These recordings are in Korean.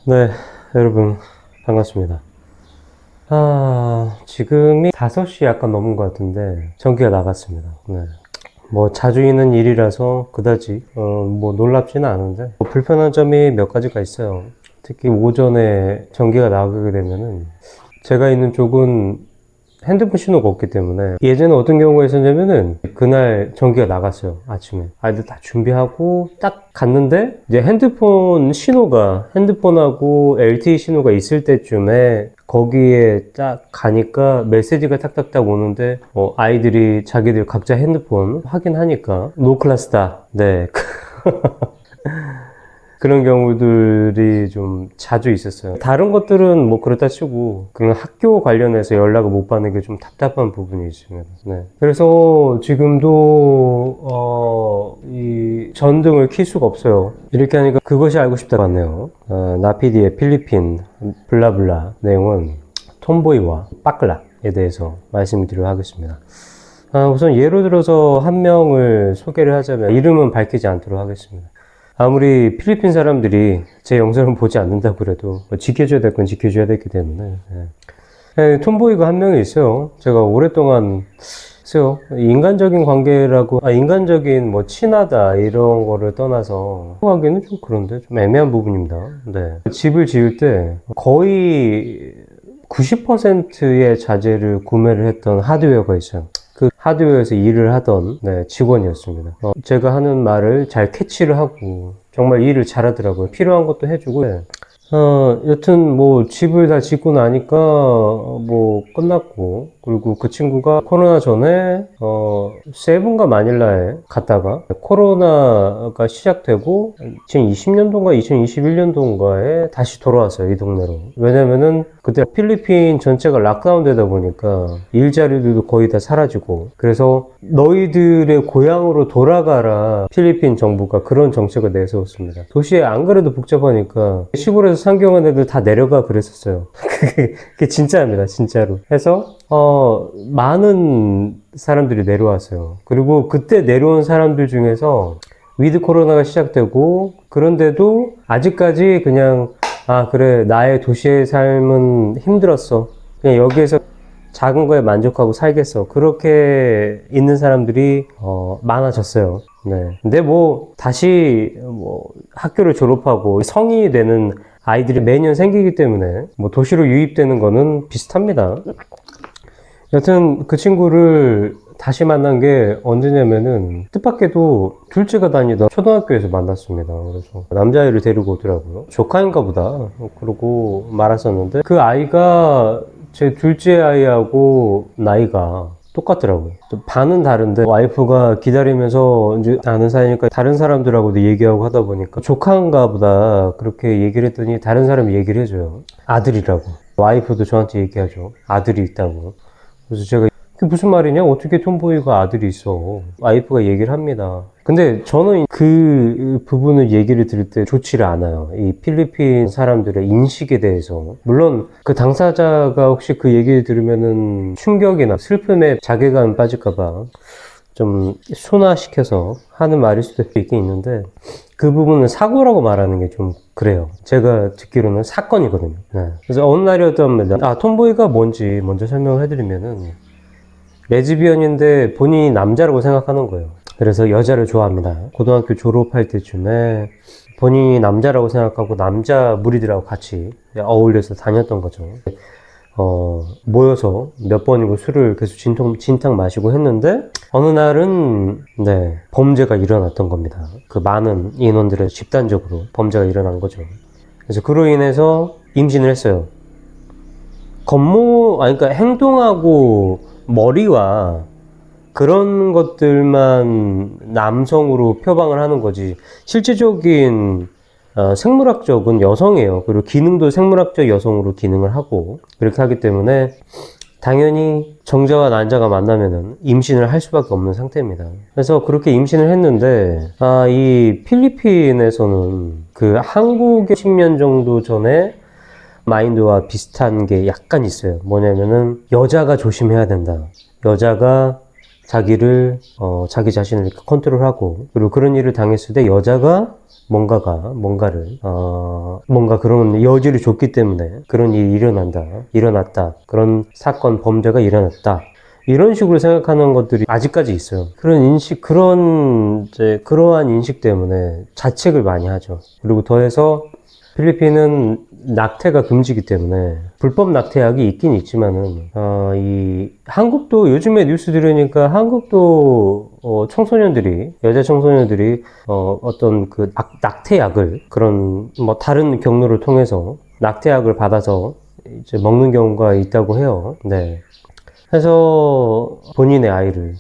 네, 여러분, 반갑습니다. 지금이 5시 약간 넘은 것 같은데, 전기가 나갔습니다. 네. 뭐, 자주 있는 일이라서 그다지, 뭐, 놀랍지는 않은데, 뭐 불편한 점이 몇 가지가 있어요. 특히 오전에 전기가 나가게 되면은, 제가 있는 쪽은 핸드폰 신호가 없기 때문에 예전에 어떤 경우가 있었냐면은 그날 전기가 나갔어요. 아침에 아이들 다 준비하고 딱 갔는데 이제 핸드폰하고 LTE 신호가 있을 때쯤에 거기에 딱 가니까 메시지가 탁탁탁 오는데 아이들이 자기들 각자 핸드폰 확인하니까 노 클래스다. 네. 그런 경우들이 좀 자주 있었어요. 다른 것들은 뭐 그렇다 치고 그런 학교 관련해서 연락을 못 받는 게 좀 답답한 부분이 있습니다. 네. 그래서 지금도 이 전등을 켤 수가 없어요. 이렇게 하니까 그것이 알고 싶다고 하네요. 나피디의 필리핀 블라블라 내용은 톰보이와 빠클락에 대해서 말씀을 드리도록 하겠습니다. 우선 예로 들어서 한 명을 소개를 하자면 이름은 밝히지 않도록 하겠습니다. 아무리 필리핀 사람들이 제 영상을 보지 않는다고 그래도 지켜줘야 될 건 지켜줘야 되기 때문에 톰보이가 한 명이 있어요. 제가 오랫동안 글쎄요, 인간적인 관계라고 인간적인 뭐 친하다 이런 거를 떠나서 하기는 좀 그런데 좀 애매한 부분입니다. 네. 집을 지을 때 거의 90%의 자재를 구매를 했던 하드웨어가 있어요. 그 하드웨어에서 일을 하던 직원이었습니다. 제가 하는 말을 잘 캐치를 하고 정말 일을 잘하더라고요. 필요한 것도 해주고. 여튼 뭐 집을 다 짓고 나니까 뭐 끝났고, 그리고 그 친구가 코로나 전에 세븐가 마닐라에 갔다가 코로나가 시작되고 2020년도인가 2021년도인가에 다시 돌아왔어요, 이 동네로. 왜냐면은 그때 필리핀 전체가 락다운 되다 보니까 일자리들도 거의 다 사라지고, 그래서 너희들의 고향으로 돌아가라, 필리핀 정부가 그런 정책을 내세웠습니다. 도시에 안 그래도 복잡하니까 시골에서 상경한 애들 다 내려가 그랬었어요. 그게 진짜입니다, 진짜로. 해서 많은 사람들이 내려왔어요. 그리고 그때 내려온 사람들 중에서 위드 코로나가 시작되고, 그런데도 아직까지 그냥 그래, 나의 도시의 삶은 힘들었어, 그냥 여기에서 작은 거에 만족하고 살겠어, 그렇게 있는 사람들이 많아졌어요. 네. 근데 뭐 다시 뭐 학교를 졸업하고 성인이 되는 아이들이 매년 생기기 때문에 뭐 도시로 유입되는 거는 비슷합니다. 여튼 그 친구를 다시 만난 게 언제냐면은 뜻밖에도 둘째가 다니던 초등학교에서 만났습니다. 그래서 남자아이를 데리고 오더라고요. 조카인가 보다 그러고 말았었는데, 그 아이가 제 둘째 아이하고 나이가 똑같더라고요. 반은 다른데 와이프가 기다리면서 이제 아는 사이니까 다른 사람들하고도 얘기하고 하다 보니까 조카인가 보다 그렇게 얘기를 했더니 다른 사람이 얘기를 해줘요. 아들이라고. 와이프도 저한테 얘기하죠. 아들이 있다고. 그래서 제가 그게 무슨 말이냐? 어떻게 톰보이가 아들이 있어? 와이프가 얘기를 합니다. 근데 저는 그 부분을 얘기를 들을 때 좋지를 않아요. 이 필리핀 사람들의 인식에 대해서. 물론 그 당사자가 혹시 그 얘기를 들으면은 충격이나 슬픔에 자괴감 빠질까봐 좀 순화시켜서 하는 말일 수도 있긴 있는데, 그 부분은 사고라고 말하는 게 좀 그래요. 제가 듣기로는 사건이거든요. 네. 그래서 어느 날이었던 톰보이가 뭔지 먼저 설명을 해드리면은, 레즈비언인데 본인이 남자라고 생각하는 거예요. 그래서 여자를 좋아합니다. 고등학교 졸업할 때쯤에 본인이 남자라고 생각하고 남자 무리들하고 같이 어울려서 다녔던 거죠. 모여서 몇 번이고 술을 계속 진탕 마시고 했는데, 어느 날은 범죄가 일어났던 겁니다. 그 많은 인원들의 집단적으로 범죄가 일어난 거죠. 그래서 그로 인해서 임신을 했어요. 그러니까 행동하고 머리와 그런 것들만 남성으로 표방을 하는 거지, 실제적인 생물학적은 여성이에요. 그리고 기능도 생물학적 여성으로 기능을 하고, 그렇게 하기 때문에 당연히 정자와 난자가 만나면은 임신을 할 수밖에 없는 상태입니다. 그래서 그렇게 임신을 했는데, 이 필리핀에서는 그 한국의 10년 정도 전에 마인드와 비슷한 게 약간 있어요. 뭐냐면은 여자가 조심해야 된다. 여자가 자기를 자기 자신을 이렇게 컨트롤하고, 그리고 그런 일을 당했을 때 여자가 뭔가 그런 여지를 줬기 때문에 그런 일이 일어났다, 그런 사건 범죄가 일어났다, 이런 식으로 생각하는 것들이 아직까지 있어요. 그러한 인식 때문에 자책을 많이 하죠. 그리고 더해서 필리핀은 낙태가 금지이기 때문에 불법 낙태약이 있긴 있지만은 한국도 요즘에 뉴스 들으니까 한국도 여자 청소년들이 어떤 그 낙태약을 그런 뭐 다른 경로를 통해서 낙태약을 받아서 이제 먹는 경우가 있다고 해요. 네. 해서 본인의 아이를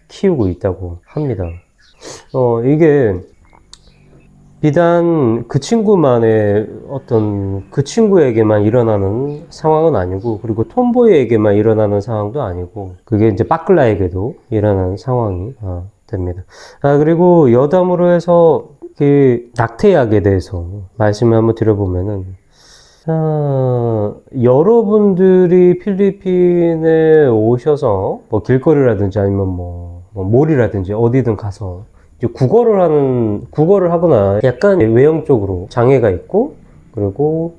키우고 있다고 합니다. 이게 비단 그 친구에게만 일어나는 상황은 아니고, 그리고 톰보이에게만 일어나는 상황도 아니고, 그게 이제 빠클라에게도 일어나는 상황이 됩니다. 그리고 여담으로 해서 그 낙태약에 대해서 말씀을 한번 드려보면은, 여러분들이 필리핀에 오셔서 뭐 길거리라든지 아니면 뭐 몰이라든지 어디든 가서 이제 국어를 하거나 약간 외형적으로 장애가 있고, 그리고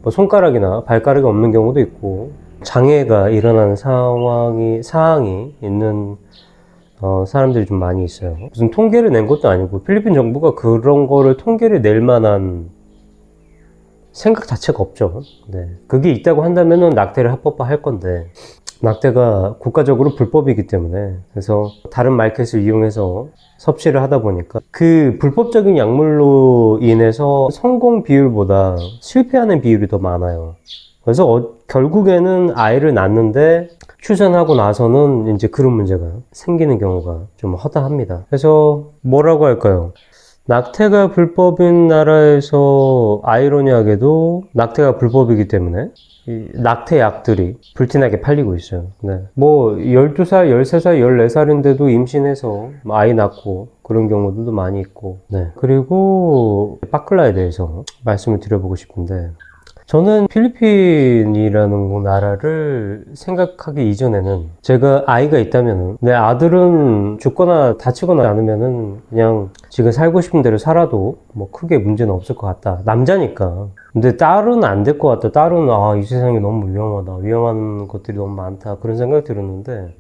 뭐 손가락이나 발가락이 없는 경우도 있고, 장애가 일어나는 사항이 있는 사람들이 좀 많이 있어요. 무슨 통계를 낸 것도 아니고, 필리핀 정부가 그런 거를 통계를 낼 만한 생각 자체가 없죠. 네. 그게 있다고 한다면은 낙태를 합법화할 건데, 낙태가 국가적으로 불법이기 때문에, 그래서 다른 마켓을 이용해서 섭취를 하다 보니까 그 불법적인 약물로 인해서 성공 비율보다 실패하는 비율이 더 많아요. 그래서 결국에는 아이를 낳는데 출산하고 나서는 이제 그런 문제가 생기는 경우가 좀 허다합니다. 그래서 뭐라고 할까요? 낙태가 불법인 나라에서 아이러니하게도 낙태가 불법이기 때문에 이 낙태약들이 불티나게 팔리고 있어요. 네. 뭐 12살, 13살, 14살인데도 임신해서 아이 낳고 그런 경우들도 많이 있고. 네. 그리고 빠클라에 대해서 말씀을 드려보고 싶은데, 저는 필리핀이라는 나라를 생각하기 이전에는 제가 아이가 있다면은 내 아들은 죽거나 다치거나 않으면은 그냥 지금 살고 싶은 대로 살아도 뭐 크게 문제는 없을 것 같다. 남자니까. 근데 딸은 안 될 것 같다. 딸은 이 세상이 너무 위험하다. 위험한 것들이 너무 많다. 그런 생각이 들었는데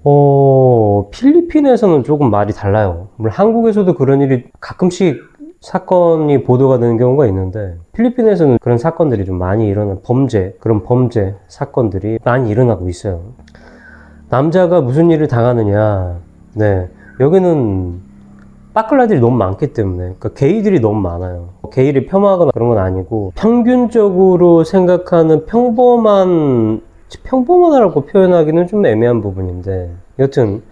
필리핀에서는 조금 말이 달라요. 물론 한국에서도 그런 일이 가끔씩 사건이 보도가 되는 경우가 있는데, 필리핀에서는 그런 사건들이 좀 많이 그런 범죄 사건들이 많이 일어나고 있어요. 남자가 무슨 일을 당하느냐, 네. 여기는 빠클라들이 너무 많기 때문에, 그러니까 게이들이 너무 많아요. 게이를 폄하하거나 그런 건 아니고, 평균적으로 생각하는 평범하다고 표현하기는 좀 애매한 부분인데, 여튼,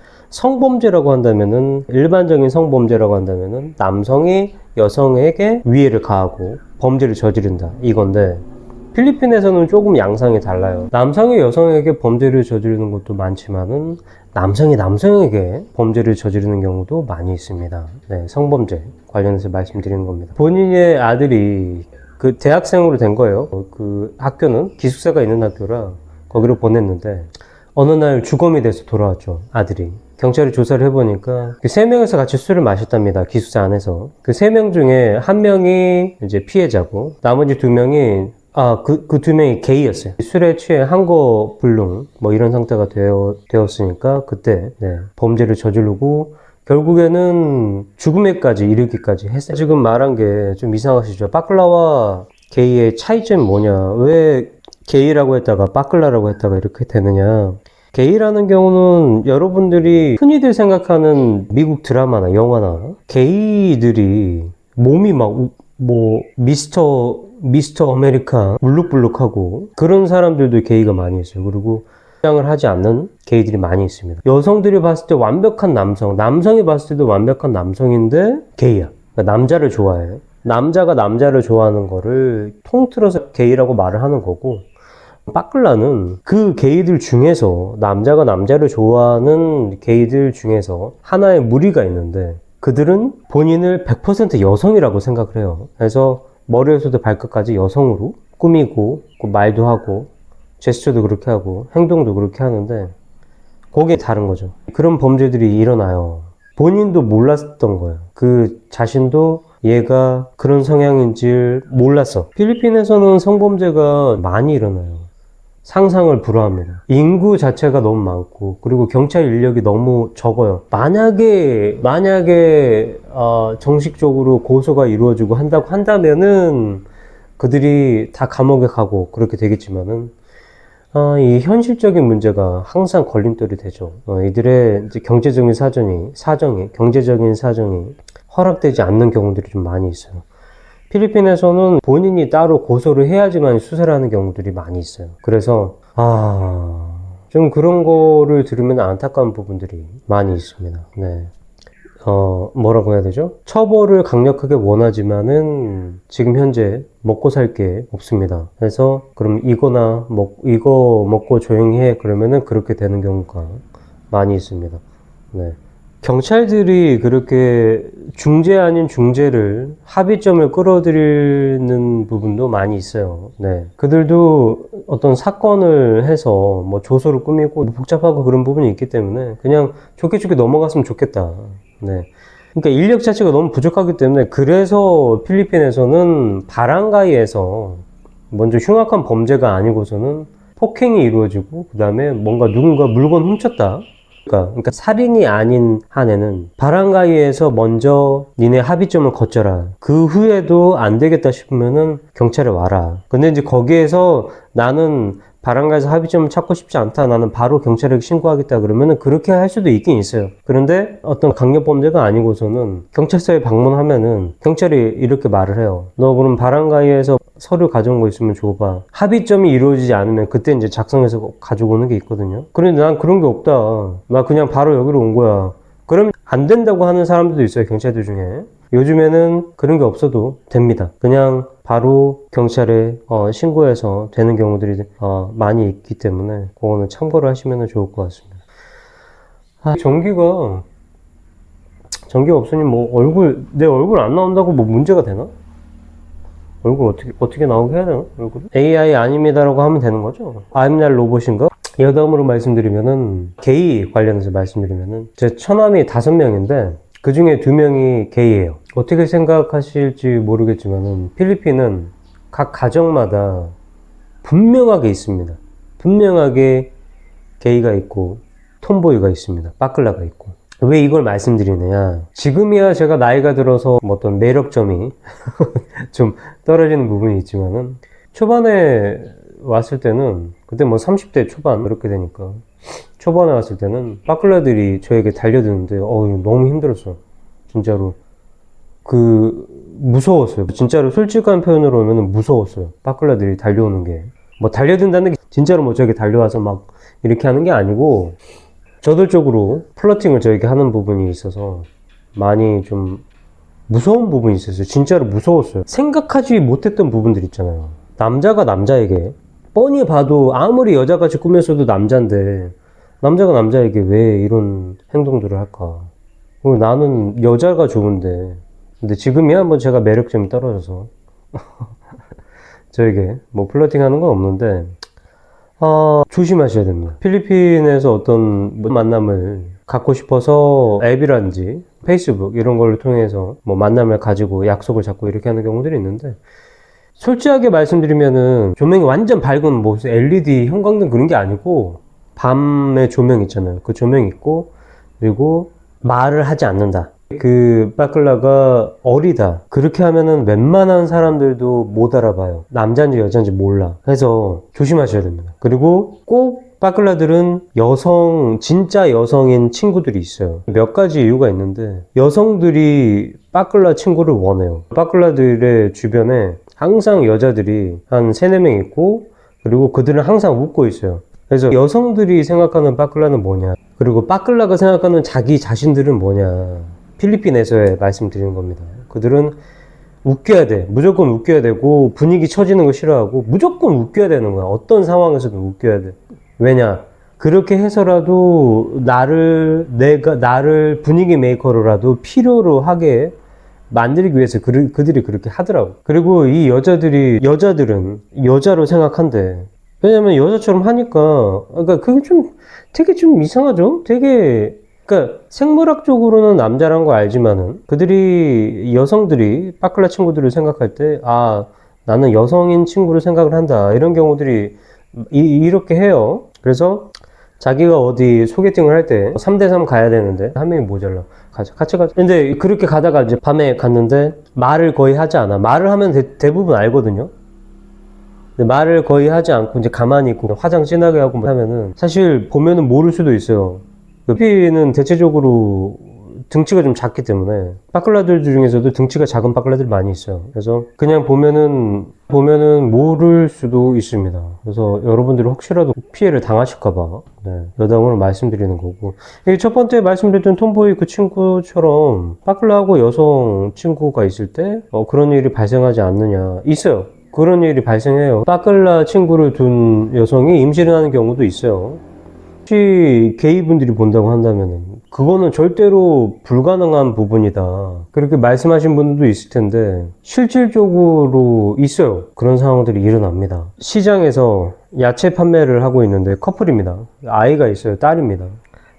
일반적인 성범죄라고 한다면은, 남성이 여성에게 위해를 가하고 범죄를 저지른다, 이건데, 필리핀에서는 조금 양상이 달라요. 남성이 여성에게 범죄를 저지르는 것도 많지만은, 남성이 남성에게 범죄를 저지르는 경우도 많이 있습니다. 네, 성범죄 관련해서 말씀드리는 겁니다. 본인의 아들이 그 대학생으로 된 거예요. 그 학교는 기숙사가 있는 학교라 거기로 보냈는데, 어느 날 주검이 돼서 돌아왔죠, 아들이. 경찰이 조사를 해보니까 그 3명에서 같이 술을 마셨답니다, 기숙사 안에서. 그 3명 중에 1명이 이제 피해자고, 나머지 2명이 그 2명이 게이였어요. 술에 취해 한거불능 뭐 이런 상태가 되었으니까 그때 범죄를 저지르고 결국에는 죽음에까지 이르기까지 했어요. 지금 말한 게 좀 이상하시죠? 빠클라와 게이의 차이점이 뭐냐, 왜 게이라고 했다가 빠클라라고 했다가 이렇게 되느냐. 게이라는 경우는 여러분들이 흔히들 생각하는 미국 드라마나 영화나, 게이들이 몸이 미스터 아메리카 울룩불룩하고 그런 사람들도 게이가 많이 있어요. 그리고 화장을 하지 않는 게이들이 많이 있습니다. 여성들이 봤을 때 완벽한 남성이 봤을 때도 완벽한 남성인데 게이야. 그러니까 남자를 좋아해. 남자가 남자를 좋아하는 거를 통틀어서 게이라고 말을 하는 거고, 빠클라는 그 게이들 중에서, 남자가 남자를 좋아하는 게이들 중에서 하나의 무리가 있는데, 그들은 본인을 100% 여성이라고 생각을 해요. 그래서 머리에서부터 발끝까지 여성으로 꾸미고, 말도 하고, 제스처도 그렇게 하고, 행동도 그렇게 하는데, 거기에 다른 거죠. 그런 범죄들이 일어나요. 본인도 몰랐던 거예요. 그 자신도 얘가 그런 성향인지 몰랐어. 필리핀에서는 성범죄가 많이 일어나요. 상상을 불허합니다. 인구 자체가 너무 많고, 그리고 경찰 인력이 너무 적어요. 만약에 정식적으로 고소가 이루어지고 한다고 한다면은 그들이 다 감옥에 가고 그렇게 되겠지만은, 이 현실적인 문제가 항상 걸림돌이 되죠. 이들의 이제 경제적인 경제적인 사정이 허락되지 않는 경우들이 좀 많이 있어요. 필리핀에서는 본인이 따로 고소를 해야지만 수사를 하는 경우들이 많이 있어요. 그래서, 좀 그런 거를 들으면 안타까운 부분들이 많이 있습니다. 네. 뭐라고 해야 되죠? 처벌을 강력하게 원하지만은 지금 현재 먹고 살 게 없습니다. 그래서 그럼 이거 먹고 조용히 해. 그러면은 그렇게 되는 경우가 많이 있습니다. 네. 경찰들이 그렇게 중재 아닌 중재를 합의점을 끌어들이는 부분도 많이 있어요. 네. 그들도 어떤 사건을 해서 뭐 조서를 꾸미고 복잡하고 그런 부분이 있기 때문에 그냥 좋게 넘어갔으면 좋겠다. 네. 그러니까 인력 자체가 너무 부족하기 때문에 그래서 필리핀에서는 바랑가이에서 먼저 흉악한 범죄가 아니고서는 폭행이 이루어지고 그 다음에 뭔가 누군가 물건 훔쳤다. 그러니까 살인이 아닌 한에는 바랑가이에서 먼저 니네 합의점을 거쳐라. 그 후에도 안 되겠다 싶으면은 경찰에 와라. 근데 이제 거기에서 나는 바랑가이에서 합의점을 찾고 싶지 않다. 나는 바로 경찰에 신고하겠다. 그러면은 그렇게 할 수도 있긴 있어요. 그런데 어떤 강력범죄가 아니고서는 경찰서에 방문하면은 경찰이 이렇게 말을 해요. 너 그럼 바랑가이에서 서류 가져온 거 있으면 줘봐. 합의점이 이루어지지 않으면 그때 이제 작성해서 가지고 오는 게 있거든요. 그런데 난 그런 게 없다. 나 그냥 바로 여기로 온 거야. 그럼 안 된다고 하는 사람들도 있어요. 경찰들 중에. 요즘에는 그런 게 없어도 됩니다. 그냥 바로 경찰에 신고해서 되는 경우들이 많이 있기 때문에 그거는 참고를 하시면 좋을 것 같습니다. 전기가 없으니 뭐 내 얼굴 안 나온다고 뭐 문제가 되나? 얼굴 어떻게 나오게 해야 되나? 얼굴? AI 아닙니다라고 하면 되는 거죠? I'm not 로봇인가? 여담으로 말씀드리면은 게이 관련해서 말씀드리면은 제 처남이 5명인데 그 중에 2명이 게이예요. 어떻게 생각하실지 모르겠지만은 필리핀은 각 가정마다 분명하게 있습니다. 분명하게 게이가 있고 톰보이가 있습니다. 빠클라가 있고. 왜 이걸 말씀드리느냐? 지금이야 제가 나이가 들어서 어떤 매력점이 좀 떨어지는 부분이 있지만은 초반에 왔을 때는 그때 뭐 30대 초반 그렇게 되니까 초반에 왔을 때는 빠클라들이 저에게 달려드는데 너무 힘들었어. 진짜로 무서웠어요. 진짜로 솔직한 표현으로 하면 무서웠어요. 빠클라들이 달려오는 게 뭐 달려든다는 게 진짜로 뭐 저에게 달려와서 막 이렇게 하는 게 아니고 저돌적으로 플러팅을 저에게 하는 부분이 있어서 많이 좀 무서운 부분이 있었어요. 진짜로 무서웠어요. 생각하지 못했던 부분들 있잖아요. 남자가 남자에게 뻔히 봐도 아무리 여자같이 꾸몄어도 남자인데 남자가 남자에게 왜 이런 행동들을 할까? 나는 여자가 좋은데 근데 지금이야 한번 제가 매력점이 떨어져서 저에게 뭐 플러팅 하는 건 없는데 조심하셔야 됩니다. 필리핀에서 어떤 만남을 갖고 싶어서 앱이란지 페이스북 이런 걸 통해서 뭐 만남을 가지고 약속을 잡고 이렇게 하는 경우들이 있는데 솔직하게 말씀드리면은 조명이 완전 밝은 뭐 LED 형광등 그런 게 아니고 밤에 조명 있잖아요. 그 조명 있고 그리고 말을 하지 않는다. 그 빠클라가 어리다. 그렇게 하면은 웬만한 사람들도 못 알아봐요. 남자인지 여자인지 몰라. 그래서 조심하셔야 됩니다. 그리고 꼭 빠클라들은 진짜 여성인 친구들이 있어요. 몇 가지 이유가 있는데 여성들이 빠클라 친구를 원해요. 빠클라들의 주변에 항상 여자들이 한 3-4명 있고 그리고 그들은 항상 웃고 있어요. 그래서 여성들이 생각하는 빠클라는 뭐냐, 그리고 빠클라가 생각하는 자기 자신들은 뭐냐, 필리핀에서의 말씀드리는 겁니다. 그들은 웃겨야 돼. 무조건 웃겨야 되고 분위기 처지는 거 싫어하고 무조건 웃겨야 되는 거야. 어떤 상황에서도 웃겨야 돼. 왜냐? 그렇게 해서라도 나를 분위기 메이커로라도 필요로 하게 만들기 위해서 그들이 그렇게 하더라고. 그리고 이 여자들은 여자로 생각한대. 왜냐면 여자처럼 하니까, 그러니까 그게 좀 되게 좀 이상하죠? 되게, 그러니까 생물학적으로는 남자란 거 알지만은 그들이 여성들이 빠클라 친구들을 생각할 때, 아, 나는 여성인 친구를 생각을 한다. 이런 경우들이 이렇게 해요. 그래서 자기가 어디 소개팅을 할 때 3대3 가야 되는데 한 명이 모자라. 가자. 같이 가자. 근데 그렇게 가다가 이제 밤에 갔는데 말을 거의 하지 않아. 말을 하면 대부분 알거든요. 근데 말을 거의 하지 않고 이제 가만히 있고 화장 진하게 하고 하면은 사실 보면은 모를 수도 있어요. 피는 대체적으로 등치가 좀 작기 때문에 빠클라들 중에서도 등치가 작은 빠클라들이 많이 있어요. 그래서 그냥 보면은 모를 수도 있습니다. 그래서 여러분들이 혹시라도 피해를 당하실까봐 여담으로 말씀드리는 거고, 첫 번째 말씀드렸던 톰보이 그 친구처럼 빠클라하고 여성 친구가 있을 때 그런 일이 발생하지 않느냐. 있어요. 그런 일이 발생해요. 빠클라 친구를 둔 여성이 임신을 하는 경우도 있어요. 혹시 게이분들이 본다고 한다면 그거는 절대로 불가능한 부분이다. 그렇게 말씀하신 분들도 있을 텐데 실질적으로 있어요. 그런 상황들이 일어납니다. 시장에서 야채 판매를 하고 있는데 커플입니다. 아이가 있어요. 딸입니다.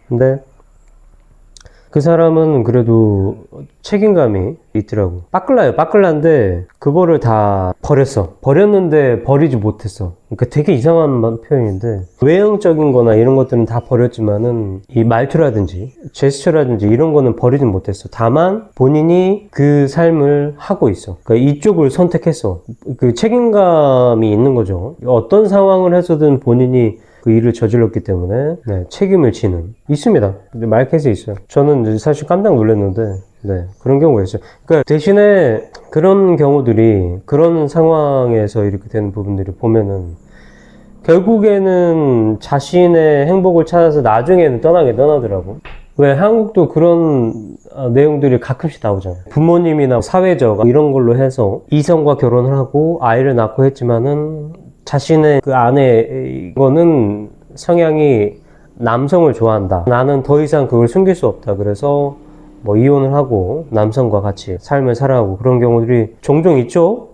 근데 그 사람은 그래도 책임감이 있더라고. 빠클라예요. 빠클라인데 그거를 다 버렸어. 버렸는데 버리지 못했어. 그러니까 되게 이상한 표현인데 외형적인 거나 이런 것들은 다 버렸지만은 이 말투라든지 제스처라든지 이런 거는 버리지 못했어. 다만 본인이 그 삶을 하고 있어. 그러니까 이쪽을 선택했어. 그 책임감이 있는 거죠. 어떤 상황을 해서든 본인이 그 일을 저질렀기 때문에 책임을 지는 있습니다. 마켓에 있어요. 저는 사실 깜짝 놀랐는데 그런 경우가 있어요. 그러니까 대신에 그런 경우들이 그런 상황에서 이렇게 되는 부분들이 보면은 결국에는 자신의 행복을 찾아서 나중에는 떠나더라고. 왜 한국도 그런 내용들이 가끔씩 나오잖아요. 부모님이나 사회적 이런 걸로 해서 이성과 결혼을 하고 아이를 낳고 했지만은 자신의 그 아내는 성향이 남성을 좋아한다. 나는 더 이상 그걸 숨길 수 없다. 그래서 뭐 이혼을 하고 남성과 같이 삶을 살아가고 그런 경우들이 종종 있죠.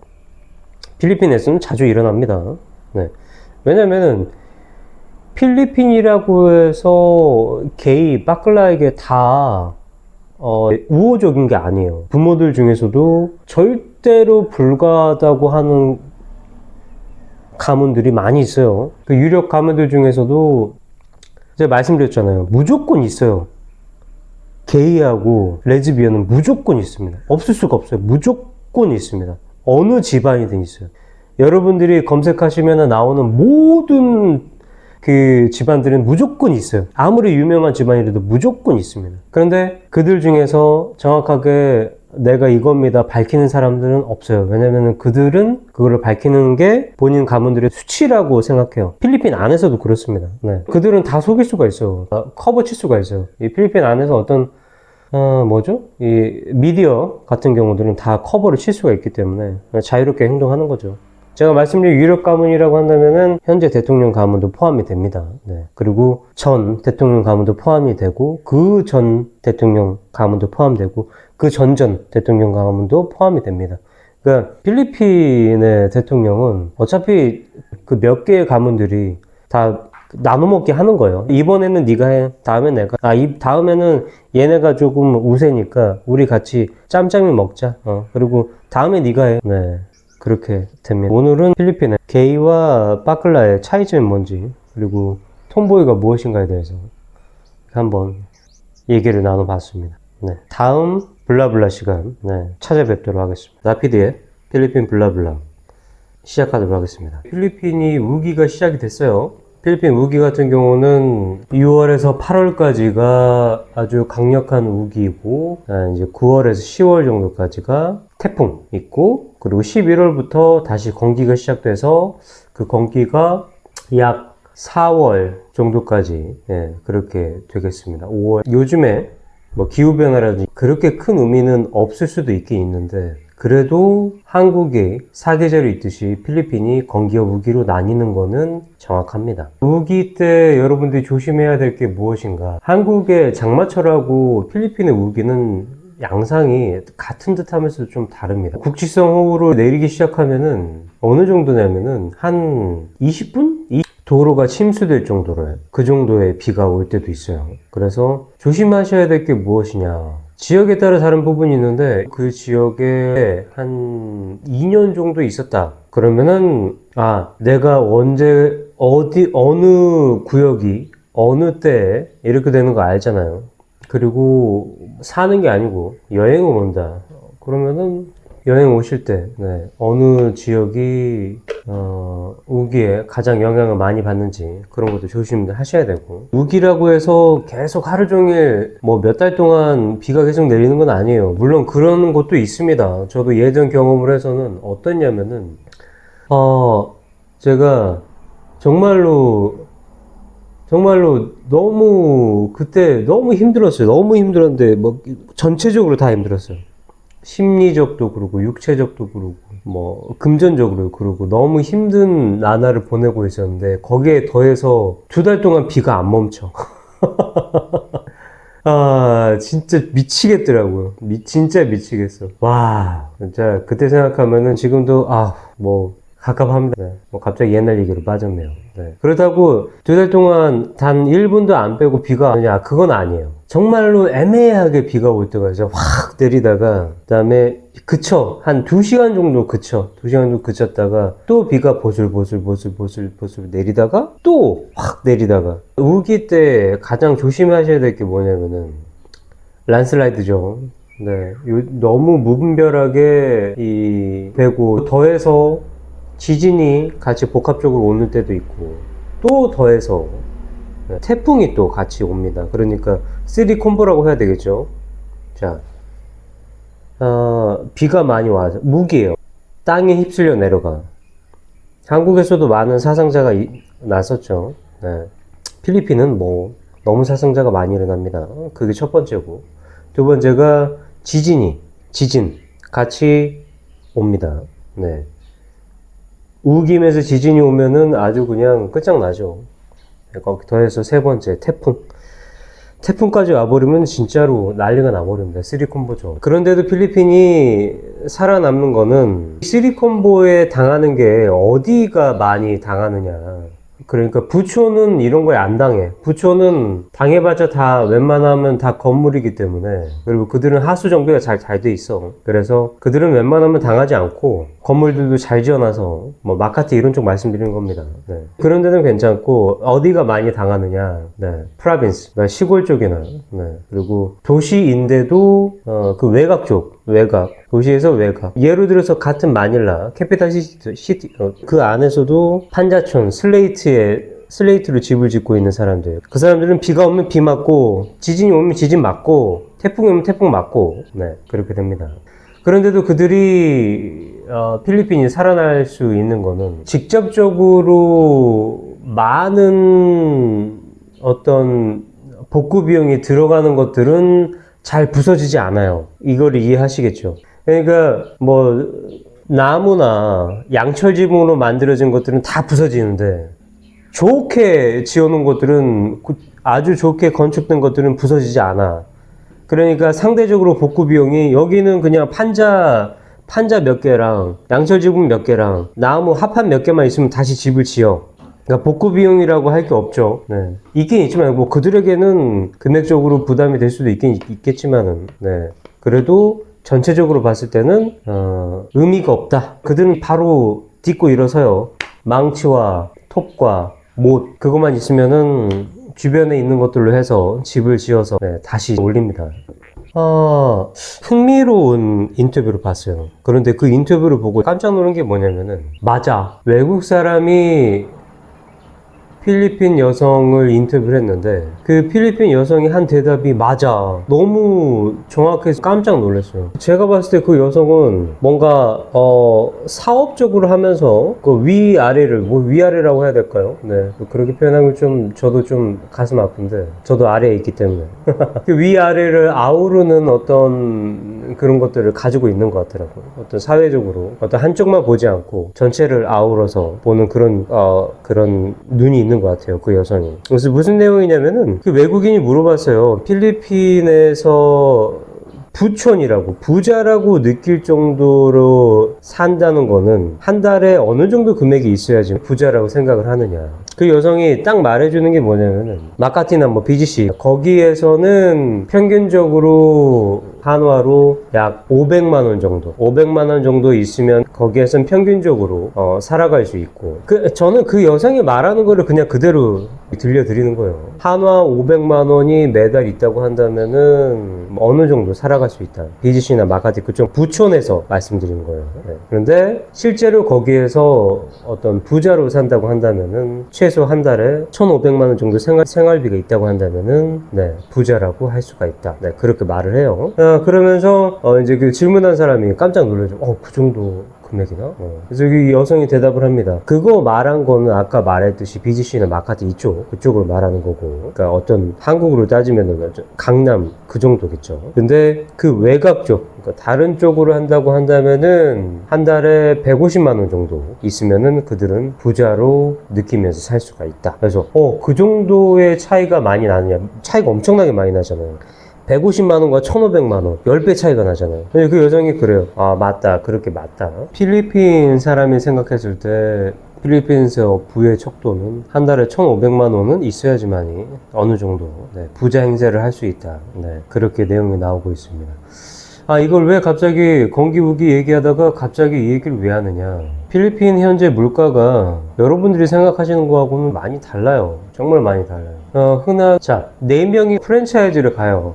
필리핀에서는 자주 일어납니다. 왜냐면은 필리핀이라고 해서 게이, 빠클라에게 다 우호적인 게 아니에요. 부모들 중에서도 절대로 불가하다고 하는 가문들이 많이 있어요. 그 유력 가문들 중에서도 제가 말씀드렸잖아요. 무조건 있어요. 게이하고 레즈비언은 무조건 있습니다. 없을 수가 없어요. 무조건 있습니다. 어느 집안이든 있어요. 여러분들이 검색하시면 나오는 모든 그 집안들은 무조건 있어요. 아무리 유명한 집안이라도 무조건 있습니다. 그런데 그들 중에서 정확하게 내가 이겁니다 밝히는 사람들은 없어요. 왜냐면 그들은 그거를 밝히는 게 본인 가문들의 수치라고 생각해요. 필리핀 안에서도 그렇습니다. 그들은 다 속일 수가 있어요. 커버 칠 수가 있어요. 이 필리핀 안에서 어떤 이 미디어 같은 경우들은 다 커버를 칠 수가 있기 때문에 자유롭게 행동하는 거죠. 제가 말씀드린 유력 가문이라고 한다면은 현재 대통령 가문도 포함이 됩니다. 그리고 전 대통령 가문도 포함이 되고 그 전 대통령 가문도 포함되고 그 전전 대통령 가문도 포함이 됩니다. 그러니까 필리핀의 대통령은 어차피 그 몇 개의 가문들이 다 나눠 먹게 하는 거예요. 이번에는 네가 해. 다음엔 내가. 다음에는 얘네가 조금 우세니까 우리 같이 짬짬이 먹자. 그리고 다음에 네가 해. 그렇게 됩니다. 오늘은 필리핀의 게이와 빠클라의 차이점이 뭔지 그리고 톰보이가 무엇인가에 대해서 한번 얘기를 나눠봤습니다. 다음 블라블라 시간 찾아뵙도록 하겠습니다. 나피드의 필리핀 블라블라 시작하도록 하겠습니다. 필리핀이 우기가 시작이 됐어요. 필리핀 우기 같은 경우는 6월에서 8월까지가 아주 강력한 우기이고 이제 9월에서 10월 정도까지가 태풍 있고 그리고 11월부터 다시 건기가 시작돼서 그 건기가 약 4월 정도까지 그렇게 되겠습니다. 5월 요즘에 뭐 기후변화라든지 그렇게 큰 의미는 없을 수도 있긴 있는데 그래도 한국의 사계절이 있듯이 필리핀이 건기와 우기로 나뉘는 거는 정확합니다. 우기 때 여러분들이 조심해야 될 게 무엇인가? 한국의 장마철하고 필리핀의 우기는 양상이 같은 듯 하면서 좀 다릅니다. 국지성 호우를 내리기 시작하면은 어느 정도냐면은 한 20분? 도로가 침수될 정도로 그 정도의 비가 올 때도 있어요. 그래서 조심하셔야 될 게 무엇이냐. 지역에 따라 다른 부분이 있는데 그 지역에 한 2년 정도 있었다. 그러면은 내가 언제 어느 구역이 어느 때에 이렇게 되는 거 알잖아요. 그리고 사는 게 아니고 여행을 온다. 그러면은 여행 오실 때 어느 지역이 우기에 가장 영향을 많이 받는지 그런 것도 조심하셔야 되고, 우기라고 해서 계속 하루 종일 뭐 몇 달 동안 비가 계속 내리는 건 아니에요. 물론 그런 곳도 있습니다. 저도 예전 경험을 해서는 어떠냐면은 제가 정말로 그때 너무 힘들었어요. 너무 힘들었는데 뭐 전체적으로 다 힘들었어요. 심리적도 그러고 육체적도 그러고 뭐 금전적으로 그러고 너무 힘든 나날을 보내고 있었는데 거기에 더해서 2달 동안 비가 안 멈춰. 진짜 미치겠더라고요. 진짜 미치겠어. 와, 진짜 그때 생각하면은 지금도 뭐 갑갑합니다. 뭐 갑자기 옛날 얘기로 빠졌네요. 그렇다고 2달 동안 단 1분도 안 빼고 비가 오냐? 그건 아니에요. 정말로 애매하게 비가 올 때가 이제 확 내리다가 그다음에 그쳐. 한 2시간 정도 그쳐. 2시간 정도 그쳤다가 또 비가 보슬보슬 내리다가 또 확 내리다가. 우기 때 가장 조심하셔야 될 게 뭐냐면은 랜슬라이드죠. 너무 무분별하게 되고 더해서 지진이 같이 복합적으로 오는 때도 있고 또 더해서 태풍이 또 같이 옵니다. 그러니까 3 콤보라고 해야 되겠죠. 자, 비가 많이 와서 무기예요. 땅에 휩쓸려 내려가. 한국에서도 많은 사상자가 났었죠. 필리핀은 뭐 너무 사상자가 많이 일어납니다. 그게 첫 번째고, 두 번째가 지진 같이 옵니다. 우기면서 지진이 오면은 아주 그냥 끝장나죠. 거기 더해서 세 번째 태풍까지 와버리면 진짜로 난리가 나버립니다. 3 콤보죠. 그런데도 필리핀이 살아남는 거는 3 콤보에 당하는 게 어디가 많이 당하느냐. 그러니까 부초는 이런 거에 안 당해. 부초는 당해봤자 다 웬만하면 다 건물이기 때문에, 그리고 그들은 하수 정비가 잘 돼 있어. 그래서 그들은 웬만하면 당하지 않고 건물들도 잘 지어놔서 뭐 마카티 이런 쪽 말씀드리는 겁니다. 그런 데는 괜찮고, 어디가 많이 당하느냐. 프라빈스, 시골 쪽이나 그리고 도시인데도 그 외곽 도시에서 외곽. 예를 들어서 같은 마닐라, 캐피탈 시티, 그 안에서도 판자촌, 슬레이트로 집을 짓고 있는 사람들. 그 사람들은 비가 오면 비 맞고, 지진이 오면 지진 맞고, 태풍이 오면 태풍 맞고, 그렇게 됩니다. 그런데도 그들이, 필리핀이 살아날 수 있는 거는 직접적으로 많은 어떤 복구 비용이 들어가는 것들은 잘 부서지지 않아요. 이걸 이해하시겠죠? 그러니까 뭐 나무나 양철 지붕으로 만들어진 것들은 다 부서지는데, 좋게 지어놓은 것들은, 아주 좋게 건축된 것들은 부서지지 않아. 그러니까 상대적으로 복구 비용이, 여기는 그냥 판자 몇 개랑 양철 지붕 몇 개랑 나무 합판 몇 개만 있으면 다시 집을 지어. 그러니까 복구 비용이라고 할 게 없죠. 있긴 있지만 뭐 그들에게는 금액적으로 부담이 될 수도 있겠지만은 그래도 전체적으로 봤을 때는 의미가 없다. 그들은 바로 딛고 일어서요. 망치와 톱과 못, 그것만 있으면은 주변에 있는 것들로 해서 집을 지어서 다시 올립니다. 흥미로운 인터뷰를 봤어요. 그런데 그 인터뷰를 보고 깜짝 놀란 게 뭐냐면은, 맞아, 외국 사람이 필리핀 여성을 인터뷰를 했는데 그 필리핀 여성이 한 대답이 맞아, 너무 정확해서 깜짝 놀랐어요. 제가 봤을 때 그 여성은 뭔가 사업적으로 하면서 그 위아래를, 뭐 위아래라고 해야 될까요? 그렇게 표현하면 좀 저도 좀 가슴 아픈데, 저도 아래에 있기 때문에 그 위아래를 아우르는 어떤 그런 것들을 가지고 있는 것 같더라고요. 어떤 사회적으로 어떤 한쪽만 보지 않고 전체를 아우러서 보는 그런 눈이 있는 것 같아요, 그 여성이. 그래서 무슨 내용이냐면은, 그 외국인이 물어봤어요. 필리핀에서 부촌이라고 부자라고 느낄 정도로 산다는 거는 한 달에 어느 정도 금액이 있어야지 부자라고 생각을 하느냐. 그 여성이 딱 말해주는 게 뭐냐면은 마카티나 뭐 BGC 거기에서는 평균적으로 한화로 약 500만 원 정도 500만 원 정도 있으면 거기에선 평균적으로 살아갈 수 있고 저는 그 여성이 말하는 거를 그냥 그대로 들려드리는 거예요. 한화 500만 원이 매달 있다고 한다면은 어느 정도 살아갈 수 있다. BGC나 마카티 그쪽 부촌에서 말씀드리는 거예요. 네. 그런데 실제로 거기에서 어떤 부자로 산다고 한다면은 최소 한 달에 1,500만 원 정도 생활비가 있다고 한다면은 네, 부자라고 할 수가 있다. 네, 그렇게 말을 해요. 그러면서 이제 그 질문한 사람이 깜짝 놀라죠. 그 정도 금액이나? 그래서 이 여성이 대답을 합니다. 그거 말한 거는 아까 말했듯이 BGC나 마카티 그쪽을 말하는 거고, 그러니까 어떤 한국으로 따지면 강남 그 정도겠죠. 근데 그 외곽 쪽, 그러니까 다른 쪽으로 한다고 한다면은 한 달에 150만 원 정도 있으면은 그들은 부자로 느끼면서 살 수가 있다. 그래서 그 정도의 차이가 많이 나느냐? 차이가 엄청나게 많이 나잖아요. 150만 원과 1,500만 원 10배 차이가 나잖아요. 근데 그 여성이 그래요. 맞다. 그렇게 맞다. 필리핀 사람이 생각했을 때 필리핀에서 부의 척도는 한 달에 1,500만 원은 있어야지만이 어느 정도 부자 행세를 할 수 있다. 그렇게 내용이 나오고 있습니다. 이걸 왜 갑자기 건기우기 얘기하다가 갑자기 이 얘기를 왜 하느냐. 필리핀 현재 물가가 여러분들이 생각하시는 거하고는 많이 달라요. 정말 많이 달라요. 흔한, 4명이 프랜차이즈를 가요.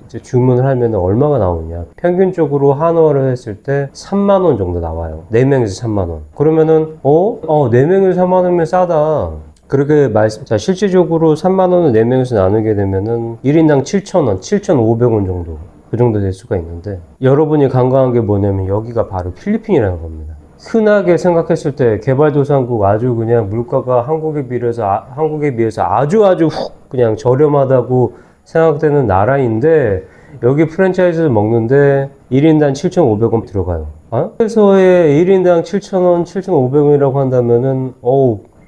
이제 주문을 하면 얼마가 나오냐. 평균적으로 한화를 했을 때 3만원 정도 나와요. 4명에서 3만원. 그러면은, 4명에서 3만원이면 싸다. 그렇게 실질적으로 3만원을 4명에서 나누게 되면은 1인당 7,000원, 7,500원 정도. 그 정도 될 수가 있는데 여러분이 간과한 게 뭐냐면 여기가 바로 필리핀이라는 겁니다. 흔하게 생각했을 때 개발도상국 아주 그냥 물가가 한국에 비해서 아주 그냥 저렴하다고 생각되는 나라인데 여기 프랜차이즈를 먹는데 1인당 7,500원 들어가요. 회사에 1인당 7,000원, 7,500원이라고 한다면은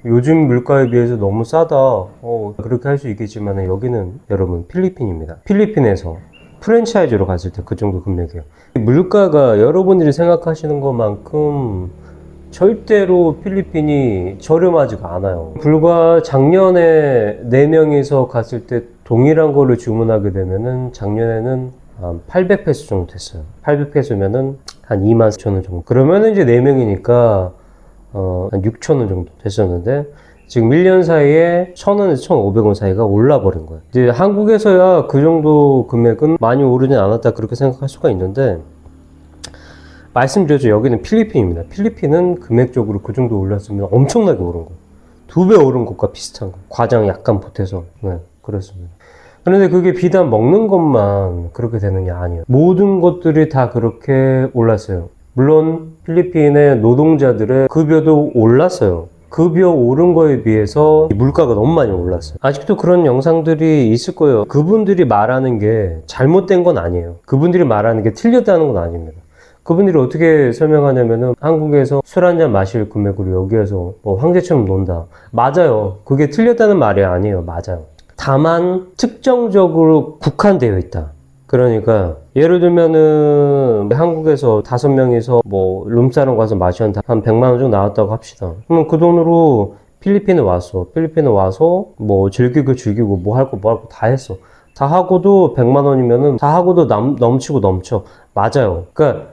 요즘 물가에 비해서 너무 싸다. 그렇게 할 수 있겠지만 여기는 여러분 필리핀입니다. 필리핀에서 프랜차이즈로 갔을 때 그 정도 금액이에요. 물가가 여러분들이 생각하시는 것만큼 절대로 필리핀이 저렴하지가 않아요. 불과 작년에 4명이서 갔을 때 동일한 거를 주문하게 되면은 작년에는 800페소 정도 됐어요. 800페소면은 한 24,000원 정도. 그러면은 이제 4명이니까 한 6,000원 정도 됐었는데 지금 1년 사이에 1,000원에서 1,500원 사이가 올라버린 거예요. 이제 한국에서야 그 정도 금액은 많이 오르진 않았다 그렇게 생각할 수가 있는데 말씀드렸죠. 여기는 필리핀입니다. 필리핀은 금액적으로 그 정도 올랐으면 엄청나게 오른 거예요. 2배 오른 것과 비슷한 거. 과장 약간 보태서. 그렇습니다. 그런데 그게 비단 먹는 것만 그렇게 되느냐? 아니에요. 모든 것들이 다 그렇게 올랐어요. 물론 필리핀의 노동자들의 급여도 올랐어요. 급여 오른 거에 비해서 물가가 너무 많이 올랐어요. 아직도 그런 영상들이 있을 거예요. 그분들이 말하는 게 잘못된 건 아니에요. 그분들이 말하는 게 틀렸다는 건 아닙니다. 그분들이 어떻게 설명하냐면은 한국에서 술 한잔 마실 금액으로 여기에서 황제처럼 논다. 맞아요. 그게 틀렸다는 말이 아니에요. 맞아요. 다만 특정적으로 국한되어 있다. 그러니까 예를 들면은 한국에서 5명이서 룸사롱 가서 마시면 한 100만 원 정도 나왔다고 합시다. 그러면 그 돈으로 필리핀에 와서 즐기고 뭐 할 거 다 했어. 다 하고도 100만 원이면은 다 하고도 넘치고 넘쳐. 맞아요. 그러니까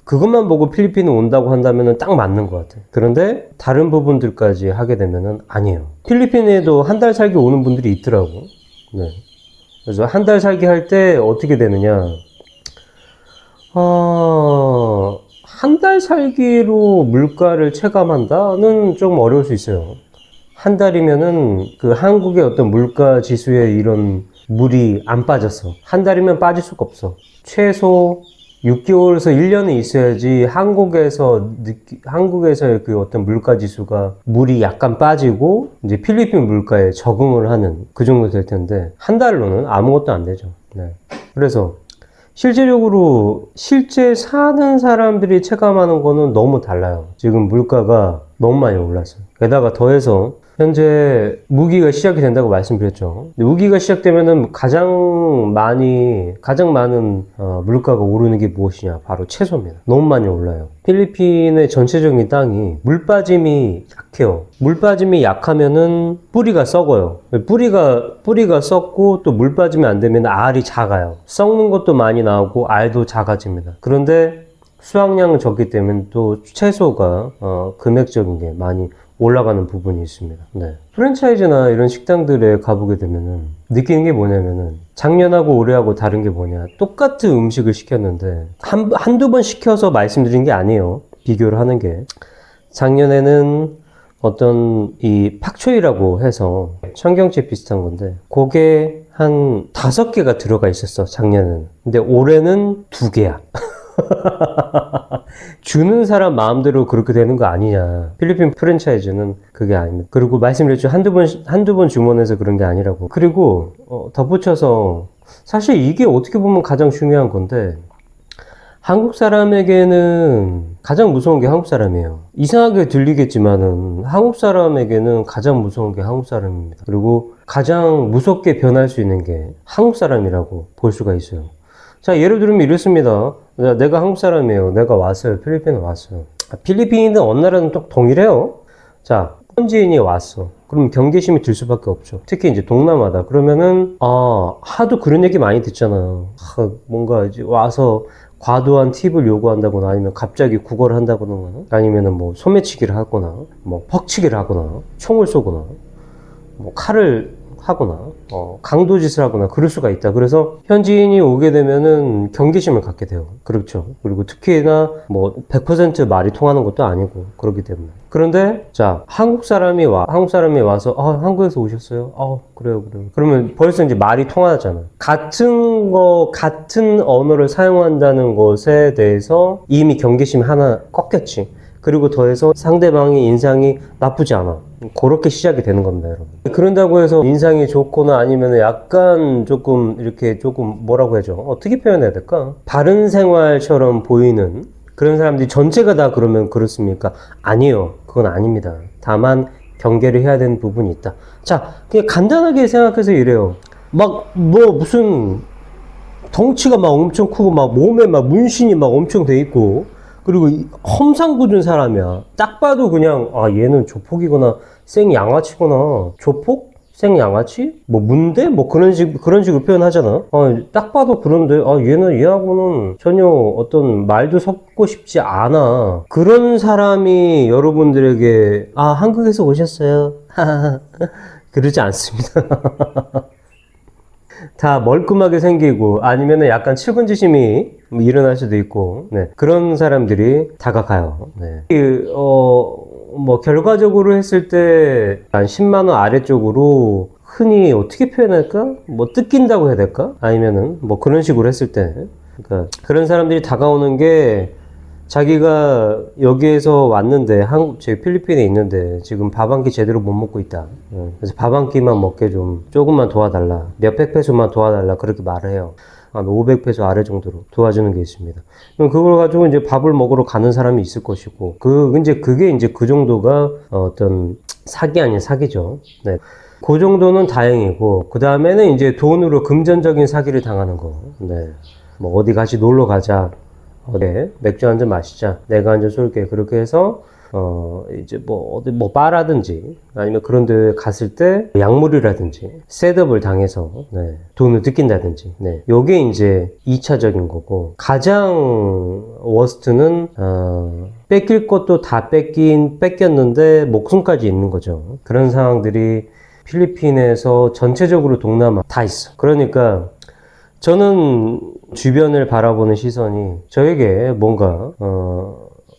그것만 보고 필리핀에 온다고 한다면은 딱 맞는 것 같아요. 그런데 다른 부분들까지 하게 되면은 아니에요. 필리핀에도 한 달 살기 오는 분들이 있더라고. 그래서 한 달 살기 할 때 어떻게 되느냐. 한 달 살기로 물가를 체감한다는 좀 어려울 수 있어요. 한 달이면은 그 한국의 어떤 물가 지수에 이런 물이 안 빠졌어. 한 달이면 빠질 수가 없어. 최소 6개월에서 1년은 있어야지 한국에서의 그 어떤 물가 지수가 물이 약간 빠지고 이제 필리핀 물가에 적응을 하는 그 정도 될 텐데 한 달로는 아무것도 안 되죠. 그래서 실제적으로 실제 사는 사람들이 체감하는 거는 너무 달라요. 지금 물가가 너무 많이 올랐어요. 게다가 더해서 현재 무기가 시작이 된다고 말씀드렸죠. 무기가 시작되면은 가장 많은 물가가 오르는 게 무엇이냐? 바로 채소입니다. 너무 많이 올라요. 필리핀의 전체적인 땅이 물 빠짐이 약해요. 물 빠짐이 약하면은 뿌리가 썩어요. 뿌리가 썩고 또 물 빠짐이 안 되면 알이 작아요. 썩는 것도 많이 나오고 알도 작아집니다. 그런데 수확량은 적기 때문에 또 채소가 금액적인 게 많이 올라가는 부분이 있습니다. 네. 프랜차이즈나 이런 식당들에 가보게 되면은 느끼는 게 뭐냐면은 작년하고 올해하고 다른 게 뭐냐, 똑같은 음식을 시켰는데 한두 번 시켜서 말씀드린 게 아니에요. 비교를 하는 게. 작년에는 어떤 이 팍초이라고 해서 청경채 비슷한 건데 그게 한 5개가 들어가 있었어, 작년에는. 근데 올해는 2개야. 주는 사람 마음대로 그렇게 되는 거 아니냐. 필리핀 프랜차이즈는 그게 아닙니다. 그리고 말씀드렸죠. 한두 번 주문해서 그런 게 아니라고. 그리고 덧붙여서 사실 이게 어떻게 보면 가장 중요한 건데, 한국 사람에게는 가장 무서운 게 한국 사람이에요. 이상하게 들리겠지만은 한국 사람에게는 가장 무서운 게 한국 사람입니다. 그리고 가장 무섭게 변할 수 있는 게 한국 사람이라고 볼 수가 있어요. 자, 예를 들면 이렇습니다. 내가 한국 사람이에요. 내가 왔어요. 필리핀에 왔어요. 필리핀이든 어느 나라든 동일해요. 자, 현지인이 왔어. 그럼 경계심이 들 수밖에 없죠. 특히 이제 동남아다. 그러면은, 하도 그런 얘기 많이 듣잖아요. 뭔가 이제 와서 과도한 팁을 요구한다거나 아니면 갑자기 구걸을 한다거나 아니면은 뭐 소매치기를 하거나 뭐 퍽치기를 하거나 총을 쏘거나 뭐 칼을 하거나 강도짓을 하거나 그럴 수가 있다. 그래서 현지인이 오게 되면은 경계심을 갖게 돼요. 그렇죠. 그리고 특히나 뭐 100% 말이 통하는 것도 아니고 그렇기 때문에. 그런데 자, 한국 사람이 와서 한국에서 오셨어요? 그래요. 그러면 벌써 이제 말이 통하잖아. 같은 언어를 사용한다는 것에 대해서 이미 경계심이 하나 꺾였지. 그리고 더해서 상대방의 인상이 나쁘지 않아. 그렇게 시작이 되는 겁니다, 여러분. 그런다고 해서 인상이 좋거나 아니면 약간 조금 뭐라고 해야죠? 어떻게 표현해야 될까? 바른 생활처럼 보이는 그런 사람들이 전체가 다 그러면 그렇습니까? 아니에요. 그건 아닙니다. 다만 경계를 해야 되는 부분이 있다. 자, 그냥 간단하게 생각해서 이래요. 무슨 덩치가 막 엄청 크고 막 몸에 막 문신이 막 엄청 돼 있고 그리고 험상궂은 사람이야. 딱 봐도 그냥 얘는 조폭이거나 생양아치거나. 조폭? 생양아치? 뭐 문대? 뭐 그런 식으로 표현하잖아. 딱 봐도 그런데 얘하고는 전혀 어떤 말도 섞고 싶지 않아. 그런 사람이 여러분들에게 한국에서 오셨어요? 그러지 않습니다. 다 멀끔하게 생기고 아니면은 약간 측은지심이 일어날 수도 있고, 네. 그런 사람들이 다가가요. 네. 결과적으로 했을 때 한 10만 원 아래쪽으로 흔히 어떻게 표현할까? 뭐 뜯긴다고 해야 될까? 아니면은 뭐 그런 식으로 했을 때, 그러니까 그런 사람들이 다가오는 게 자기가 여기에서 왔는데 저희 필리핀에 있는데 지금 밥 한 끼 제대로 못 먹고 있다. 그래서 밥 한 끼만 먹게 조금만 도와달라. 몇백 페소만 도와달라. 그렇게 말을 해요. 한 500페소 아래 정도로 도와주는 게 있습니다. 그럼 그걸 가지고 이제 밥을 먹으러 가는 사람이 있을 것이고, 그게 이제 그 정도가 어떤 사기 아닌 사기죠. 네. 그 정도는 다행이고, 그 다음에는 이제 돈으로 금전적인 사기를 당하는 거. 네. 뭐 어디 같이 놀러 가자. 맥주 한 잔 마시자. 내가 한 잔 쏠게. 그렇게 해서, 이제 어디 바라든지, 아니면 그런 데 갔을 때, 약물이라든지, 셋업을 당해서, 네, 돈을 뜯긴다든지, 네. 요게 이제 2차적인 거고, 가장 워스트는, 뺏길 것도 다 뺏겼는데, 목숨까지 있는 거죠. 그런 상황들이 필리핀에서 전체적으로 동남아 다 있어. 그러니까, 저는 주변을 바라보는 시선이 저에게 뭔가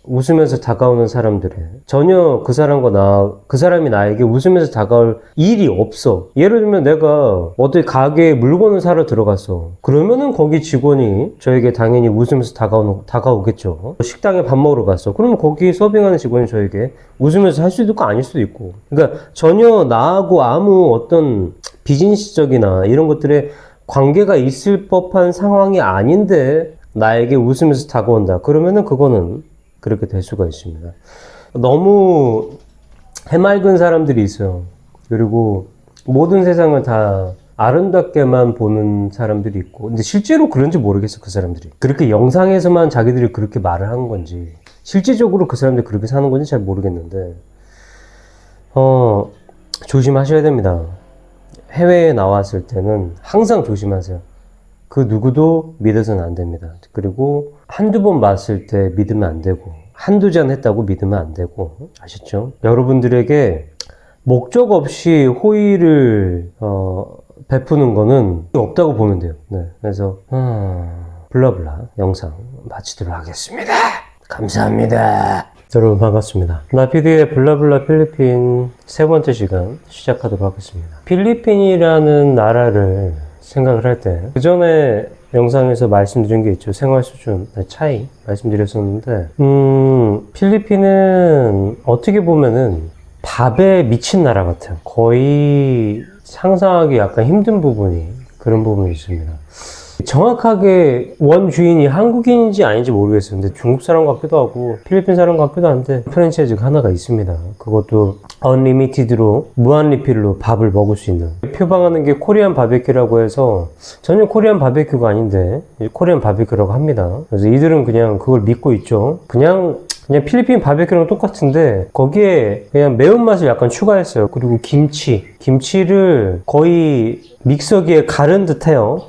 웃으면서 다가오는 사람들에 전혀 그 사람이 나에게 웃으면서 다가올 일이 없어. 예를 들면 내가 어디 가게에 물건을 사러 들어갔어. 그러면은 거기 직원이 저에게 당연히 웃으면서 다가오겠죠. 식당에 밥 먹으러 갔어. 그러면 거기 서빙하는 직원이 저에게 웃으면서 할 수도 있고 아닐 수도 있고. 그러니까 전혀 나하고 아무 어떤 비즈니스적이나 이런 것들에 관계가 있을 법한 상황이 아닌데 나에게 웃으면서 다가온다. 그러면은 그거는 그렇게 될 수가 있습니다. 너무 해맑은 사람들이 있어요. 그리고 모든 세상을 다 아름답게만 보는 사람들이 있고, 근데 실제로 그런지 모르겠어, 그 사람들이. 그렇게 영상에서만 자기들이 그렇게 말을 하는 건지, 실제적으로 그 사람들이 그렇게 사는 건지 잘 모르겠는데, 조심하셔야 됩니다. 해외에 나왔을 때는 항상 조심하세요. 그 누구도 믿어서는 안 됩니다. 그리고 한두 번 봤을 때 믿으면 안 되고, 한두 잔 했다고 믿으면 안 되고, 아셨죠? 여러분들에게 목적 없이 호의를 베푸는 거는 없다고 보면 돼요. 네, 그래서 블라블라 영상 마치도록 하겠습니다. 감사합니다. 여러분 반갑습니다. 나피디의 블라블라 필리핀 세 번째 시간 시작하도록 하겠습니다. 필리핀이라는 나라를 생각을 할 때 그 전에 영상에서 말씀드린 게 있죠. 생활 수준의 차이 말씀드렸었는데 필리핀은 어떻게 보면은 밥에 미친 나라 같아요. 거의 상상하기 약간 힘든 부분이 그런 부분이 있습니다. 정확하게 원주인이 한국인인지 아닌지 모르겠어요. 근데 중국 사람 같기도 하고 필리핀 사람 같기도 한데 프랜차이즈가 하나가 있습니다. 그것도 언리미티드로 무한 리필로 밥을 먹을 수 있는, 표방하는 게 코리안 바베큐라고 해서 전혀 코리안 바베큐가 아닌데 코리안 바베큐라고 합니다. 그래서 이들은 그냥 그걸 믿고 있죠. 그냥 필리핀 바베큐랑 똑같은데 거기에 그냥 매운맛을 약간 추가했어요. 그리고 김치를 거의 믹서기에 가른 듯 해요.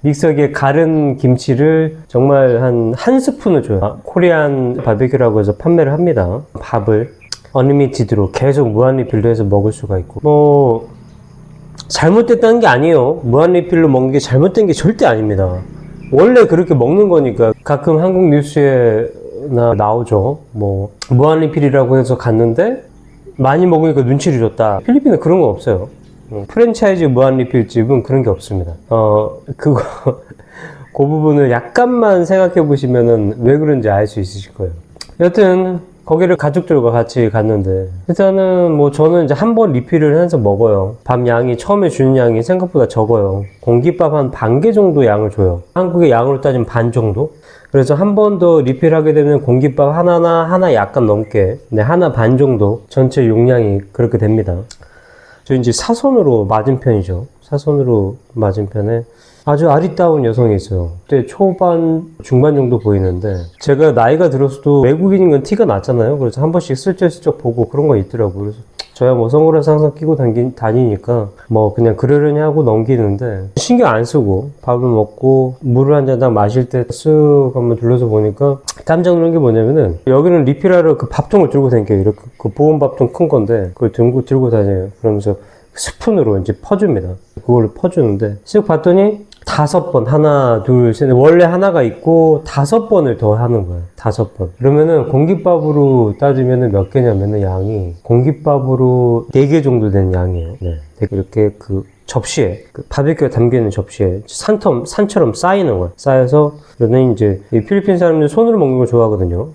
믹서기에 가른 김치를 정말 한 스푼을 줘요. 코리안 바베큐라고 해서 판매를 합니다. 밥을 언리미티드로 계속 무한리필로 해서 먹을 수가 있고, 잘못됐다는 게 아니에요. 무한리필로 먹는 게 잘못된 게 절대 아닙니다. 원래 그렇게 먹는 거니까. 가끔 한국 뉴스에 나오죠. 무한리필이라고 해서 갔는데 많이 먹으니까 눈치를 줬다. 필리핀은 그런 거 없어요. 프랜차이즈 무한리필집은 그런 게 없습니다. 그 부분을 약간만 생각해 보시면은 왜 그런지 알 수 있으실 거예요. 여튼 거기를 가족들과 같이 갔는데, 일단은 저는 이제 한 번 리필을 해서 먹어요. 밥 양이 처음에 주는 양이 생각보다 적어요. 공깃밥 한 반 개 정도 양을 줘요. 한국의 양으로 따지면 반 정도? 그래서 한 번 더 리필하게 되면 공깃밥 하나 약간 넘게, 하나 반 정도 전체 용량이 그렇게 됩니다. 저 이제 사선으로 맞은편이죠. 사선으로 맞은편에 아주 아리따운 여성이 있어요. 그때 초반, 중반 정도 보이는데, 제가 나이가 들었어도 외국인인 건 티가 났잖아요. 그래서 한 번씩 슬쩍슬쩍 보고 그런 거 있더라고요. 그래서 저야 선글라스 항상 끼고 다니니까 그냥 그러려니 하고 넘기는데, 신경 안 쓰고 밥을 먹고 물을 한 잔 딱 마실 때 쓱 한번 둘러서 보니까 깜짝 놀란 게 뭐냐면은, 여기는 리필하러 그 밥통을 들고 다녀요. 이렇게 그 보온 밥통 큰 건데 그걸 들고 다녀요. 그러면서 스푼으로 이제 퍼줍니다. 그걸로 퍼주는데, 쓱 봤더니 5번, 하나, 둘, 셋, 원래 하나가 있고 5번을 더 하는 거예요. 5번. 그러면은 공깃밥으로 따지면은 몇 개냐면은 양이 공깃밥으로 4개 정도 되는 양이에요. 네. 이렇게 그 접시에, 그 바베큐가 담겨있는 접시에 산처럼 쌓이는 거예요. 쌓여서, 그러면 이제 이 필리핀 사람들 손으로 먹는 걸 좋아하거든요.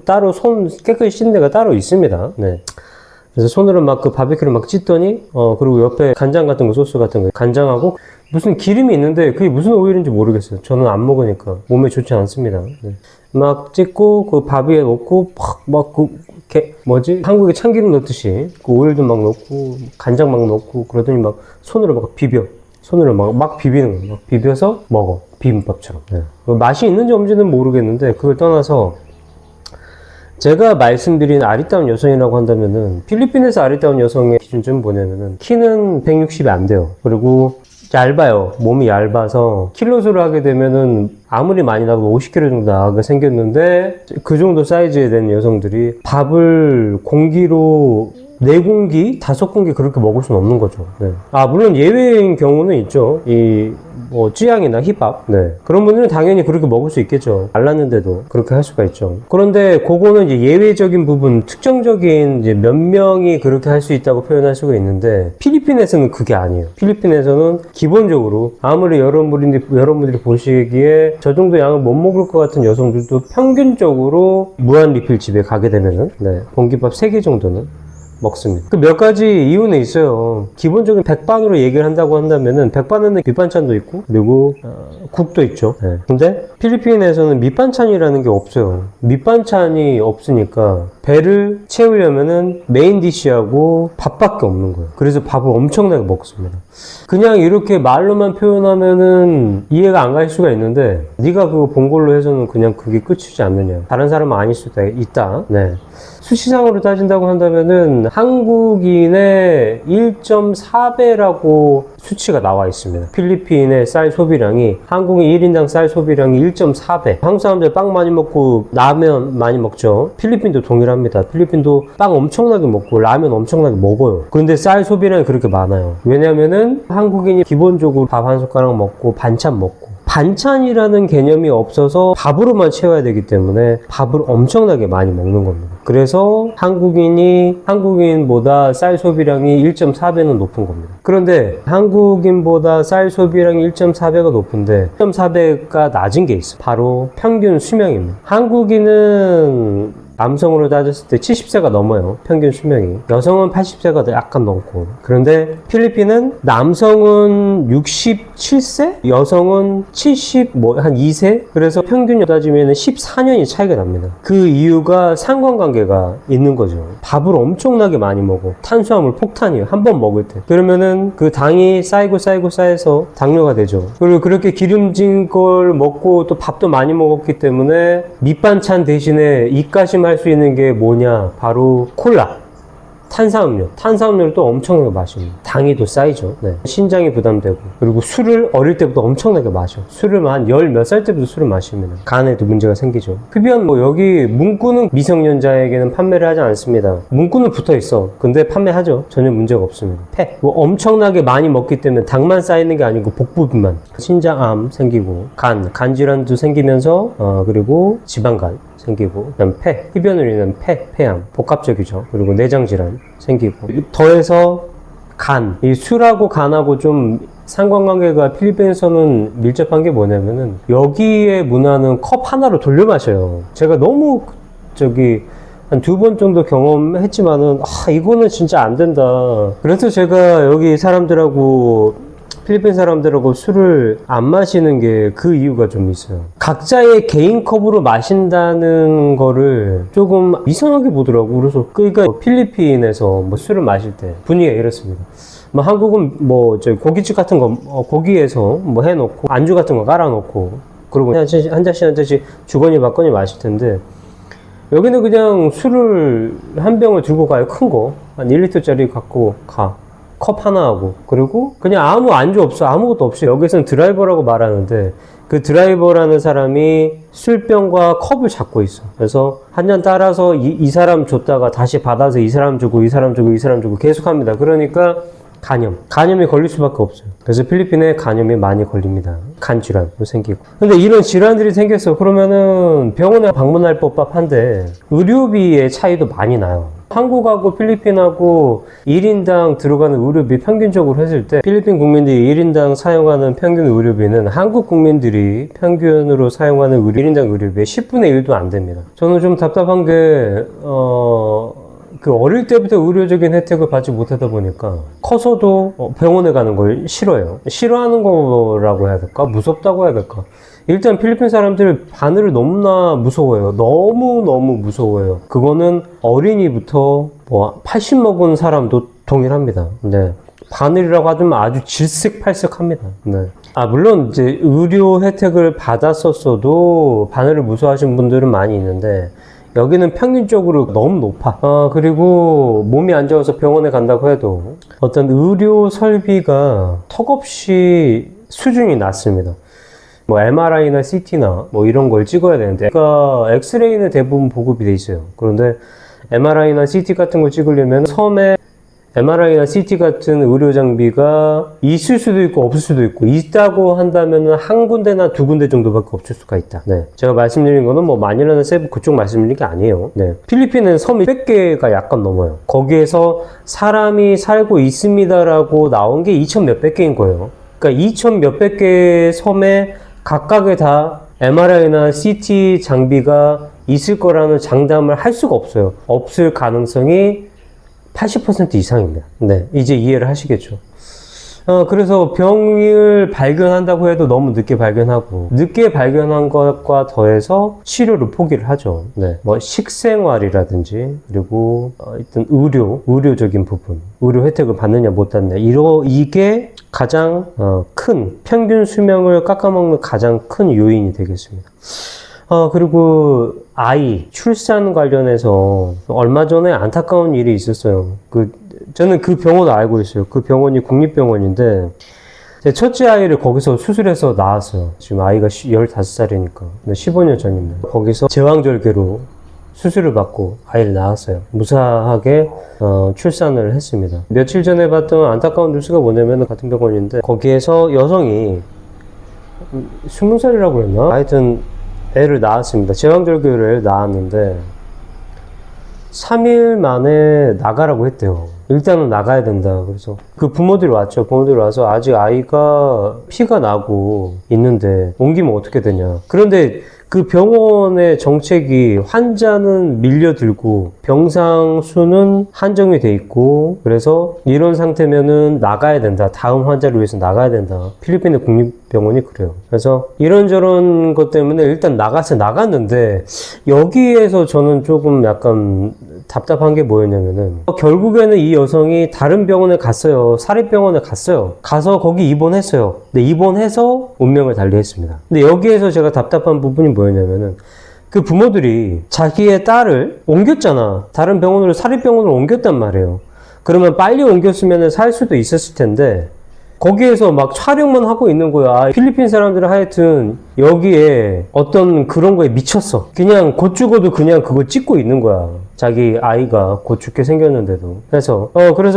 따로 손 깨끗이 씻는 데가 따로 있습니다. 네. 그래서 손으로 막 그 바베큐를 막 찢더니, 그리고 옆에 간장 같은 거, 소스 같은 거, 간장하고 무슨 기름이 있는데 그게 무슨 오일인지 모르겠어요. 저는 안 먹으니까 몸에 좋지 않습니다. 네. 막 찍고 그 밥 위에 넣고 한국에 참기름 넣듯이 그 오일도 막 넣고 간장 막 넣고 그러더니 막 손으로 막 비비는 거예요. 막 비벼서 먹어. 비빔밥처럼. 네. 맛이 있는지 없는지는 모르겠는데, 그걸 떠나서 제가 말씀드린 아리따운 여성이라고 한다면은, 필리핀에서 아리따운 여성의 기준점은 뭐냐면은, 키는 160이 안 돼요. 그리고 얇아요. 몸이 얇아서 킬로수를 하게 되면은 아무리 많이 나도 50kg 정도 나가게 생겼는데, 그 정도 사이즈에 된 여성들이 밥을 공기로 4공기, 5공기 그렇게 먹을 수는 없는 거죠. 네. 물론 예외인 경우는 있죠. 쯔양이나 힙합. 네. 그런 분들은 당연히 그렇게 먹을 수 있겠죠. 말랐는데도 그렇게 할 수가 있죠. 그런데 그거는 이제 예외적인 부분, 특정적인 이제 몇 명이 그렇게 할 수 있다고 표현할 수가 있는데, 필리핀에서는 그게 아니에요. 필리핀에서는 기본적으로 아무리 여러분들이 보시기에 저 정도 양을 못 먹을 것 같은 여성들도 평균적으로 무한 리필 집에 가게 되면은, 공깃밥 3개 정도는 먹습니다. 그 몇 가지 이유는 있어요. 기본적인 백반으로 얘기를 한다고 한다면은, 백반에는 밑반찬도 있고, 그리고 국도 있죠. 네. 근데 필리핀에서는 밑반찬이라는 게 없어요. 밑반찬이 없으니까 배를 채우려면은 메인 디시하고 밥밖에 없는 거예요. 그래서 밥을 엄청나게 먹습니다. 그냥 이렇게 말로만 표현하면은 이해가 안 갈 수가 있는데 네가 그거 본 걸로 해서는 그냥 그게 끝이지 않느냐. 다른 사람은 아닐 수도 있다. 네. 수치상으로 따진다고 한다면은 한국인의 1.4배라고 수치가 나와 있습니다. 필리핀의 쌀 소비량이 한국인 1인당 쌀 소비량이 1.4배. 한국 사람들 빵 많이 먹고 라면 많이 먹죠. 필리핀도 동일합니다. 필리핀도 빵 엄청나게 먹고 라면 엄청나게 먹어요. 그런데 쌀 소비량이 그렇게 많아요. 왜냐면은 한국인이 기본적으로 밥 한 숟가락 먹고 반찬 먹고 반찬이라는 개념이 없어서 밥으로만 채워야 되기 때문에 밥을 엄청나게 많이 먹는 겁니다. 그래서 한국인보다 쌀 소비량이 1.4배는 높은 겁니다. 그런데 한국인보다 쌀 소비량이 1.4배가 높은데 1.4배가 낮은 게 있어요. 바로 평균 수명입니다. 한국인은 남성으로 따졌을 때 70세가 넘어요. 평균 수명이. 여성은 80세가 약간 넘고. 그런데 필리핀은 남성은 67세? 여성은 한 2세? 그래서 평균 따지면 14년이 차이가 납니다. 그 이유가 상관관계가 있는 거죠. 밥을 엄청나게 많이 먹어. 탄수화물 폭탄이에요. 한 번 먹을 때. 그러면은 그 당이 쌓여서 당뇨가 되죠. 그리고 그렇게 기름진 걸 먹고 또 밥도 많이 먹었기 때문에 밑반찬 대신에 입가심 할 수 있는 게 뭐냐? 바로 콜라. 탄산음료를 또 엄청나게 마십니다. 당이 또 쌓이죠. 네. 신장이 부담되고. 그리고 술을 어릴 때부터 엄청나게 마셔. 술을 한 10몇 살 때부터 술을 마시면 간에도 문제가 생기죠. 흡연 여기 문구는 미성년자에게는 판매를 하지 않습니다. 문구는 붙어 있어. 근데 판매하죠. 전혀 문제가 없습니다. 엄청나게 많이 먹기 때문에 당만 쌓이는 게 아니고 복부만. 신장암 생기고 간 질환도 생기면서 그리고 지방간 생기고, 그다음 흡연으로 인한 폐암, 복합적이죠. 그리고 내장 질환 생기고, 더해서 이 술하고 간하고 좀 상관관계가 필리핀에서는 밀접한 게 뭐냐면은 여기의 문화는 컵 하나로 돌려 마셔요. 제가 너무 한 2번 정도 경험했지만은 이거는 진짜 안 된다. 그래서 제가 여기 필리핀 사람들하고 술을 안 마시는 게 그 이유가 좀 있어요. 각자의 개인 컵으로 마신다는 거를 조금 이상하게 보더라고. 그래서 그러니까 필리핀에서 술을 마실 때 분위기가 이렇습니다. 한국은 고깃집 같은 거 고기에서 해놓고 안주 같은 거 깔아놓고 그리고 한 잔씩 주거니 받거니 마실 텐데 여기는 그냥 술을 한 병을 들고 가요. 큰 거 한 1리터짜리 갖고 가. 컵 하나 하고 그리고 그냥 아무 안주 없어. 아무것도 없이 여기서는 드라이버라고 말하는데 그 드라이버라는 사람이 술병과 컵을 잡고 있어. 그래서 한 잔 따라서 이 사람 줬다가 다시 받아서 이 사람 주고 계속 합니다. 그러니까 간염이 걸릴 수밖에 없어요. 그래서 필리핀에 간염이 많이 걸립니다. 간 질환도 생기고. 근데 이런 질환들이 생겼어. 그러면은 병원에 방문할 법한데 의료비의 차이도 많이 나요. 한국하고 필리핀하고 1인당 들어가는 의료비 평균적으로 했을 때 필리핀 국민들이 1인당 사용하는 평균 의료비는 한국 국민들이 평균으로 사용하는 1인당 의료비의 10분의 1도 안 됩니다. 저는 좀 답답한 게 어릴 때부터 의료적인 혜택을 받지 못하다 보니까 커서도 병원에 가는 걸 싫어해요. 싫어하는 거라고 해야 될까? 무섭다고 해야 될까? 일단 필리핀 사람들 바늘을 너무나 무서워해요. 너무너무 무서워해요. 그거는 어린이부터 80 먹은 사람도 동일합니다. 네. 바늘이라고 하면 아주 질색팔색합니다. 네. 물론 이제 의료 혜택을 받았었어도 바늘을 무서워하시는 분들은 많이 있는데 여기는 평균적으로 너무 높아. 그리고 몸이 안 좋아서 병원에 간다고 해도 어떤 의료 설비가 턱없이 수준이 낮습니다. MRI나 CT나 이런 걸 찍어야 되는데 그러니까 엑스레이는 대부분 보급이 돼 있어요. 그런데 MRI나 CT 같은 걸 찍으려면 섬에 MRI나 CT 같은 의료 장비가 있을 수도 있고 없을 수도 있고 있다고 한다면 한 군데나 두 군데 정도밖에 없을 수가 있다. 네. 제가 말씀드린 거는 마닐라나 세부 그쪽 말씀드린 게 아니에요. 네. 필리핀은 섬이 100개가 약간 넘어요. 거기에서 사람이 살고 있습니다라고 나온 게 2,000 몇백 개인 거예요. 그러니까 2,000 몇백 개의 섬에 각각에 다 MRI나 CT 장비가 있을 거라는 장담을 할 수가 없어요. 없을 가능성이 80% 이상입니다. 네, 이제 이해를 하시겠죠. 그래서 병을 발견한다고 해도 너무 늦게 발견하고, 늦게 발견한 것과 더해서 치료를 포기를 하죠. 네. 뭐, 식생활이라든지, 그리고, 일단 의료적인 부분, 의료 혜택을 받느냐, 못 받느냐, 이게 가장, 큰, 평균 수명을 깎아먹는 가장 큰 요인이 되겠습니다. 그리고 출산 관련해서 얼마 전에 안타까운 일이 있었어요. 저는 그 병원을 알고 있어요. 그 병원이 국립병원인데, 제 첫째 아이를 거기서 수술해서 낳았어요. 지금 아이가 15살이니까. 15년 전입니다. 거기서 제왕절개로 수술을 받고 아이를 낳았어요. 무사하게 출산을 했습니다. 며칠 전에 봤던 안타까운 뉴스가 뭐냐면 같은 병원인데, 거기에서 여성이 20살이라고 그랬나? 하여튼 애를 낳았습니다. 제왕절개를 낳았는데 3일 만에 나가라고 했대요. 일단은 나가야 된다. 그래서 그 부모들이 왔죠. 부모들이 와서 아직 아이가 피가 나고 있는데 옮기면 어떻게 되냐. 그런데 그 병원의 정책이 환자는 밀려들고 병상 수는 한정이 돼 있고, 그래서 이런 상태면은 나가야 된다. 다음 환자를 위해서 나가야 된다. 필리핀의 국립병원이 그래요. 그래서 이런저런 것 때문에 일단 나갔는데, 여기에서 저는 조금 약간 답답한 게 뭐였냐면은, 결국에는 이 여성이 다른 병원에 갔어요. 사립병원에 갔어요. 가서 거기 입원했어요. 근데 입원해서 운명을 달리했습니다. 근데 여기에서 제가 답답한 부분이 뭐였냐면은, 그 부모들이 자기의 딸을 옮겼잖아. 다른 병원으로, 사립병원으로 옮겼단 말이에요. 그러면 빨리 옮겼으면 살 수도 있었을 텐데, 거기에서 막 촬영만 하고 있는 거야. 필리핀 사람들은 하여튼 여기에 어떤 그런 거에 미쳤어. 그냥 곧 죽어도 그냥 그거 찍고 있는 거야. 자기 아이가 곧 죽게 생겼는데도. 그래서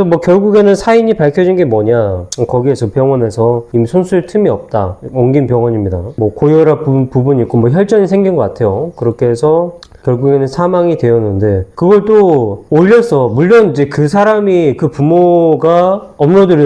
뭐 결국에는 사인이 밝혀진 게 뭐냐. 거기에서 병원에서 이미 손쓸 틈이 없다. 옮긴 병원입니다. 뭐 고혈압 부분이 있고 뭐 혈전이 생긴 것 같아요. 그렇게 해서 결국에는 사망이 되었는데, 그걸 또 올렸어. 물론 이제 그 사람이, 그 부모가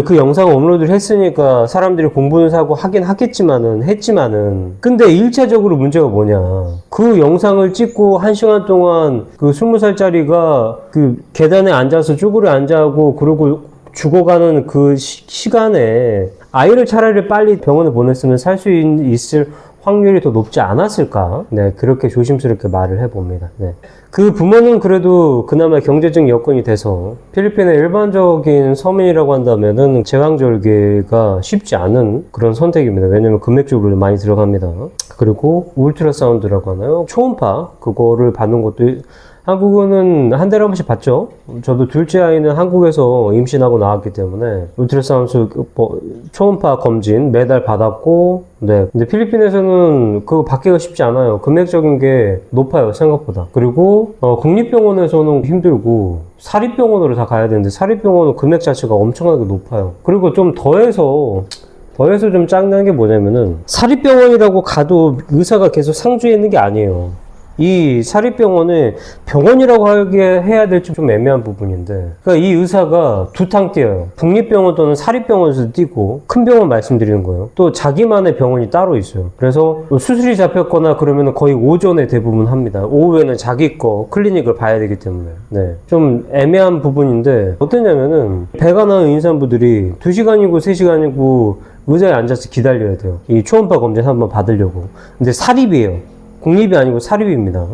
그 영상을 업로드를 했으니까 사람들이 공부는 사고 하긴 했지만은 근데 1차적으로 문제가 뭐냐. 그 영상을 찍고 1시간 동안 그 20살짜리가 그 계단에 앉아서 쭈그려 앉아고 그러고 죽어가는 그 시간에 아이를 차라리 빨리 병원에 보냈으면 살 수 있을 확률이 더 높지 않았을까? 네, 그렇게 조심스럽게 말을 해봅니다. 네. 그 부모는 그래도 그나마 경제적 여건이 돼서, 필리핀의 일반적인 서민이라고 한다면은 제왕절개가 쉽지 않은 그런 선택입니다. 왜냐면 금액적으로 많이 들어갑니다. 그리고 울트라사운드라고 하나요? 초음파, 그거를 받는 것도 한국은 한 달에 한 번씩 받죠. 저도 둘째 아이는 한국에서 임신하고 나왔기 때문에 울트라사운드 초음파 검진 매달 받았고, 네. 근데 필리핀에서는 그거 받기가 쉽지 않아요. 금액적인 게 높아요, 생각보다. 그리고 국립병원에서는 힘들고 사립병원으로 다 가야 되는데, 사립병원은 금액 자체가 엄청나게 높아요. 그리고 좀 더해서 좀 짱난 게 뭐냐면은, 사립병원이라고 가도 의사가 계속 상주해 있는 게 아니에요. 이 사립병원을 병원이라고 해야 될지 좀 애매한 부분인데, 그러니까 이 의사가 두 탕 뛰어요. 국립병원 또는 사립병원에서 뛰고, 큰 병원 말씀드리는 거예요. 또 자기만의 병원이 따로 있어요. 그래서 수술이 잡혔거나 그러면 거의 오전에 대부분 합니다. 오후에는 자기 거 클리닉을 봐야 되기 때문에. 네. 좀 애매한 부분인데, 어떠냐면은 배가 나은 임산부들이 2시간이고 3시간이고 의자에 앉아서 기다려야 돼요. 이 초음파 검진 한번 받으려고. 근데 사립이에요. 국립이 아니고 사립입니다.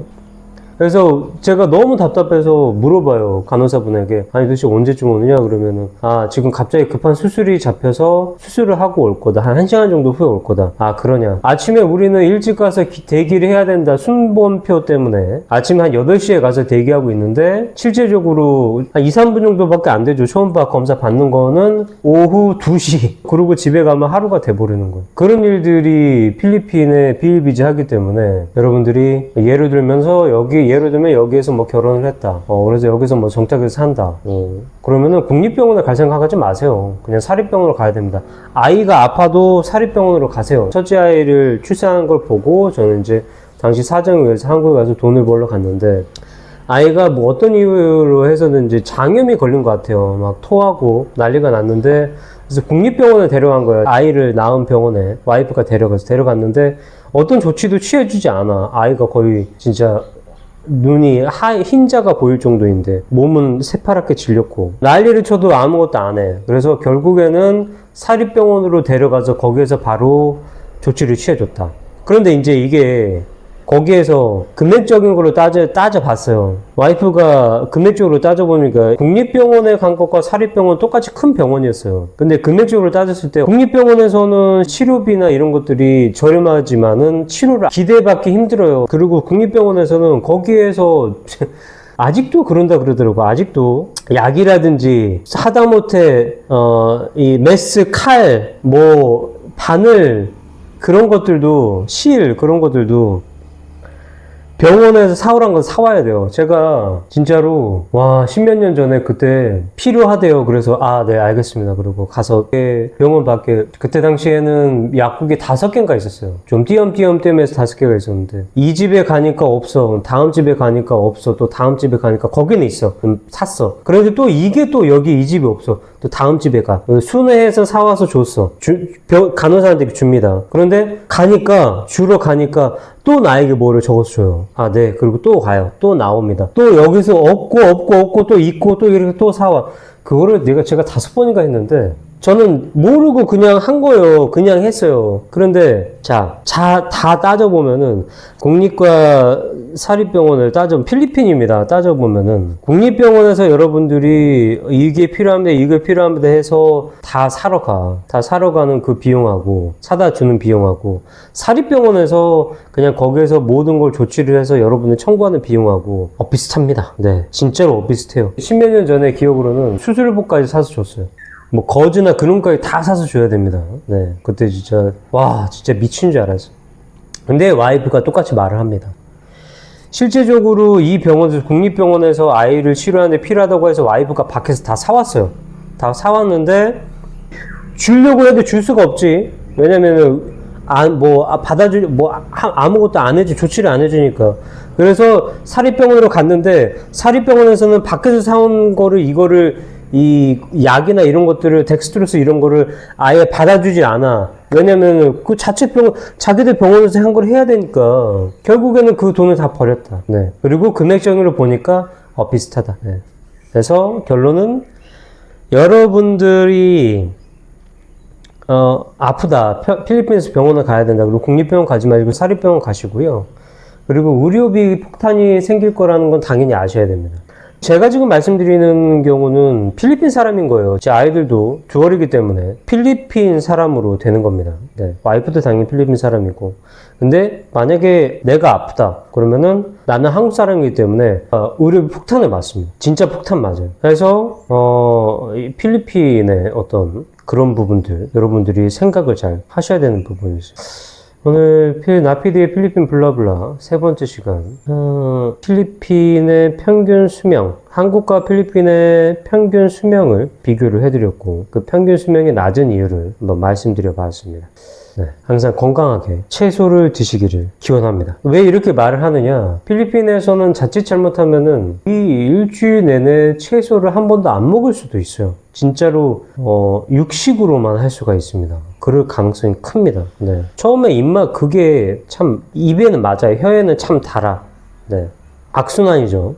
그래서 제가 너무 답답해서 물어봐요, 간호사분에게. 아니 도대체 언제쯤 오느냐 그러면은, 지금 갑자기 급한 수술이 잡혀서 수술을 하고 올 거다. 한 1시간 정도 후에 올 거다. 그러냐. 아침에 우리는 일찍 가서 대기를 해야 된다. 순번표 때문에 아침에 한 8시에 가서 대기하고 있는데, 실제적으로 한 2, 3분 정도밖에 안 되죠. 초음파 검사 받는 거는 오후 2시. 그리고 집에 가면 하루가 돼버리는 거예요. 그런 일들이 필리핀에 비일비재하기 때문에, 여러분들이 예를 들면 여기에서 뭐 결혼을 했다. 그래서 여기서 뭐 정착해서 산다. 그러면은 국립병원에 갈 생각하지 마세요. 그냥 사립병원으로 가야 됩니다. 아이가 아파도 사립병원으로 가세요. 첫째 아이를 출산한 걸 보고 저는 이제 당시 사정을 위해서 한국에 가서 돈을 벌러 갔는데, 아이가 뭐 어떤 이유로 해서든지 장염이 걸린 것 같아요. 막 토하고 난리가 났는데, 그래서 국립병원에 데려간 거예요. 아이를 낳은 병원에 와이프가 데려갔는데 어떤 조치도 취해주지 않아. 아이가 거의 진짜 눈이 흰자가 보일 정도인데 몸은 새파랗게 질렸고 난리를 쳐도 아무것도 안 해. 그래서 결국에는 사립병원으로 데려가서 거기에서 바로 조치를 취해줬다. 그런데 이제 이게 거기에서 금액적인 걸로 따져봤어요. 와이프가 금액적으로 따져보니까 국립병원에 간 것과 사립병원 똑같이 큰 병원이었어요. 근데 금액적으로 따졌을 때 국립병원에서는 치료비나 이런 것들이 저렴하지만은 치료를 기대받기 힘들어요. 그리고 국립병원에서는 거기에서 아직도 그런다 그러더라고. 아직도 약이라든지 하다못해 이 메스, 칼, 뭐 바늘 그런 것들도 실 그런 것들도 병원에서 사오란 건 사와야 돼요. 제가 진짜로 와 10몇 년 전에 그때 필요하대요. 그래서 아 네 알겠습니다. 그리고 가서 병원 밖에 그때 당시에는 약국이 5개인가 있었어요. 좀 띄엄띄엄 떼면서 5개가 있었는데 이 집에 가니까 없어. 다음 집에 가니까 없어. 또 다음 집에 가니까 거기는 있어. 샀어. 그런데 또 이게 또 여기 이 집에 없어. 또 다음 집에 가. 순회해서 사와서 줬어. 간호사한테 줍니다. 그런데 주러 가니까 또 나에게 뭐를 적어서 줘요. 아, 네. 그리고 또 가요. 또 나옵니다. 또 여기서 없고 또 있고 또 이렇게 또 사와. 그거를 제가 5번인가 했는데 저는 모르고 그냥 한 거예요. 그냥 했어요. 그런데 다 따져보면은 국립과 사립병원을 필리핀입니다. 따져보면은 국립병원에서 여러분들이 이게 필요합니다 해서 다 사러 가는 그 비용하고 사다 주는 비용하고 사립병원에서 그냥 거기에서 모든 걸 조치를 해서 여러분들 청구하는 비용하고 비슷합니다. 네, 진짜로 비슷해요. 10몇 년 전에 기억으로는 수술복까지 사서 줬어요. 뭐 거즈나 그런 거까지 다 사서 줘야 됩니다. 네, 그때 진짜 미친 줄 알았어. 근데 와이프가 똑같이 말을 합니다. 실제적으로 이 국립병원에서 아이를 치료하는데 필요하다고 해서 와이프가 밖에서 다 사왔어요. 다 사왔는데 주려고 해도 줄 수가 없지. 왜냐면은 아무것도 안 해줘, 조치를 안 해주니까. 그래서 사립병원으로 갔는데 사립병원에서는 밖에서 사온 이 약이나 이런 것들을 덱스트로스 이런 거를 아예 받아주지 않아. 왜냐면 그 자기들 병원에서 한 걸 해야 되니까 결국에는 그 돈을 다 버렸다. 네. 그리고 금액적으로 보니까 비슷하다. 네. 그래서 결론은 여러분들이 아프다. 필리핀에서 병원을 가야 된다. 그리고 국립병원 가지 말고 사립병원 가시고요. 그리고 의료비 폭탄이 생길 거라는 건 당연히 아셔야 됩니다. 제가 지금 말씀드리는 경우는 필리핀 사람인 거예요. 제 아이들도 듀얼이기 때문에 필리핀 사람으로 되는 겁니다. 네. 와이프도 당연히 필리핀 사람이고. 근데 만약에 내가 아프다 그러면은 나는 한국 사람이기 때문에 의료비 폭탄을 맞습니다. 진짜 폭탄 맞아요. 그래서 이 필리핀의 어떤 그런 부분들 여러분들이 생각을 잘 하셔야 되는 부분이 있어요. 오늘 나피디의 필리핀 블라블라 3번째 시간. 필리핀의 평균 수명, 한국과 필리핀의 평균 수명을 비교를 해드렸고 그 평균 수명이 낮은 이유를 한번 말씀드려 봤습니다. 네, 항상 건강하게 채소를 드시기를 기원합니다. 왜 이렇게 말을 하느냐? 필리핀에서는 자칫 잘못하면은 이 일주일 내내 채소를 한 번도 안 먹을 수도 있어요. 진짜로 육식으로만 할 수가 있습니다. 그럴 가능성이 큽니다. 네. 처음에 입맛 그게 참 입에는 맞아요. 혀에는 참 달아. 네. 악순환이죠.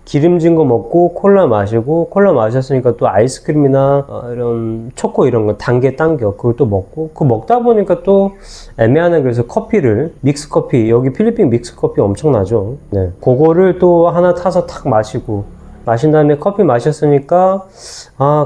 기름진 거 먹고 콜라 마셨으니까 또 아이스크림이나 이런 초코 이런 거 단계 당겨 그걸 또 먹고 그거 먹다 보니까 또 애매하네. 그래서 커피를 믹스커피 여기 필리핀 믹스커피 엄청나죠. 네. 그거를 또 하나 타서 탁 마신 다음에 커피 마셨으니까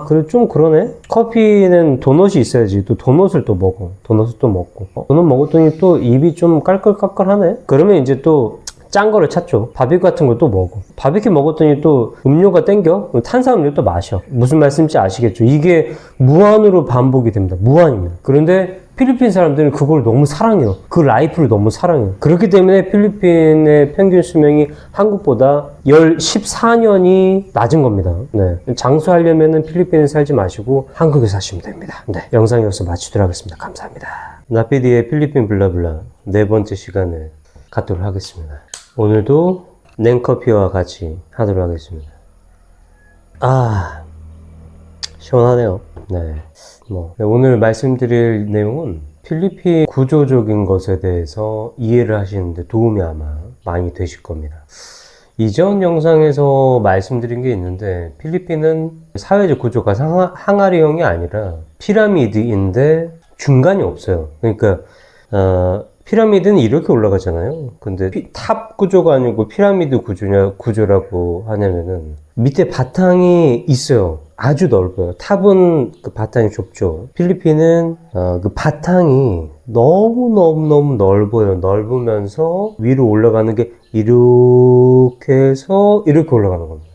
그래 좀 그러네. 커피는 도넛이 있어야지. 또 도넛을 또 먹어. 도넛을 또 먹고 도넛 먹었더니 또 입이 좀 깔끌깔끌하네. 그러면 이제 또 짠 거를 찾죠. 바비큐 같은 걸 또 먹어. 바비큐 먹었더니 또 음료가 땡겨? 탄산음료 또 마셔. 무슨 말씀인지 아시겠죠? 이게 무한으로 반복이 됩니다. 무한입니다. 그런데 필리핀 사람들은 그걸 너무 사랑해요. 그 라이프를 너무 사랑해요. 그렇기 때문에 필리핀의 평균 수명이 한국보다 14년이 낮은 겁니다. 네. 장수하려면 필리핀에 살지 마시고 한국에 사시면 됩니다. 네. 영상 여기서 마치도록 하겠습니다. 감사합니다. 나피디의 필리핀 블라블라 4번째 시간을 갖도록 하겠습니다. 오늘도 냉커피와 같이 하도록 하겠습니다. 시원하네요. 네. 오늘 말씀드릴 내용은 필리핀 구조적인 것에 대해서 이해를 하시는데 도움이 아마 많이 되실 겁니다. 이전 영상에서 말씀드린 게 있는데 필리핀은 사회적 구조가 항아리형이 아니라 피라미드인데 중간이 없어요. 그러니까 피라미드는 이렇게 올라가잖아요. 근데 탑 구조가 아니고 피라미드 구조라고 하냐면은 밑에 바탕이 있어요. 아주 넓어요. 탑은 그 바탕이 좁죠. 필리핀은 그 바탕이 너무 넓어요. 넓으면서 위로 올라가는 게 이렇게 해서 이렇게 올라가는 겁니다.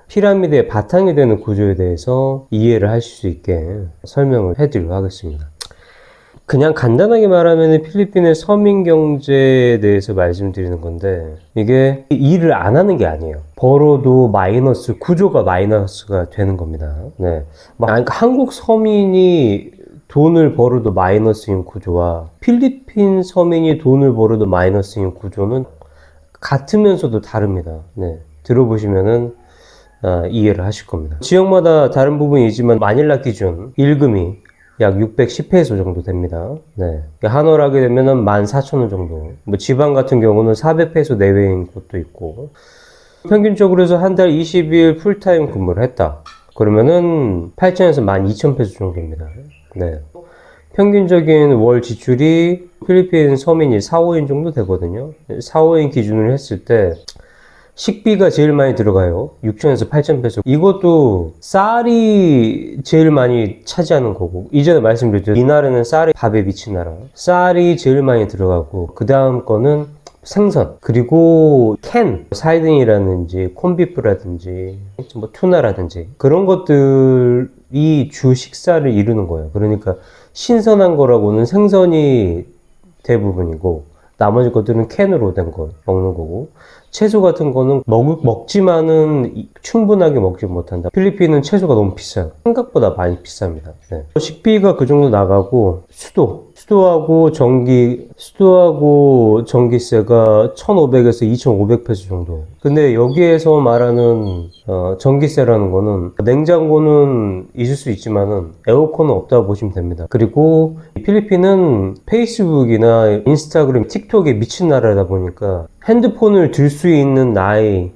피라미드의 바탕이 되는 구조에 대해서 이해를 하실 수 있게 설명을 해드리도록 하겠습니다. 그냥 간단하게 말하면 필리핀의 서민 경제에 대해서 말씀드리는 건데, 이게 일을 안 하는 게 아니에요. 벌어도 마이너스, 구조가 마이너스가 되는 겁니다. 네. 그러니까 한국 서민이 돈을 벌어도 마이너스인 구조와 필리핀 서민이 돈을 벌어도 마이너스인 구조는 같으면서도 다릅니다. 네. 들어보시면은 이해를 하실 겁니다. 지역마다 다른 부분이지만 마닐라 기준 1금이 약 610페소 정도 됩니다. 네. 한화를 하게 되면은 14,000원 정도. 뭐 지방 같은 경우는 400페소 내외인 곳도 있고. 평균적으로 해서 한 달 20일 풀타임 근무를 했다. 그러면은 8,000에서 12,000페소 정도입니다. 네. 평균적인 월 지출이 필리핀 서민이 4, 5인 정도 되거든요. 4, 5인 기준으로 했을 때 식비가 제일 많이 들어가요. 6,000에서 8,000페소. 이것도 쌀이 제일 많이 차지하는 거고, 이전에 말씀드렸죠. 이 나라는 쌀이 밥에 미친 나라. 쌀이 제일 많이 들어가고, 그 다음 거는 생선, 그리고 캔, 사이든이라든지 콘비프라든지 뭐 투나라든지 그런 것들이 주 식사를 이루는 거예요. 그러니까 신선한 거라고는 생선이 대부분이고, 나머지 것들은 캔으로 된 거 먹는 거고, 채소 같은 거는 먹지만은 충분하게 먹지 못한다. 필리핀은 채소가 너무 비싸요. 생각보다 많이 비쌉니다. 네. 식비가 그 정도 나가고, 수도하고 전기세가 1,500에서 2,500페소 정도. 근데 여기에서 말하는 전기세라는 거는 냉장고는 있을 수 있지만은 에어컨은 없다고 보시면 됩니다. 그리고 필리핀은 페이스북이나 인스타그램, 틱톡에 미친 나라다 보니까 핸드폰을 들 수 있는 나이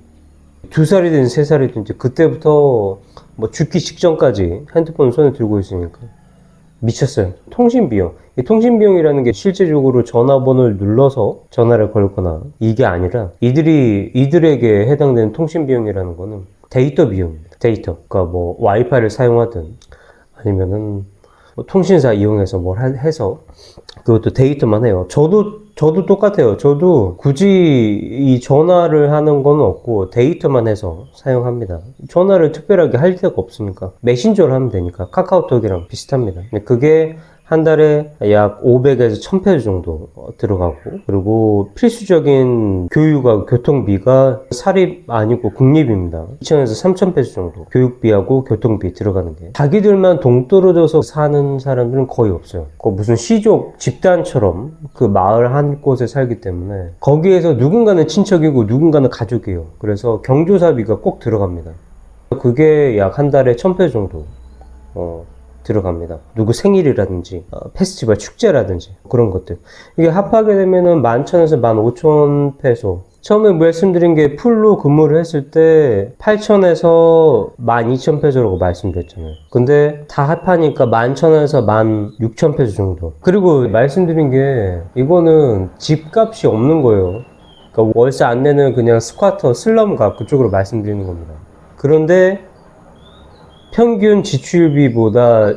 2살이든 3살이든지 그때부터 뭐 죽기 직전까지 핸드폰을 손에 들고 있으니까 미쳤어요. 통신비용. 이 통신비용이라는 게 실제적으로 전화번호를 눌러서 전화를 걸거나 이게 아니라 이들에게 해당되는 통신비용이라는 거는 데이터 비용입니다. 데이터. 그러니까 뭐 와이파이를 사용하든 아니면은 뭐 통신사 이용해서 뭘 해서 그것도 데이터만 해요. 저도 똑같아요. 저도 굳이 이 전화를 하는 건 없고 데이터만 해서 사용합니다. 전화를 특별하게 할 데가 없으니까 메신저를 하면 되니까 카카오톡이랑 비슷합니다. 그게 한 달에 약 500에서 1000페소 정도 들어가고, 그리고 필수적인 교육하고 교통비가 사립 아니고 국립입니다. 2,000에서 3,000페소 정도 교육비하고 교통비 들어가는 게, 자기들만 동떨어져서 사는 사람들은 거의 없어요. 무슨 시족 집단처럼 그 마을 한 곳에 살기 때문에 거기에서 누군가는 친척이고 누군가는 가족이에요. 그래서 경조사비가 꼭 들어갑니다. 그게 약 한 달에 1000페소 정도 들어갑니다. 누구 생일이라든지 페스티벌 축제라든지 그런 것들, 이게 합하게 되면은 11,000에서 15,000페소. 처음에 말씀드린 게 풀로 근무를 했을 때 8,000에서 12,000페소라고 말씀드렸잖아요. 근데 다 합하니까 11,000에서 16,000페소 정도. 그리고 말씀드린 게 이거는 집값이 없는 거예요. 그러니까 월세 안 내는 그냥 스쿼터, 슬럼가 그쪽으로 말씀드리는 겁니다. 그런데 평균 지출비보다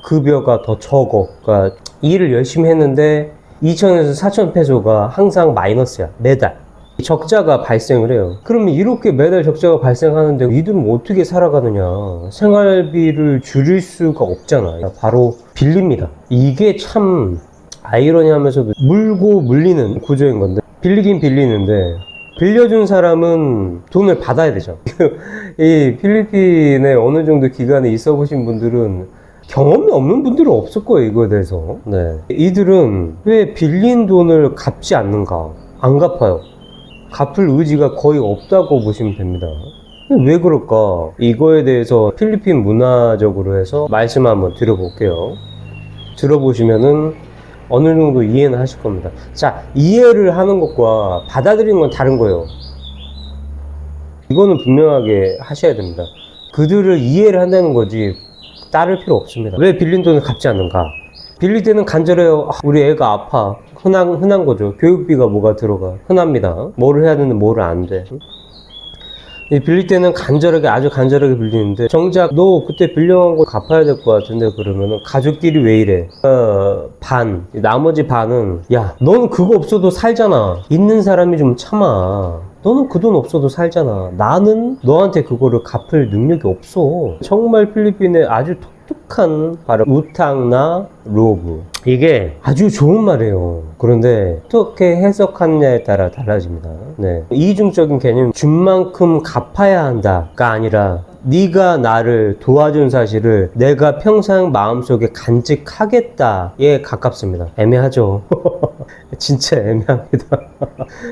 급여가 더 적어. 그러니까 일을 열심히 했는데 2,000에서 4,000페소가 항상 마이너스야. 매달 적자가 발생을 해요. 그러면 이렇게 매달 적자가 발생하는데 이들은 어떻게 살아가느냐. 생활비를 줄일 수가 없잖아. 바로 빌립니다. 이게 참 아이러니하면서도 물고 물리는 구조인 건데, 빌리긴 빌리는데 빌려준 사람은 돈을 받아야 되죠. 이 필리핀에 어느 정도 기간에 있어 보신 분들은 경험이 없는 분들은 없을 거예요, 이거에 대해서. 네. 이들은 왜 빌린 돈을 갚지 않는가? 안 갚아요. 갚을 의지가 거의 없다고 보시면 됩니다. 왜 그럴까? 이거에 대해서 필리핀 문화적으로 해서 말씀 한번 드려볼게요. 들어보시면은 어느 정도 이해는 하실 겁니다. 자, 이해를 하는 것과 받아들이는 건 다른 거예요. 이거는 분명하게 하셔야 됩니다. 그들을 이해를 한다는 거지 따를 필요 없습니다. 왜 빌린 돈을 갚지 않는가? 빌릴 때는 간절해요. 우리 애가 아파. 흔한 거죠. 교육비가 뭐가 들어가. 흔합니다. 뭐를 해야 되는데 뭐를 안 돼. 빌릴 때는 간절하게, 아주 간절하게 빌리는데, 정작 너 그때 빌려간 거 갚아야 될 것 같은데, 그러면은 가족끼리 왜 이래? 나머지 반은, 야, 너는 그거 없어도 살잖아. 있는 사람이 좀 참아. 너는 그 돈 없어도 살잖아. 나는 너한테 그거를 갚을 능력이 없어. 정말 필리핀의 아주 독특한 바로 우탕나 로브. 이게 아주 좋은 말이에요. 그런데 어떻게 해석하느냐에 따라 달라집니다. 네. 이중적인 개념, 준 만큼 갚아야 한다가 아니라 네가 나를 도와준 사실을 내가 평생 마음속에 간직하겠다에 가깝습니다. 애매하죠. 진짜 애매합니다.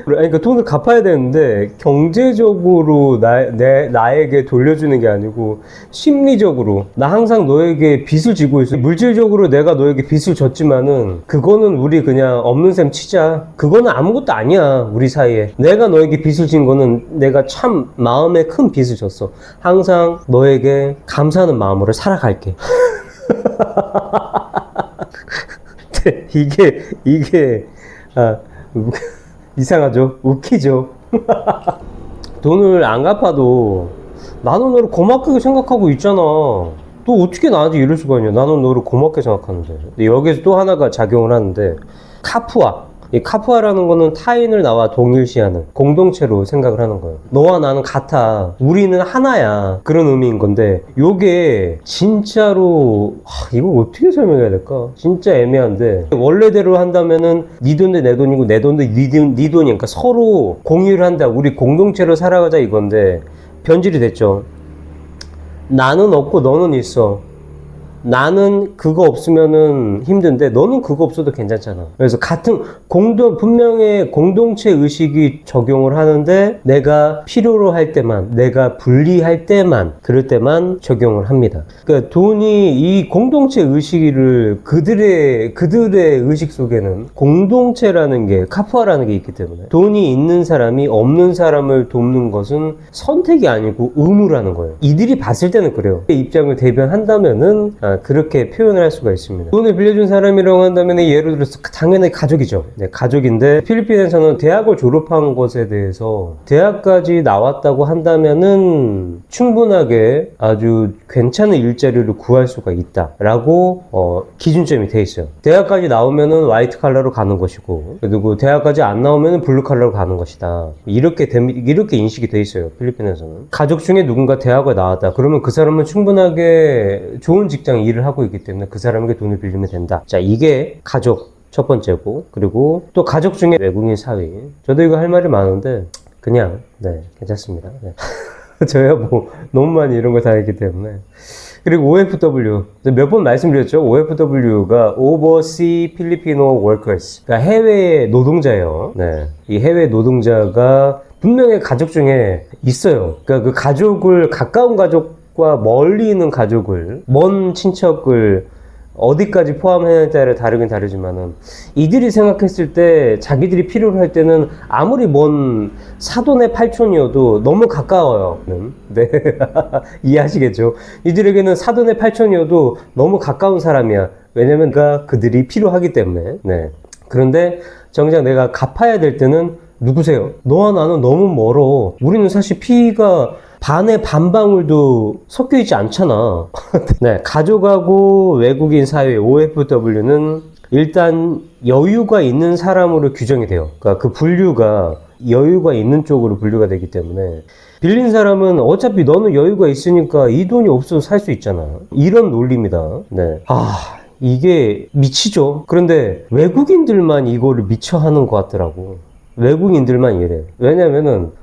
그러니까 돈을 갚아야 되는데 경제적으로 나에게 돌려주는 게 아니고 심리적으로 나 항상 너에게 빚을 지고 있어. 물질적으로 내가 너에게 빚을 졌지만은 그거는 우리 그냥 없는 셈 치자. 그거는 아무것도 아니야 우리 사이에. 내가 너에게 빚을 진 거는 내가 참 마음에 큰 빚을 졌어. 항상 너에게 감사하는 마음으로 살아갈게. 이게 이상하죠? 웃기죠? 돈을 안 갚아도 나는 너를 고맙게 생각하고 있잖아. 또 어떻게 나한테 이럴 수가 있냐? 나는 너를 고맙게 생각하는데. 근데 여기서 또 하나가 작용을 하는데, 카푸아. 이 카푸아라는 거는 타인을 나와 동일시하는 공동체로 생각을 하는 거예요. 너와 나는 같아. 우리는 하나야. 그런 의미인 건데, 요게 진짜로 이걸 어떻게 설명해야 될까? 진짜 애매한데, 원래대로 한다면은 네 돈도 내 돈이고 내 돈도 네 돈이니까 서로 공유를 한다. 우리 공동체로 살아가자 이건데 변질이 됐죠. 나는 없고 너는 있어. 나는 그거 없으면은 힘든데 너는 그거 없어도 괜찮잖아. 그래서 같은 분명히 공동체 의식이 적용을 하는데 의내가 필요로 할 때만, 내가 분리할 때만, 그럴 때만 적용을 합니다. 그러니까 돈이 이 공동체 의식을 그들의 의식 속에는 공동체라는 게, 카푸아라는 게 있기 때문에 돈이 있는 사람이 없는 사람을 돕는 것은 선택이 아니고 의무라는 거예요. 이들이 봤을 때는 그래요. 입장을 대변한다면은 그렇게 표현을 할 수가 있습니다. 돈을 빌려준 사람이라고 한다면 예를 들어서 당연히 가족이죠. 네, 가족인데 필리핀에서는 대학을 졸업한 것에 대해서 대학까지 나왔다고 한다면은 충분하게 아주 괜찮은 일자리를 구할 수가 있다라고 기준점이 돼 있어요. 대학까지 나오면은 화이트 칼라로 가는 것이고, 그리고 대학까지 안 나오면은 블루 칼라로 가는 것이다. 이렇게 인식이 돼 있어요. 필리핀에서는. 가족 중에 누군가 대학을 나왔다. 그러면 그 사람은 충분하게 좋은 직장 일을 하고 있기 때문에 그 사람에게 돈을 빌리면 된다. 자, 이게 가족 첫 번째고, 그리고 또 가족 중에 외국인 사위. 저도 이거 할 말이 많은데 그냥 괜찮습니다. 네. 저야 뭐 너무 많이 이런 거 다 했기 때문에. 그리고 OFW 몇 번 말씀드렸죠. OFW가 Overseas Filipino Workers, 그러니까 해외 노동자예요. 네, 이 해외 노동자가 분명히 가족 중에 있어요. 그러니까 그 가족을, 가까운 가족과 멀리 있는 가족을, 먼 친척을 어디까지 포함해야 따라 다르긴 다르지만은, 이들이 생각했을 때 자기들이 필요로 할 때는 아무리 먼 사돈의 팔촌이어도 너무 가까워요. 네. 이해하시겠죠? 이들에게는 사돈의 팔촌이어도 너무 가까운 사람이야. 왜냐면 그들이 필요하기 때문에. 네. 그런데 정작 내가 갚아야 될 때는 누구세요? 너와 나는 너무 멀어. 우리는 사실 피가 반의 반 방울도 섞여 있지 않잖아. 네, 가족하고 외국인 사회 OFW는 일단 여유가 있는 사람으로 규정이 돼요. 그러니까 그 분류가 여유가 있는 쪽으로 분류가 되기 때문에, 빌린 사람은 어차피 너는 여유가 있으니까 이 돈이 없어도 살 수 있잖아. 이런 논리입니다. 네. 이게 미치죠. 그런데 외국인들만 이거를 미쳐 하는 것 같더라고. 외국인들만 이래. 왜냐면은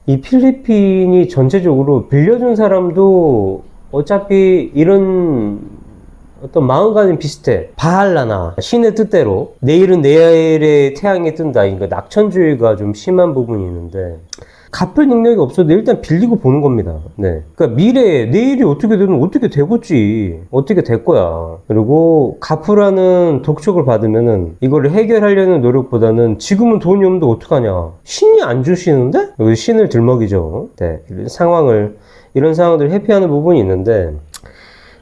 이 필리핀이 전체적으로 빌려준 사람도 어차피 이런 어떤 마음가짐 비슷해. 바할라나 신의 뜻대로 내일은 내일의 태양이 뜬다. 이거 낙천주의가 좀 심한 부분이 있는데, 갚을 능력이 없어도 일단 빌리고 보는 겁니다. 네. 그러니까 미래에 내일이 어떻게 되든 어떻게 되겠지. 어떻게 될 거야. 그리고 갚으라는 독촉을 받으면은 이거를 해결하려는 노력보다는 지금은 돈이 없는데 어떡하냐. 신이 안 주시는데? 여기 신을 들먹이죠. 네. 이런 상황들을 회피하는 부분이 있는데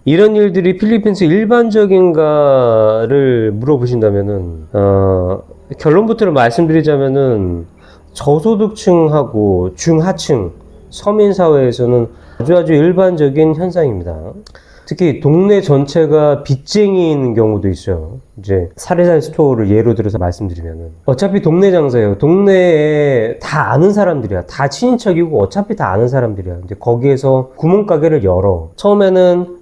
이런 일들이 필리핀에서 일반적인가를 물어보신다면은 결론부터 말씀드리자면은 저소득층하고 중하층 서민 사회에서는 아주 일반적인 현상입니다. 특히 동네 전체가 빚쟁이인 경우도 있어요. 이제 사리사리 스토어를 예로 들어서 말씀드리면은 어차피 동네 장사예요. 동네에 다 아는 사람들이야. 다 친인척이고 어차피 다 아는 사람들이야. 근데 거기에서 구멍가게를 열어. 처음에는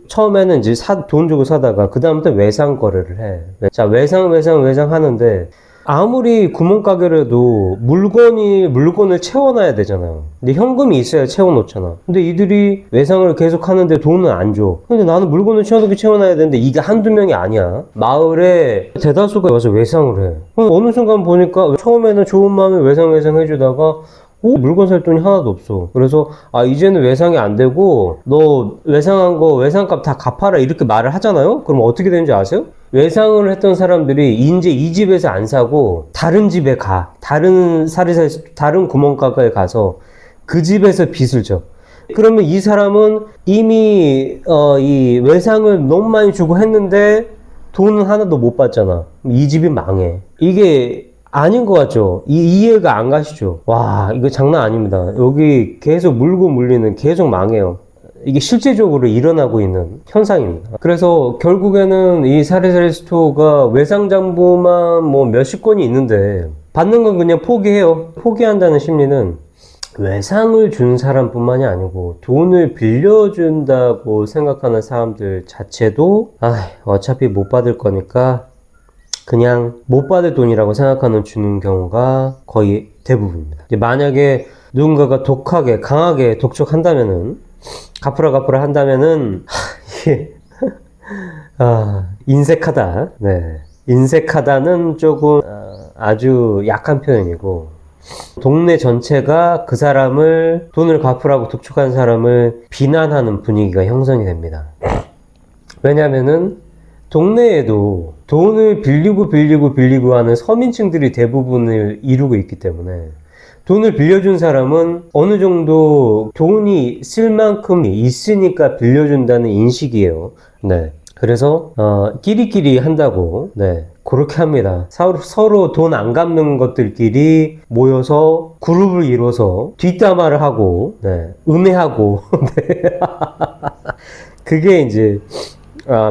이제 돈 주고 사다가 그 다음부터 외상 거래를 해. 자, 외상 하는데 아무리 구멍가게를 해도 물건을 채워놔야 되잖아요. 근데 현금이 있어야 채워놓잖아. 근데 이들이 외상을 계속 하는데 돈은 안 줘. 근데 나는 물건을 채워놔야 되는데 이게 한두 명이 아니야. 마을에 대다수가 와서 외상을 해. 어느 순간 보니까 처음에는 좋은 마음에 외상 해주다가 물건 살 돈이 하나도 없어. 그래서 이제는 외상이 안 되고 너 외상한 거 외상값 다 갚아라 이렇게 말을 하잖아요. 그럼 어떻게 되는지 아세요? 외상을 했던 사람들이 이제 이 집에서 안 사고 다른 집에 가. 다른 구멍가게에 가서 그 집에서 빚을 져. 그러면 이 사람은 이미 이 외상을 너무 많이 주고 했는데 돈은 하나도 못 받잖아. 이 집이 망해. 이게 아닌 것 같죠? 이해가 안 가시죠? 와, 이거 장난 아닙니다. 여기 계속 물고 물리는 계속 망해요. 이게 실제적으로 일어나고 있는 현상입니다. 그래서 결국에는 이 사리사리 스토어가 외상장부만 뭐 몇십 건이 있는데 받는 건 그냥 포기해요. 포기한다는 심리는 외상을 준 사람뿐만이 아니고 돈을 빌려준다고 생각하는 사람들 자체도 어차피 못 받을 거니까 그냥 못 받을 돈이라고 생각하는 주는 경우가 거의 대부분입니다. 이제 만약에 누군가가 강하게 독촉한다면은 갚으라 한다면은 이게 인색하다. 네. 인색하다는 조금 아주 약한 표현이고 동네 전체가 그 사람을 돈을 갚으라고 독촉한 사람을 비난하는 분위기가 형성이 됩니다. 왜냐면은 동네에도 돈을 빌리고 하는 서민층들이 대부분을 이루고 있기 때문에 돈을 빌려준 사람은 어느 정도 돈이 쓸 만큼이 있으니까 빌려준다는 인식이에요. 네. 그래서 끼리끼리 한다고 그렇게 합니다. 서로 돈 안 갚는 것들끼리 모여서 그룹을 이뤄서 뒷담화를 하고 음해하고 그게 이제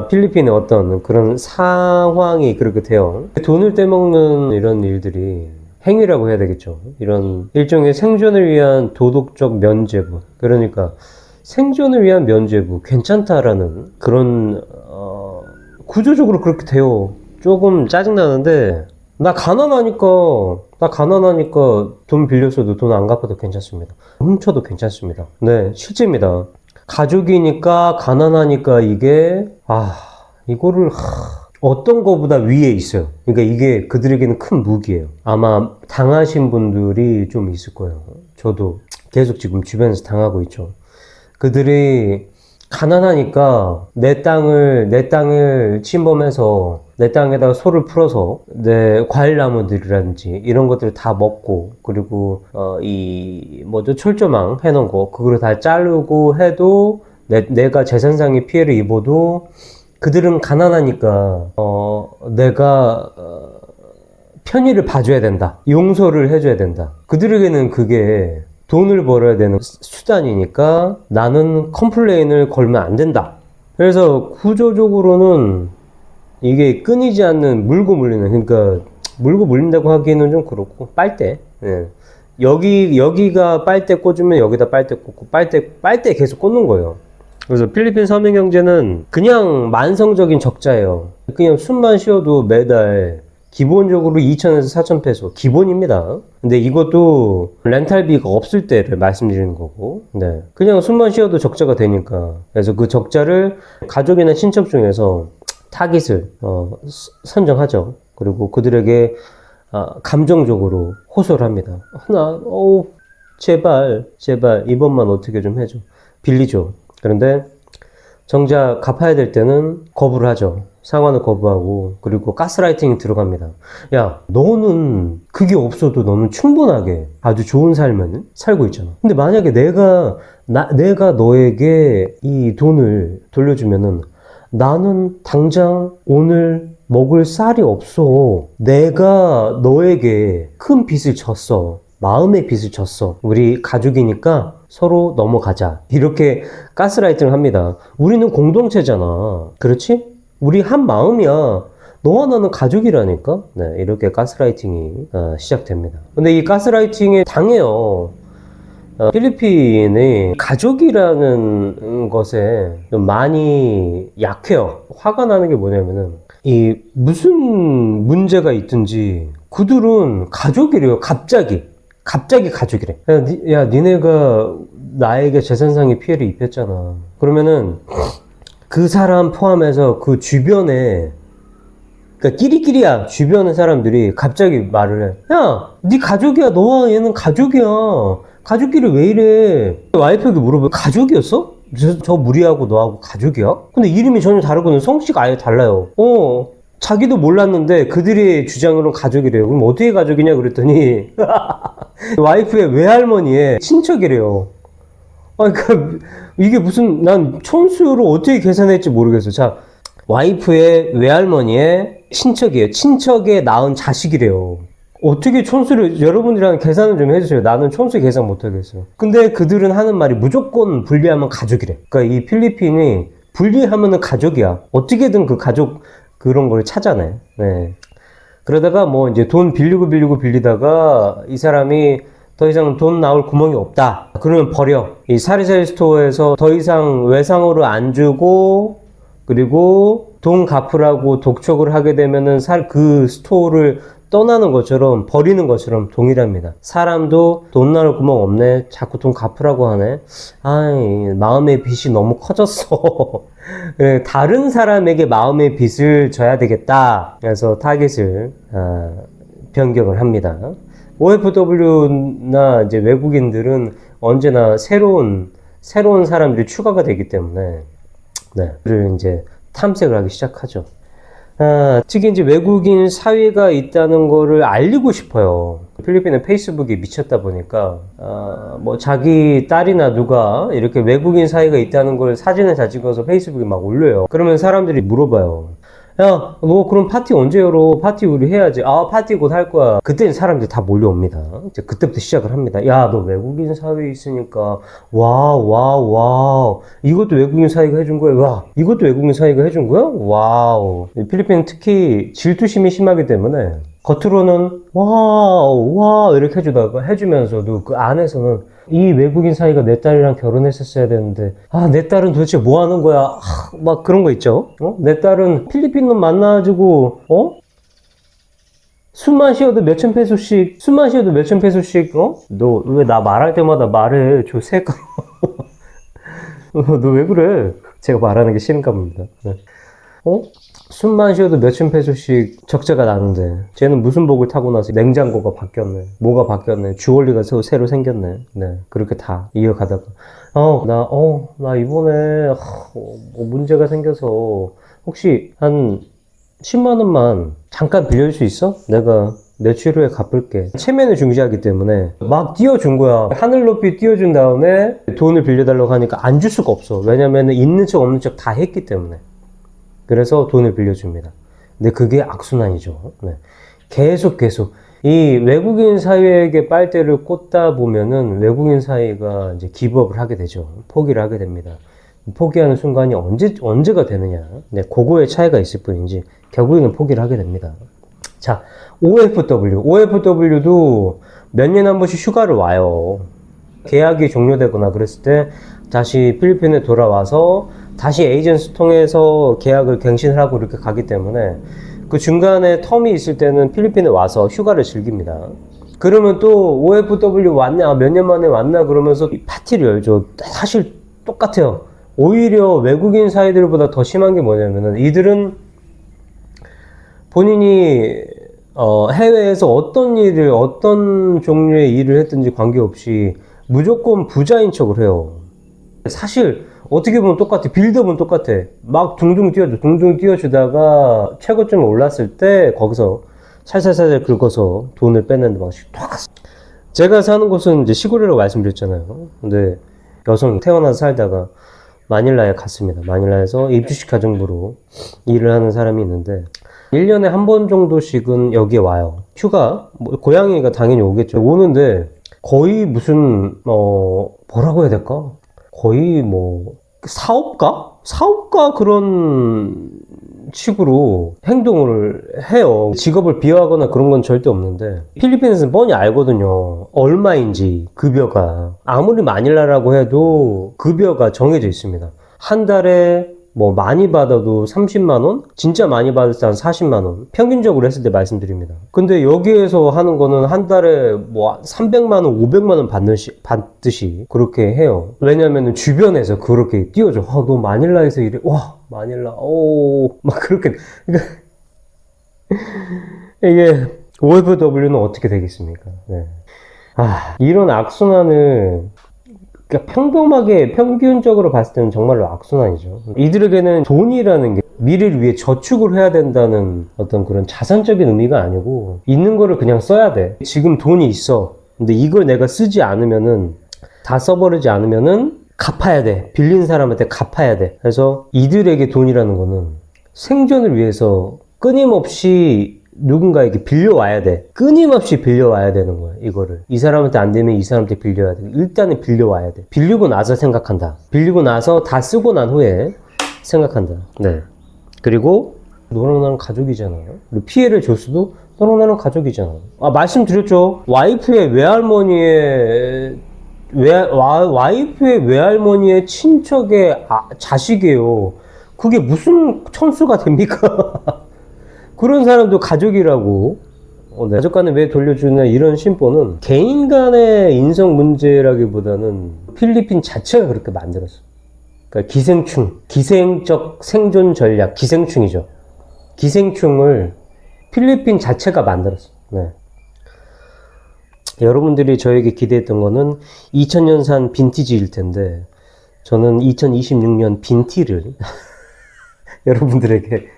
필리핀의 어떤 그런 상황이 그렇게 돼요. 돈을 떼먹는 이런 일들이 행위라고 해야 되겠죠. 이런 일종의 생존을 위한 도덕적 면죄부. 그러니까 생존을 위한 면죄부 괜찮다라는 그런 구조적으로 그렇게 돼요. 조금 짜증나는데 나 가난하니까 돈 빌렸어도 돈 안 갚아도 괜찮습니다. 훔쳐도 괜찮습니다. 네, 실제입니다. 가족이니까 가난하니까 이게 이거를 어떤 거보다 위에 있어요. 그러니까 이게 그들에게는 큰 무기예요. 아마 당하신 분들이 좀 있을 거예요. 저도 계속 지금 주변에서 당하고 있죠. 그들이 가난하니까 내 땅을 침범해서 내 땅에다가 소를 풀어서 내 과일나무들이라든지 이런 것들을 다 먹고 그리고 철조망 해놓은 거 그거를 다 자르고 해도 내가 재산상의 피해를 입어도 그들은 가난하니까 내가 편의를 봐줘야 된다. 용서를 해줘야 된다. 그들에게는 그게 돈을 벌어야 되는 수단이니까 나는 컴플레인을 걸면 안 된다. 그래서 구조적으로는 이게 끊이지 않는 물고 물리는, 그러니까 물고 물린다고 하기에는 좀 그렇고 빨대. 예. 여기가 빨대 꽂으면 여기다 빨대 꽂고 빨대 계속 꽂는 거예요. 그래서 필리핀 서민 경제는 그냥 만성적인 적자예요. 그냥 숨만 쉬어도 매달 기본적으로 2,000에서 4,000페소 기본입니다. 근데 이것도 렌탈비가 없을 때를 말씀드리는 거고, 그냥 숨만 쉬어도 적자가 되니까. 그래서 그 적자를 가족이나 친척 중에서 타깃을 선정하죠. 그리고 그들에게 감정적으로 호소를 합니다. 제발 이번만 어떻게 좀 해줘. 빌리죠. 그런데 정작 갚아야 될 때는 거부를 하죠. 상환을 거부하고, 그리고 가스라이팅이 들어갑니다. 야, 너는 그게 없어도 너는 충분하게 아주 좋은 삶을 살고 있잖아. 근데 만약에 내가 너에게 이 돈을 돌려주면은 나는 당장 오늘 먹을 쌀이 없어. 내가 너에게 큰 빚을 졌어. 마음의 빚을 졌어. 우리 가족이니까 서로 넘어가자. 이렇게 가스라이팅을 합니다. 우리는 공동체잖아. 그렇지? 우리 한 마음이야. 너와 나는 가족이라니까? 네, 이렇게 가스라이팅이 시작됩니다. 근데 이 가스라이팅에 당해요. 필리핀이 가족이라는 것에 좀 많이 약해요. 화가 나는 게 뭐냐면은, 이 무슨 문제가 있든지 그들은 가족이래요. 갑자기 가족이래. 야, 니네가 나에게 재산상의 피해를 입혔잖아. 그러면은 그 사람 포함해서 그 주변에, 그러니까 끼리끼리야. 주변의 사람들이 갑자기 말을 해. 야, 네 가족이야. 너와 얘는 가족이야. 가족끼리 왜 이래? 와이프에게 물어보면 가족이었어? 저 무리하고 너하고 가족이야? 근데 이름이 전혀 다르고는 성씨가 아예 달라요. 자기도 몰랐는데 그들의 주장으로는 가족이래요. 그럼 어떻게 가족이냐 그랬더니 와이프의 외할머니의 친척이래요. 그러니까 이게 무슨, 난 총수로 어떻게 계산할지 모르겠어. 자, 와이프의 외할머니의 친척이에요. 친척에 낳은 자식이래요. 어떻게 총수를, 여러분이랑 계산을 좀 해주세요. 나는 총수 계산 못하겠어요. 근데 그들은 하는 말이 무조건 분리하면 가족이래. 그러니까 이 필리핀이 분리하면은 가족이야. 어떻게든 그 가족 그런 걸 찾아내. 네. 그러다가 뭐 이제 돈 빌리다가 이 사람이 더 이상 돈 나올 구멍이 없다. 그러면 버려. 이 사리사리 스토어에서 더 이상 외상으로 안 주고, 그리고 돈 갚으라고 독촉을 하게 되면은 그 스토어를 떠나는 것처럼, 버리는 것처럼 동일합니다. 사람도 돈 나올 구멍 없네. 자꾸 돈 갚으라고 하네. 아이, 마음의 빚이 너무 커졌어. 그래, 다른 사람에게 마음의 빚을 져야 되겠다. 그래서 타깃을 변경을 합니다. OFW나 이제 외국인들은 언제나 새로운 사람들이 추가가 되기 때문에, 네, 그를 이제 탐색을 하기 시작하죠. 특히 이제 외국인 사회가 있다는 거를 알리고 싶어요. 필리핀은 페이스북이 미쳤다 보니까, 뭐 자기 딸이나 누가 이렇게 외국인 사회가 있다는 걸 사진을 다 찍어서 페이스북에 막 올려요. 그러면 사람들이 물어봐요. 야, 너 그럼 파티 언제 열어? 파티 우리 해야지. 파티 곧 할 거야. 그때는 사람들이 다 몰려옵니다. 이제 그때부터 시작을 합니다. 야, 너 외국인 사회에 있으니까, 와우. 이것도 외국인 사회가 해준 거야? 와, 이것도 외국인 사회가 해준 거야? 와우. 필리핀은 특히 질투심이 심하기 때문에, 겉으로는 와우 이렇게 해주면서도 그 안에서는 이 외국인 사이가 내 딸이랑 결혼했었어야 되는데, 내 딸은 도대체 뭐 하는 거야? 막 그런 거 있죠? 내 딸은 필리핀 놈 만나가지고, 숨만 쉬어도 몇천 페소씩, 너 왜 나 말할 때마다 말해, 저 새끼. 너 왜 그래? 제가 말하는 게 싫은가 봅니다. 네. 숨만 쉬어도 몇천 페소씩 적자가 나는데, 쟤는 무슨 복을 타고 나서 냉장고가 바뀌었네. 뭐가 바뀌었네. 주얼리가 새로 생겼네. 네. 그렇게 다 이어가다가, 나 이번에, 뭐 문제가 생겨서, 혹시 한 10만원만 잠깐 빌려줄 수 있어? 내가 며칠 후에 갚을게. 체면을 중시하기 때문에 막 띄워준 거야. 하늘 높이 띄워준 다음에 돈을 빌려달라고 하니까 안 줄 수가 없어. 왜냐면 있는 척 없는 척 다 했기 때문에. 그래서 돈을 빌려줍니다. 근데 그게 악순환이죠. 네. 계속 이 외국인 사회에게 빨대를 꽂다 보면은 외국인 사회가 이제 기부업을 하게 되죠. 포기를 하게 됩니다. 포기하는 순간이 언제가 되느냐. 네, 그거의 차이가 있을 뿐이지 결국에는 포기를 하게 됩니다. 자, OFW도 몇 년에 한 번씩 휴가를 와요. 계약이 종료되거나 그랬을 때 다시 필리핀에 돌아와서 다시 에이전트 통해서 계약을 갱신을 하고 이렇게 가기 때문에 그 중간에 텀이 있을 때는 필리핀에 와서 휴가를 즐깁니다. 그러면 또 OFW 왔냐, 몇 년 만에 왔나 그러면서 파티를 열죠. 사실 똑같아요. 오히려 외국인 사회들보다 더 심한 게 뭐냐면은 이들은 본인이 해외에서 어떤 종류의 일을 했든지 관계없이 무조건 부자인 척을 해요. 사실 어떻게 보면 똑같아. 빌드업은 똑같아. 막 둥둥 뛰어주다가 최고점에 올랐을 때 거기서 살살살살 긁어서 돈을 뺏는 방식. 제가 사는 곳은 이제 시골이라고 말씀드렸잖아요. 근데 여성이 태어나서 살다가 마닐라에 갔습니다. 마닐라에서 입주식 가정부로 일을 하는 사람이 있는데 1년에 한 번 정도씩은 여기에 와요. 휴가, 뭐 고양이가 당연히 오겠죠. 오는데 거의 무슨 뭐라고 해야 될까? 거의 뭐 사업가 그런 식으로 행동을 해요. 직업을 비하하거나 그런 건 절대 없는데 필리핀에서는 뻔히 알거든요. 얼마인지 급여가. 아무리 마닐라라고 해도 급여가 정해져 있습니다. 한 달에 뭐 많이 받아도 30만원? 진짜 많이 받을 때 한 40만원. 평균적으로 했을 때 말씀드립니다. 근데 여기에서 하는 거는 한 달에 뭐 300만원, 500만원 받듯이 그렇게 해요. 왜냐면은 주변에서 그렇게 띄워줘. 너 마닐라에서 일해. 와, 마닐라. 막 그렇게. 이게 OFW는 어떻게 되겠습니까? 네. 이런 악순환을 그러니까 평범하게 평균적으로 봤을 때는 정말로 악순환이죠. 이들에게는 돈이라는 게 미래를 위해 저축을 해야 된다는 어떤 그런 자산적인 의미가 아니고 있는 거를 그냥 써야 돼. 지금 돈이 있어. 근데 이걸 내가 쓰지 않으면은 다 써버리지 않으면은 갚아야 돼. 빌린 사람한테 갚아야 돼. 그래서 이들에게 돈이라는 거는 생존을 위해서 끊임없이 누군가에게 빌려와야 돼. 끊임없이 빌려와야 되는 거야, 이거를. 이 사람한테 안 되면 이 사람한테 빌려야 돼. 일단은 빌려와야 돼. 빌리고 나서 생각한다. 빌리고 나서 다 쓰고 난 후에 생각한다. 네. 그리고 너랑 나는 가족이잖아. 그리고 피해를 줬어도 너랑 나는 가족이잖아. 말씀드렸죠. 와이프의 외할머니의 친척의 자식이에요. 그게 무슨 천수가 됩니까? 그런 사람도 가족이라고. 가족 간에 왜 돌려주냐 이런 심보는 개인 간의 인성 문제라기보다는 필리핀 자체가 그렇게 만들었어. 그러니까 기생적 생존 전략, 기생충이죠. 기생충을 필리핀 자체가 만들었어. 네. 여러분들이 저에게 기대했던 거는 2000년산 빈티지일 텐데 저는 2026년 빈티를 여러분들에게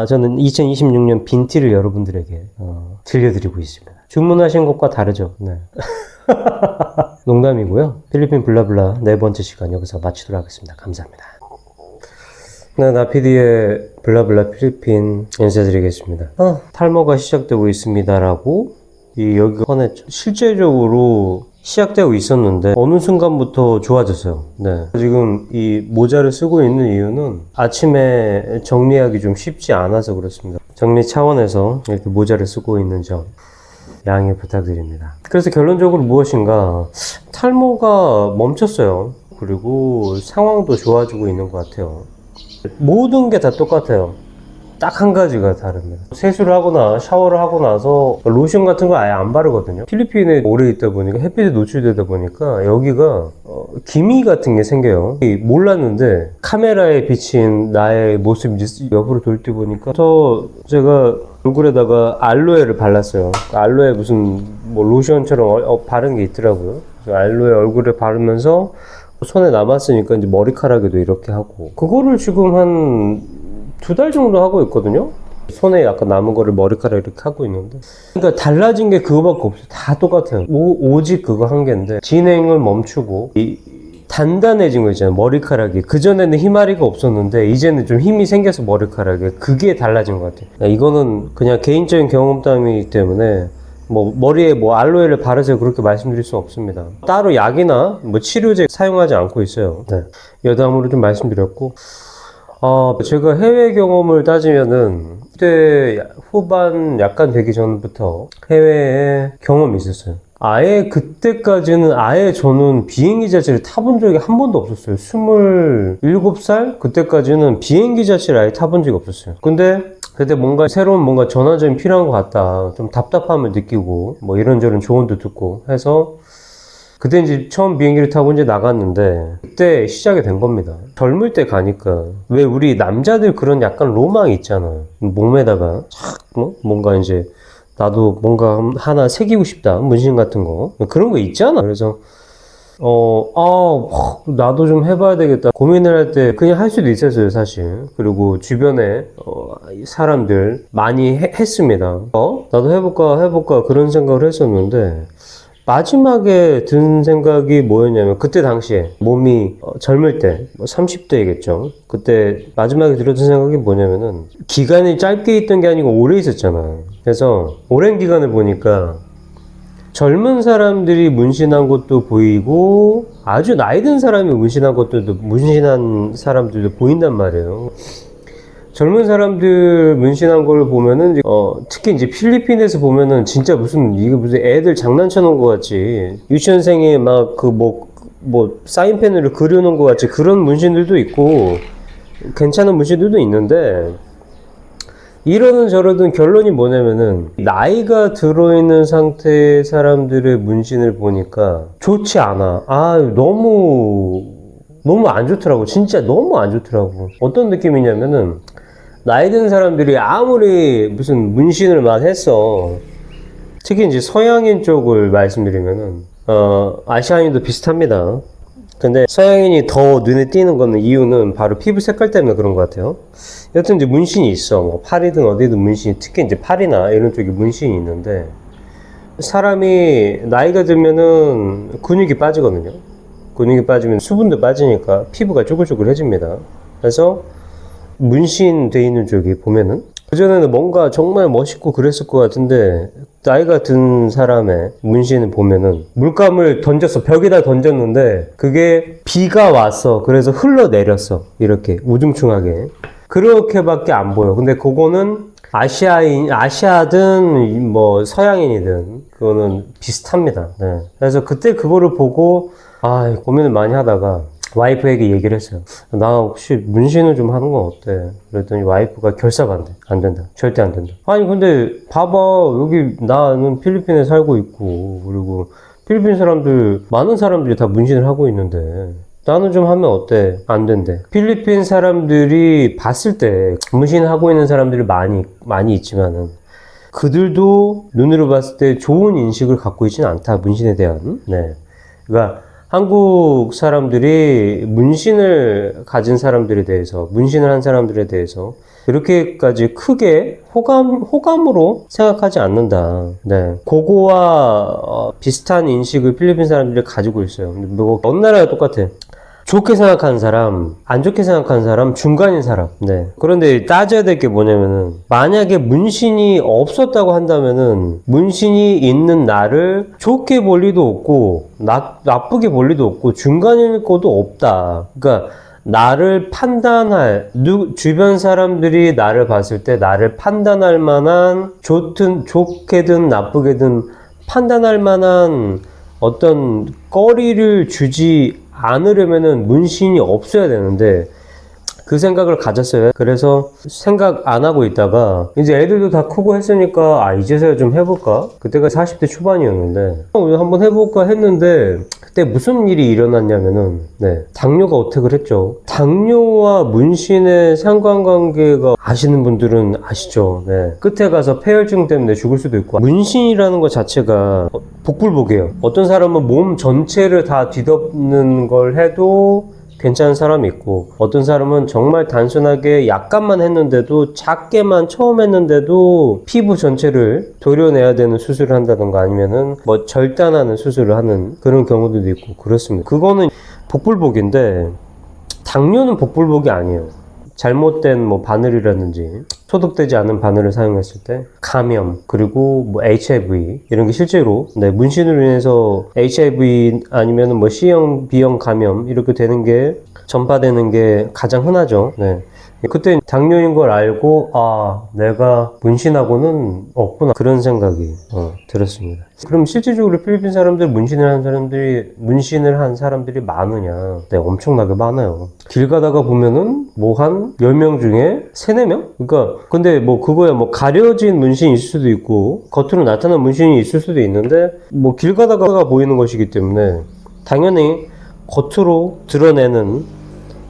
저는 2026년 빈티를 여러분들에게 들려드리고 있습니다. 주문하신 것과 다르죠? 네. 농담이고요. 필리핀 블라블라 네 번째 시간 여기서 마치도록 하겠습니다. 감사합니다. 네, 나피디의 블라블라 필리핀 인사드리겠습니다. 탈모가 시작되고 있습니다라고 여기가 꺼냈죠. 실제적으로 시작되고 있었는데 어느 순간부터 좋아졌어요. 네. 지금 이 모자를 쓰고 있는 이유는 아침에 정리하기 좀 쉽지 않아서 그렇습니다. 정리 차원에서 이렇게 모자를 쓰고 있는 점 양해 부탁드립니다. 그래서 결론적으로 무엇인가 탈모가 멈췄어요. 그리고 상황도 좋아지고 있는 것 같아요. 모든 게 다 똑같아요. 딱 한 가지가 다릅니다. 세수를 하거나 샤워를 하고 나서 로션 같은 거 아예 안 바르거든요. 필리핀에 오래 있다 보니까 햇빛에 노출되다 보니까 여기가 기미 같은 게 생겨요. 몰랐는데 카메라에 비친 나의 모습이 옆으로 돌 때 보니까 제가 얼굴에다가 알로에를 발랐어요. 알로에 무슨 뭐 로션처럼 바른 게 있더라고요. 그래서 알로에 얼굴에 바르면서 손에 남았으니까 이제 머리카락에도 이렇게 하고 그거를 지금 한 2달 정도 하고 있거든요. 손에 약간 남은 거를 머리카락에 이렇게 하고 있는데 그러니까 달라진 게 그거밖에 없어요. 다 똑같아요. 오직 그거 한 개인데 진행을 멈추고 단단해진 거 있잖아요. 머리카락이 그전에는 힘마리가 없었는데 이제는 좀 힘이 생겨서 머리카락에 그게 달라진 것 같아요. 이거는 그냥 개인적인 경험담이기 때문에 뭐 머리에 뭐 알로에를 바르세요 그렇게 말씀드릴 수는 없습니다. 따로 약이나 뭐 치료제 사용하지 않고 있어요. 네. 여담으로 좀 말씀드렸고 제가 해외 경험을 따지면은 그때 후반 약간 되기 전부터 해외에 경험이 있었어요. 아예 그때까지는 저는 비행기 자체를 타본 적이 한 번도 없었어요. 27살? 그때까지는 비행기 자체를 아예 타본 적이 없었어요. 근데 그때 뭔가 새로운 전환점이 필요한 것 같다. 좀 답답함을 느끼고 뭐 이런저런 조언도 듣고 해서 그때 이제 처음 비행기를 타고 이제 나갔는데 그때 시작이 된 겁니다. 젊을 때 가니까 왜 우리 남자들 그런 약간 로망이 있잖아요. 몸에다가 뭔가 이제 나도 뭔가 하나 새기고 싶다 문신 같은 거 그런 거 있잖아. 그래서 나도 좀 해봐야 되겠다. 고민을 할 때 그냥 할 수도 있었어요, 사실. 그리고 주변에, 사람들 많이 했습니다. 나도 해볼까, 그런 생각을 했었는데, 마지막에 든 생각이 뭐였냐면, 그때 당시에 몸이 젊을 때, 30대겠죠. 그때 마지막에 들었던 생각이 뭐냐면은, 기간이 짧게 있던 게 아니고 오래 있었잖아. 그래서 오랜 기간을 보니까, 젊은 사람들이 문신한 것도 보이고 아주 나이 든 사람이 문신한 사람들도 보인단 말이에요. 젊은 사람들 문신한 걸 보면은 특히 이제 필리핀에서 보면은 진짜 이게 무슨 애들 장난쳐 놓은 것 같이 유치원생이 막 사인펜으로 그려놓은 것 같이 그런 문신들도 있고 괜찮은 문신들도 있는데 이러든 저러든 결론이 뭐냐면은 나이가 들어있는 상태의 사람들의 문신을 보니까 좋지 않아. 너무 안 좋더라고. 진짜 너무 안 좋더라고. 어떤 느낌이냐면은 나이 든 사람들이 아무리 무슨 문신을 막 했어. 특히 이제 서양인 쪽을 말씀드리면은 아시아인도 비슷합니다. 근데 서양인이 더 눈에 띄는 거는 이유는 바로 피부 색깔 때문에 그런 것 같아요. 여튼 이제 문신이 있어. 뭐 팔이든 어디든 문신이, 특히 이제 팔이나 이런 쪽에 문신이 있는데, 사람이 나이가 들면은 근육이 빠지거든요. 근육이 빠지면 수분도 빠지니까 피부가 쪼글쪼글해집니다. 그래서 문신 돼 있는 쪽이 보면은 그전에는 뭔가 정말 멋있고 그랬을 것 같은데 나이가 든 사람의 문신을 보면은 물감을 벽에다 던졌는데 그게 비가 왔어. 그래서 흘러내렸어. 이렇게 우중충하게. 그렇게밖에 안 보여. 근데 그거는 아시아든 뭐 서양인이든 그거는 비슷합니다. 네. 그래서 그때 그거를 보고 고민을 많이 하다가 와이프에게 얘기를 했어요. 나 혹시 문신을 좀 하는 건 어때? 그랬더니 와이프가 결사반대. 안 된다. 절대 안 된다. 아니 근데 봐봐. 여기 나는 필리핀에 살고 있고 그리고 필리핀 많은 사람들이 다 문신을 하고 있는데 나는 좀 하면 어때? 안 된대. 필리핀 사람들이 봤을 때 문신하고 있는 사람들이 많이 있지만은 그들도 눈으로 봤을 때 좋은 인식을 갖고 있지는 않다. 문신에 대한. 네. 그러니까 한국 사람들이 문신을 가진 사람들에 대해서, 문신을 한 사람들에 대해서 그렇게까지 크게 호감으로 생각하지 않는다. 네. 그거와 비슷한 인식을 필리핀 사람들이 가지고 있어요. 근데 뭐 어느 나라가 똑같아. 좋게 생각하는 사람, 안 좋게 생각하는 사람, 중간인 사람. 네. 그런데 따져야 될 게 뭐냐면은, 만약에 문신이 없었다고 한다면은, 문신이 있는 나를 좋게 볼 리도 없고, 나쁘게 볼 리도 없고, 중간일 것도 없다. 그러니까, 나를 주변 사람들이 나를 봤을 때 나를 판단할 만한, 좋게든 나쁘게든 판단할 만한 어떤 거리를 주지 않으려면은 문신이 없어야 되는데 그 생각을 가졌어요. 그래서 생각 안 하고 있다가 이제 애들도 다 크고 했으니까 이제서야 좀 해볼까? 그때가 40대 초반이었는데 한번 해볼까 했는데 그때 무슨 일이 일어났냐면은 당뇨가 어택을 했죠. 당뇨와 문신의 상관관계가 아시는 분들은 아시죠. 끝에 가서 폐혈증 때문에 죽을 수도 있고 문신이라는 것 자체가 복불복이에요. 어떤 사람은 몸 전체를 다 뒤덮는 걸 해도 괜찮은 사람이 있고 어떤 사람은 정말 단순하게 약간만 했는데도 작게만 처음 했는데도 피부 전체를 도려내야 되는 수술을 한다던가 아니면은 뭐 절단하는 수술을 하는 그런 경우들도 있고 그렇습니다. 그거는 복불복인데 당뇨는 복불복이 아니에요. 잘못된 뭐 바늘이라든지 소독되지 않은 바늘을 사용했을 때 감염 그리고 뭐 HIV 이런 게 실제로 문신으로 인해서 HIV 아니면은 뭐 C형, B형 감염 이렇게 되는 게 전파되는 게 가장 흔하죠. 그때 당뇨인 걸 알고 내가 문신하고는 없구나 그런 생각이 들었습니다. 그럼 실질적으로 필리핀 사람들 문신을 한 사람들이 많으냐? 엄청나게 많아요. 길 가다가 보면은 뭐 한 10명 중에 3, 4명? 그러니까 근데 뭐 그거야 뭐 가려진 문신이 있을 수도 있고 겉으로 나타난 문신이 있을 수도 있는데 뭐 길 가다가 보이는 것이기 때문에 당연히 겉으로 드러내는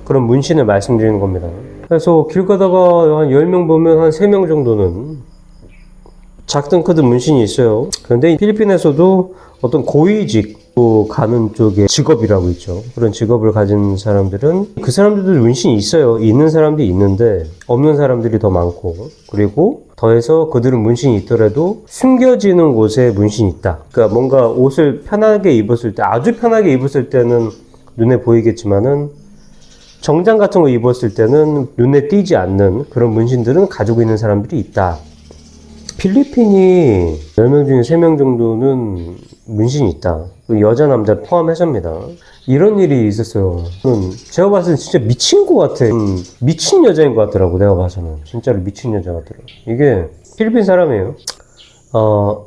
그런 문신을 말씀드리는 겁니다. 그래서 길 가다가 한 10명 보면 한 3명 정도는 작든 크든 문신이 있어요. 그런데 필리핀에서도 어떤 고위직 또 가는 쪽에 직업이라고 있죠. 그런 직업을 가진 사람들은 그 사람들도 문신이 있어요. 있는 사람들이 있는데 없는 사람들이 더 많고, 그리고 더해서 그들은 문신이 있더라도 숨겨지는 곳에 문신이 있다. 그러니까 뭔가 옷을 편하게 입었을 때, 아주 편하게 입었을 때는 눈에 보이겠지만은 정장 같은 거 입었을 때는 눈에 띄지 않는 그런 문신들은 가지고 있는 사람들이 있다. 필리핀이 10명 중에 3명 정도는 문신이 있다. 여자, 남자 포함해서입니다. 이런 일이 있었어요. 제가 봤을 때 진짜 미친 것 같아. 미친 여자인 것 같더라고, 내가 봐서는. 진짜로 미친 여자 같더라고. 이게 필리핀 사람이에요.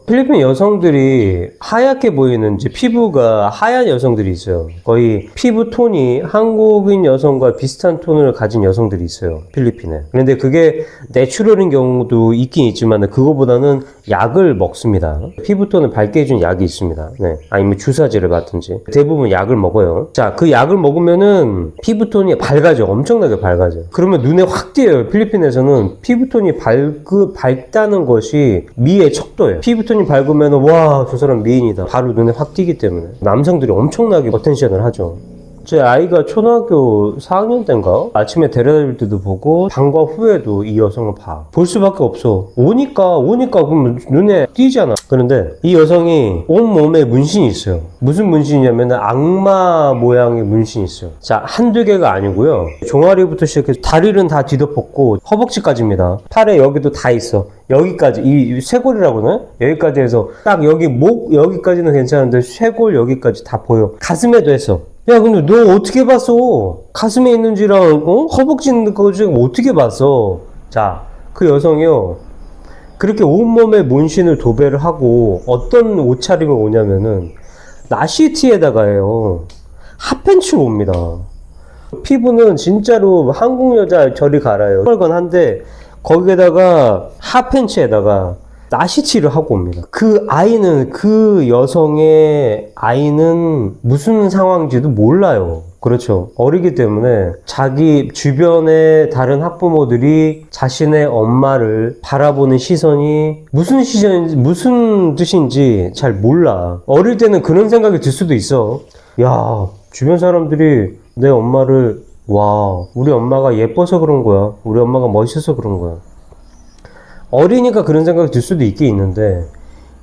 필리핀 여성들이 하얗게 보이는, 이제 피부가 하얀 여성들이 있어요. 거의 피부 톤이 한국인 여성과 비슷한 톤을 가진 여성들이 있어요, 필리핀에. 그런데 그게 내추럴인 경우도 있긴 있지만 그거보다는 약을 먹습니다. 피부 톤을 밝게 해주는 약이 있습니다. 네. 아니면 주사제를 받든지 대부분 약을 먹어요. 자, 그 약을 먹으면은 피부 톤이 밝아져. 엄청나게 밝아져. 그러면 눈에 확 띄어요. 필리핀에서는 피부 톤이 밝다는 것이 미의 척도예요. 피부톤이 밝으면 와, 저 사람 미인이다, 바로 눈에 확 띄기 때문에 남성들이 엄청나게 어텐션을 하죠. 제 아이가 초등학교 4학년 때인가 아침에 데려다 줄 때도 보고 방과 후에도 이 여성을 볼 수밖에 없어. 오니까 그럼 눈에 띄잖아. 그런데 이 여성이 온몸에 문신이 있어요. 무슨 문신이냐면 악마 모양의 문신이 있어요. 자, 한두 개가 아니고요, 종아리부터 시작해서 다리는 다 뒤덮었고 허벅지까지입니다. 팔에 여기도 다 있어. 여기까지, 이 쇄골이라고 하나? 여기까지 해서 딱 여기 목 여기까지는 괜찮은데 쇄골 여기까지 다 보여. 가슴에도 했어. 야, 근데 너 어떻게 봤어? 가슴에 있는지랑 허벅지 있는 거 중에 어떻게 봤어? 자, 그 여성이요, 그렇게 온몸에 문신을 도배를 하고 어떤 옷차림을 오냐면은 나시티에다가요 핫팬츠로 옵니다. 피부는 진짜로 한국 여자 저리 갈아요. 헐건 한데 거기에다가 핫팬츠에다가 나시티를 하고 옵니다. 그 아이는, 그 여성의 아이는 무슨 상황인지도 몰라요. 그렇죠. 어리기 때문에 자기 주변의 다른 학부모들이 자신의 엄마를 바라보는 시선이 무슨 뜻인지 잘 몰라. 어릴 때는 그런 생각이 들 수도 있어. 야, 주변 사람들이 내 엄마를, 와, 우리 엄마가 예뻐서 그런 거야, 우리 엄마가 멋있어서 그런 거야. 어리니까 그런 생각이 들 수도 있긴 있는데,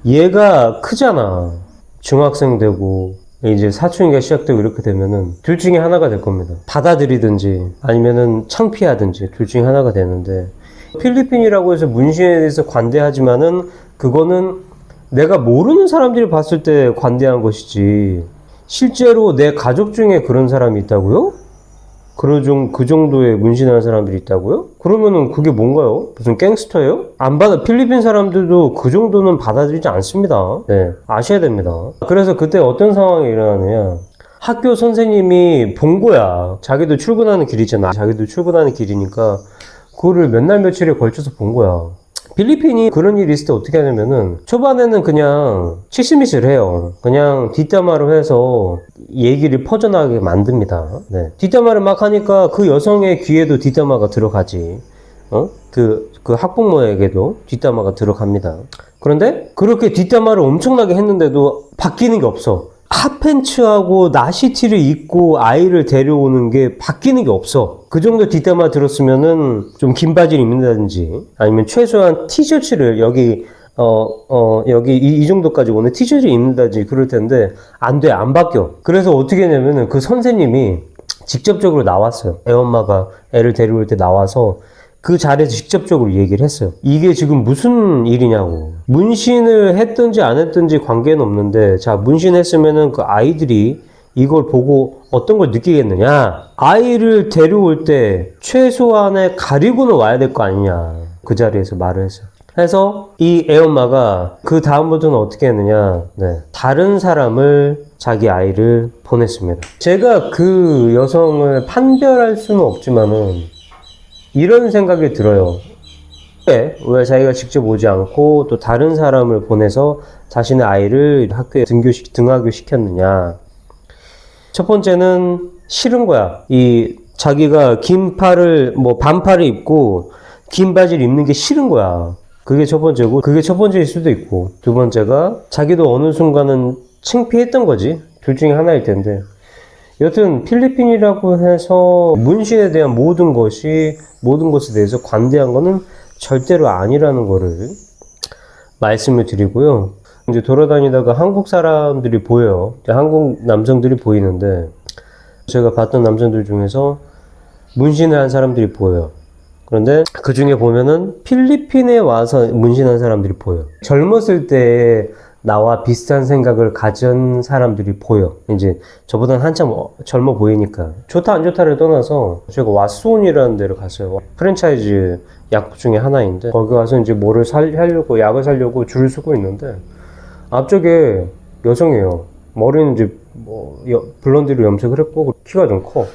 얘가 크잖아. 중학생 되고 이제 사춘기가 시작되고 이렇게 되면은 둘 중에 하나가 될 겁니다. 받아들이든지 아니면은 창피하든지 둘 중에 하나가 되는데, 필리핀이라고 해서 문신에 대해서 관대하지만은 그거는 내가 모르는 사람들이 봤을 때 관대한 것이지, 실제로 내 가족 중에 그런 사람이 있다고요? 그 정도의 문신하는 사람들이 있다고요? 그러면은 그게 뭔가요? 무슨 갱스터예요? 필리핀 사람들도 그 정도는 받아들이지 않습니다. 네, 아셔야 됩니다. 그래서 그때 어떤 상황이 일어나느냐, 학교 선생님이 본 거야. 자기도 출근하는 길이잖아. 자기도 출근하는 길이니까 그거를 몇 날 며칠에 걸쳐서 본 거야. 필리핀이 그런 일이 있을 때 어떻게 하냐면은 초반에는 그냥 치스미스를 해요. 그냥 뒷담화로 해서 얘기를 퍼져나가게 만듭니다. 네. 뒷담화를 막 하니까 그 여성의 귀에도 뒷담화가 들어가지. 그 학부모에게도 뒷담화가 들어갑니다. 그런데 그렇게 뒷담화를 엄청나게 했는데도 바뀌는 게 없어. 핫팬츠하고 나시티를 입고 아이를 데려오는 게 바뀌는 게 없어. 그 정도 뒷담화 들었으면은 좀 긴 바지를 입는다든지 아니면 최소한 티셔츠를 여기 이 정도까지 오는 티셔츠를 입는다든지 그럴 텐데 안 돼, 안 바뀌어. 그래서 어떻게 했냐면은 그 선생님이 직접적으로 나왔어요. 애엄마가 애를 데려올 때 나와서 그 자리에서 직접적으로 얘기를 했어요. 이게 지금 무슨 일이냐고. 문신을 했든지 안 했든지 관계는 없는데, 자, 문신했으면은 그 아이들이 이걸 보고 어떤 걸 느끼겠느냐. 아이를 데려올 때 최소한의 가리고는 와야 될 거 아니냐. 그 자리에서 말을 했어요. 그래서 이 애엄마가 그 다음부터는 어떻게 했느냐. 네, 다른 사람을 자기 아이를 보냈습니다. 제가 그 여성을 판별할 수는 없지만은 이런 생각이 들어요. 왜 자기가 직접 오지 않고 또 다른 사람을 보내서 자신의 아이를 학교에 등하교 시켰느냐. 첫 번째는 싫은 거야. 자기가 반팔을 입고 긴 바지를 입는 게 싫은 거야. 그게 첫 번째고, 그게 첫 번째일 수도 있고, 두 번째가 자기도 어느 순간은 창피했던 거지. 둘 중에 하나일 텐데. 여튼 필리핀이라고 해서 문신에 대한 모든 것에 대해서 관대한 거는 절대로 아니라는 거를 말씀을 드리고요. 이제 돌아다니다가 한국 사람들이 보여요. 한국 남성들이 보이는데 제가 봤던 남성들 중에서 문신을 한 사람들이 보여요. 그런데 그 중에 보면은 필리핀에 와서 문신한 사람들이 보여요. 젊었을 때 나와 비슷한 생각을 가진 사람들이 보여. 이제 저보다는 한참 젊어 보이니까. 좋다 안 좋다를 떠나서 제가 왓손이라는 데를 갔어요. 프랜차이즈 약국 중에 하나인데 거기 가서 이제 뭐를 사려고 약을 사려고 줄을 서고 있는데 앞쪽에 여성이에요. 머리는 이제 블론디로 염색을 했고 키가 좀 커.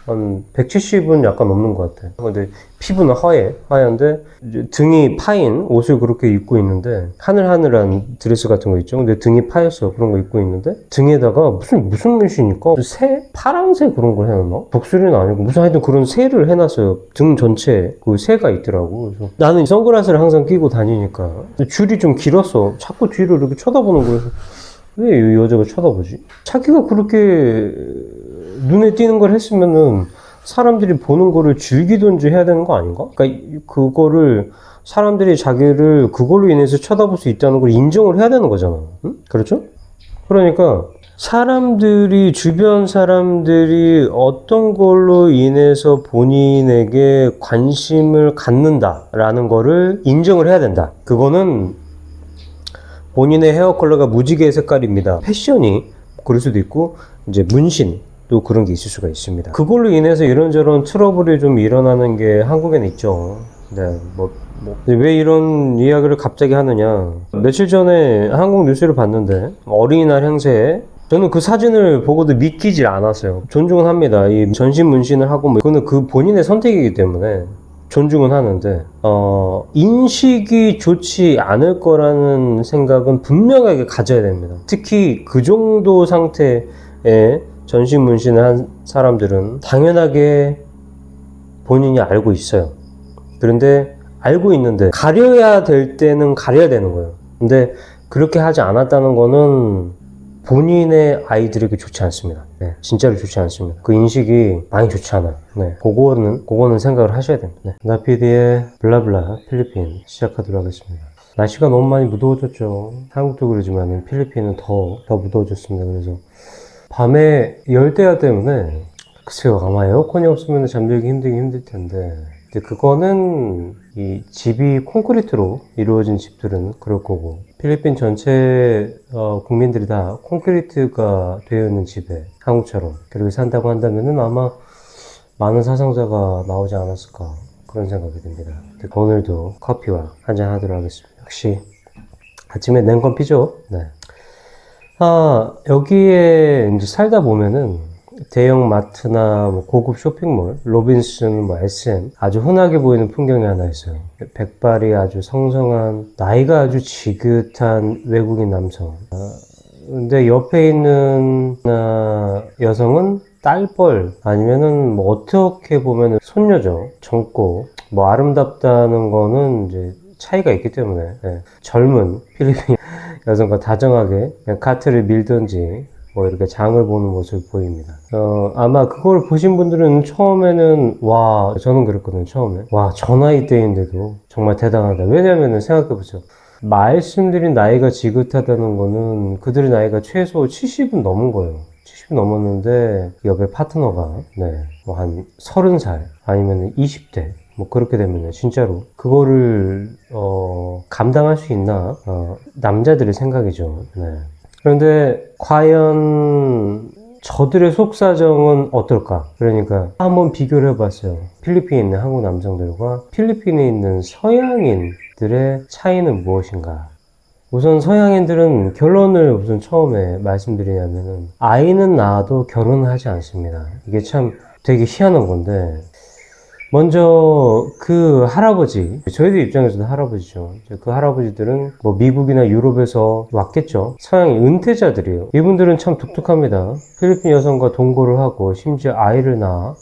한 170은 약간 넘는 것 같아. 근데 피부는 하얀데 이제 등이 파인 옷을 그렇게 입고 있는데 하늘하늘한 드레스 같은 거 있죠. 근데 등이 파였어. 그런 거 입고 있는데 등에다가 무슨 문신일까? 새? 파랑새 그런 걸 해놨나? 독수리는 아니고 무슨 하여튼 그런 새를 해놨어요. 등 전체에 그 새가 있더라고. 그래서 나는 선글라스를 항상 끼고 다니니까 줄이 좀 길었어. 자꾸 뒤를 이렇게 쳐다보는 거예요. 왜 이 여자가 쳐다보지? 자기가 그렇게 눈에 띄는 걸 했으면은 사람들이 보는 거를 즐기든지 해야 되는 거 아닌가? 그러니까 그거를 사람들이 자기를 그걸로 인해서 쳐다볼 수 있다는 걸 인정을 해야 되는 거잖아. 응? 그렇죠? 그러니까 주변 사람들이 어떤 걸로 인해서 본인에게 관심을 갖는다라는 거를 인정을 해야 된다. 그거는 본인의 헤어 컬러가 무지개 색깔입니다. 패션이 그럴 수도 있고 이제 문신 또 그런 게 있을 수가 있습니다. 그걸로 인해서 이런저런 트러블이 좀 일어나는 게 한국에는 있죠. 네, 왜 이런 이야기를 갑자기 하느냐. 며칠 전에 한국 뉴스를 봤는데 어린이날 행사에 저는 그 사진을 보고도 믿기질 않았어요. 존중은 합니다. 이 전신 문신을 하고 그거는 그 본인의 선택이기 때문에 존중은 하는데 인식이 좋지 않을 거라는 생각은 분명하게 가져야 됩니다. 특히 그 정도 상태의 전신 문신을 한 사람들은 당연하게 본인이 알고 있어요. 그런데 알고 있는데 가려야 될 때는 가려야 되는 거예요. 근데 그렇게 하지 않았다는 거는 본인의 아이들에게 좋지 않습니다. 네, 진짜로 좋지 않습니다. 그 인식이 많이 좋지 않아요. 네, 그거는 생각을 하셔야 됩니다. 네, 나피디의 블라블라 필리핀 시작하도록 하겠습니다. 날씨가 너무 많이 무더워졌죠. 한국도 그러지만 필리핀은 더 무더워졌습니다. 그래서 밤에 열대야 때문에 글쎄요, 아마 에어컨이 없으면 잠들기 힘들 텐데 근데 그거는 이 집이 콘크리트로 이루어진 집들은 그럴 거고 필리핀 전체 국민들이 다 콘크리트가 되어 있는 집에 한국처럼 그렇게 산다고 한다면은 아마 많은 사상자가 나오지 않았을까 그런 생각이 듭니다. 오늘도 커피와 한잔 하도록 하겠습니다. 역시 아침에 냉커피죠. 네. 여기에 이제 살다 보면은 대형 마트나 고급 쇼핑몰, 로빈슨, SM 아주 흔하게 보이는 풍경이 하나 있어요. 백발이 아주 성성한 나이가 아주 지긋한 외국인 남성. 근데 옆에 있는 여성은 딸뻘 아니면은 어떻게 보면 손녀죠. 젊고 아름답다는 거는 이제 차이가 있기 때문에 젊은 필리핀 여성과 다정하게 그냥 카트를 밀든지 이렇게 장을 보는 모습이 보입니다. 아마 그걸 보신 분들은 처음에는 저는 그랬거든요. 처음에 저 나이 때인데도 정말 대단하다. 왜냐면은 생각해보세요. 말씀드린 나이가 지긋하다는 거는 그들의 나이가 최소 70은 넘은 거예요. 70이 넘었는데 옆에 파트너가 한 30살 아니면 20대 그렇게 되면 진짜로 그거를 감당할 수 있나 남자들의 생각이죠. 그런데 과연 저들의 속사정은 어떨까? 그러니까 한번 비교를 해봤어요. 필리핀에 있는 한국 남성들과 필리핀에 있는 서양인들의 차이는 무엇인가? 우선 서양인들은 결론을 우선 처음에 말씀드리냐면은 아이는 낳아도 결혼을 하지 않습니다. 이게 참 되게 희한한 건데 먼저 그 할아버지, 저희들 입장에서도 할아버지죠. 그 할아버지들은 미국이나 유럽에서 왔겠죠. 서양의 은퇴자들이에요. 이분들은 참 독특합니다. 필리핀 여성과 동거를 하고 심지어 아이를 낳아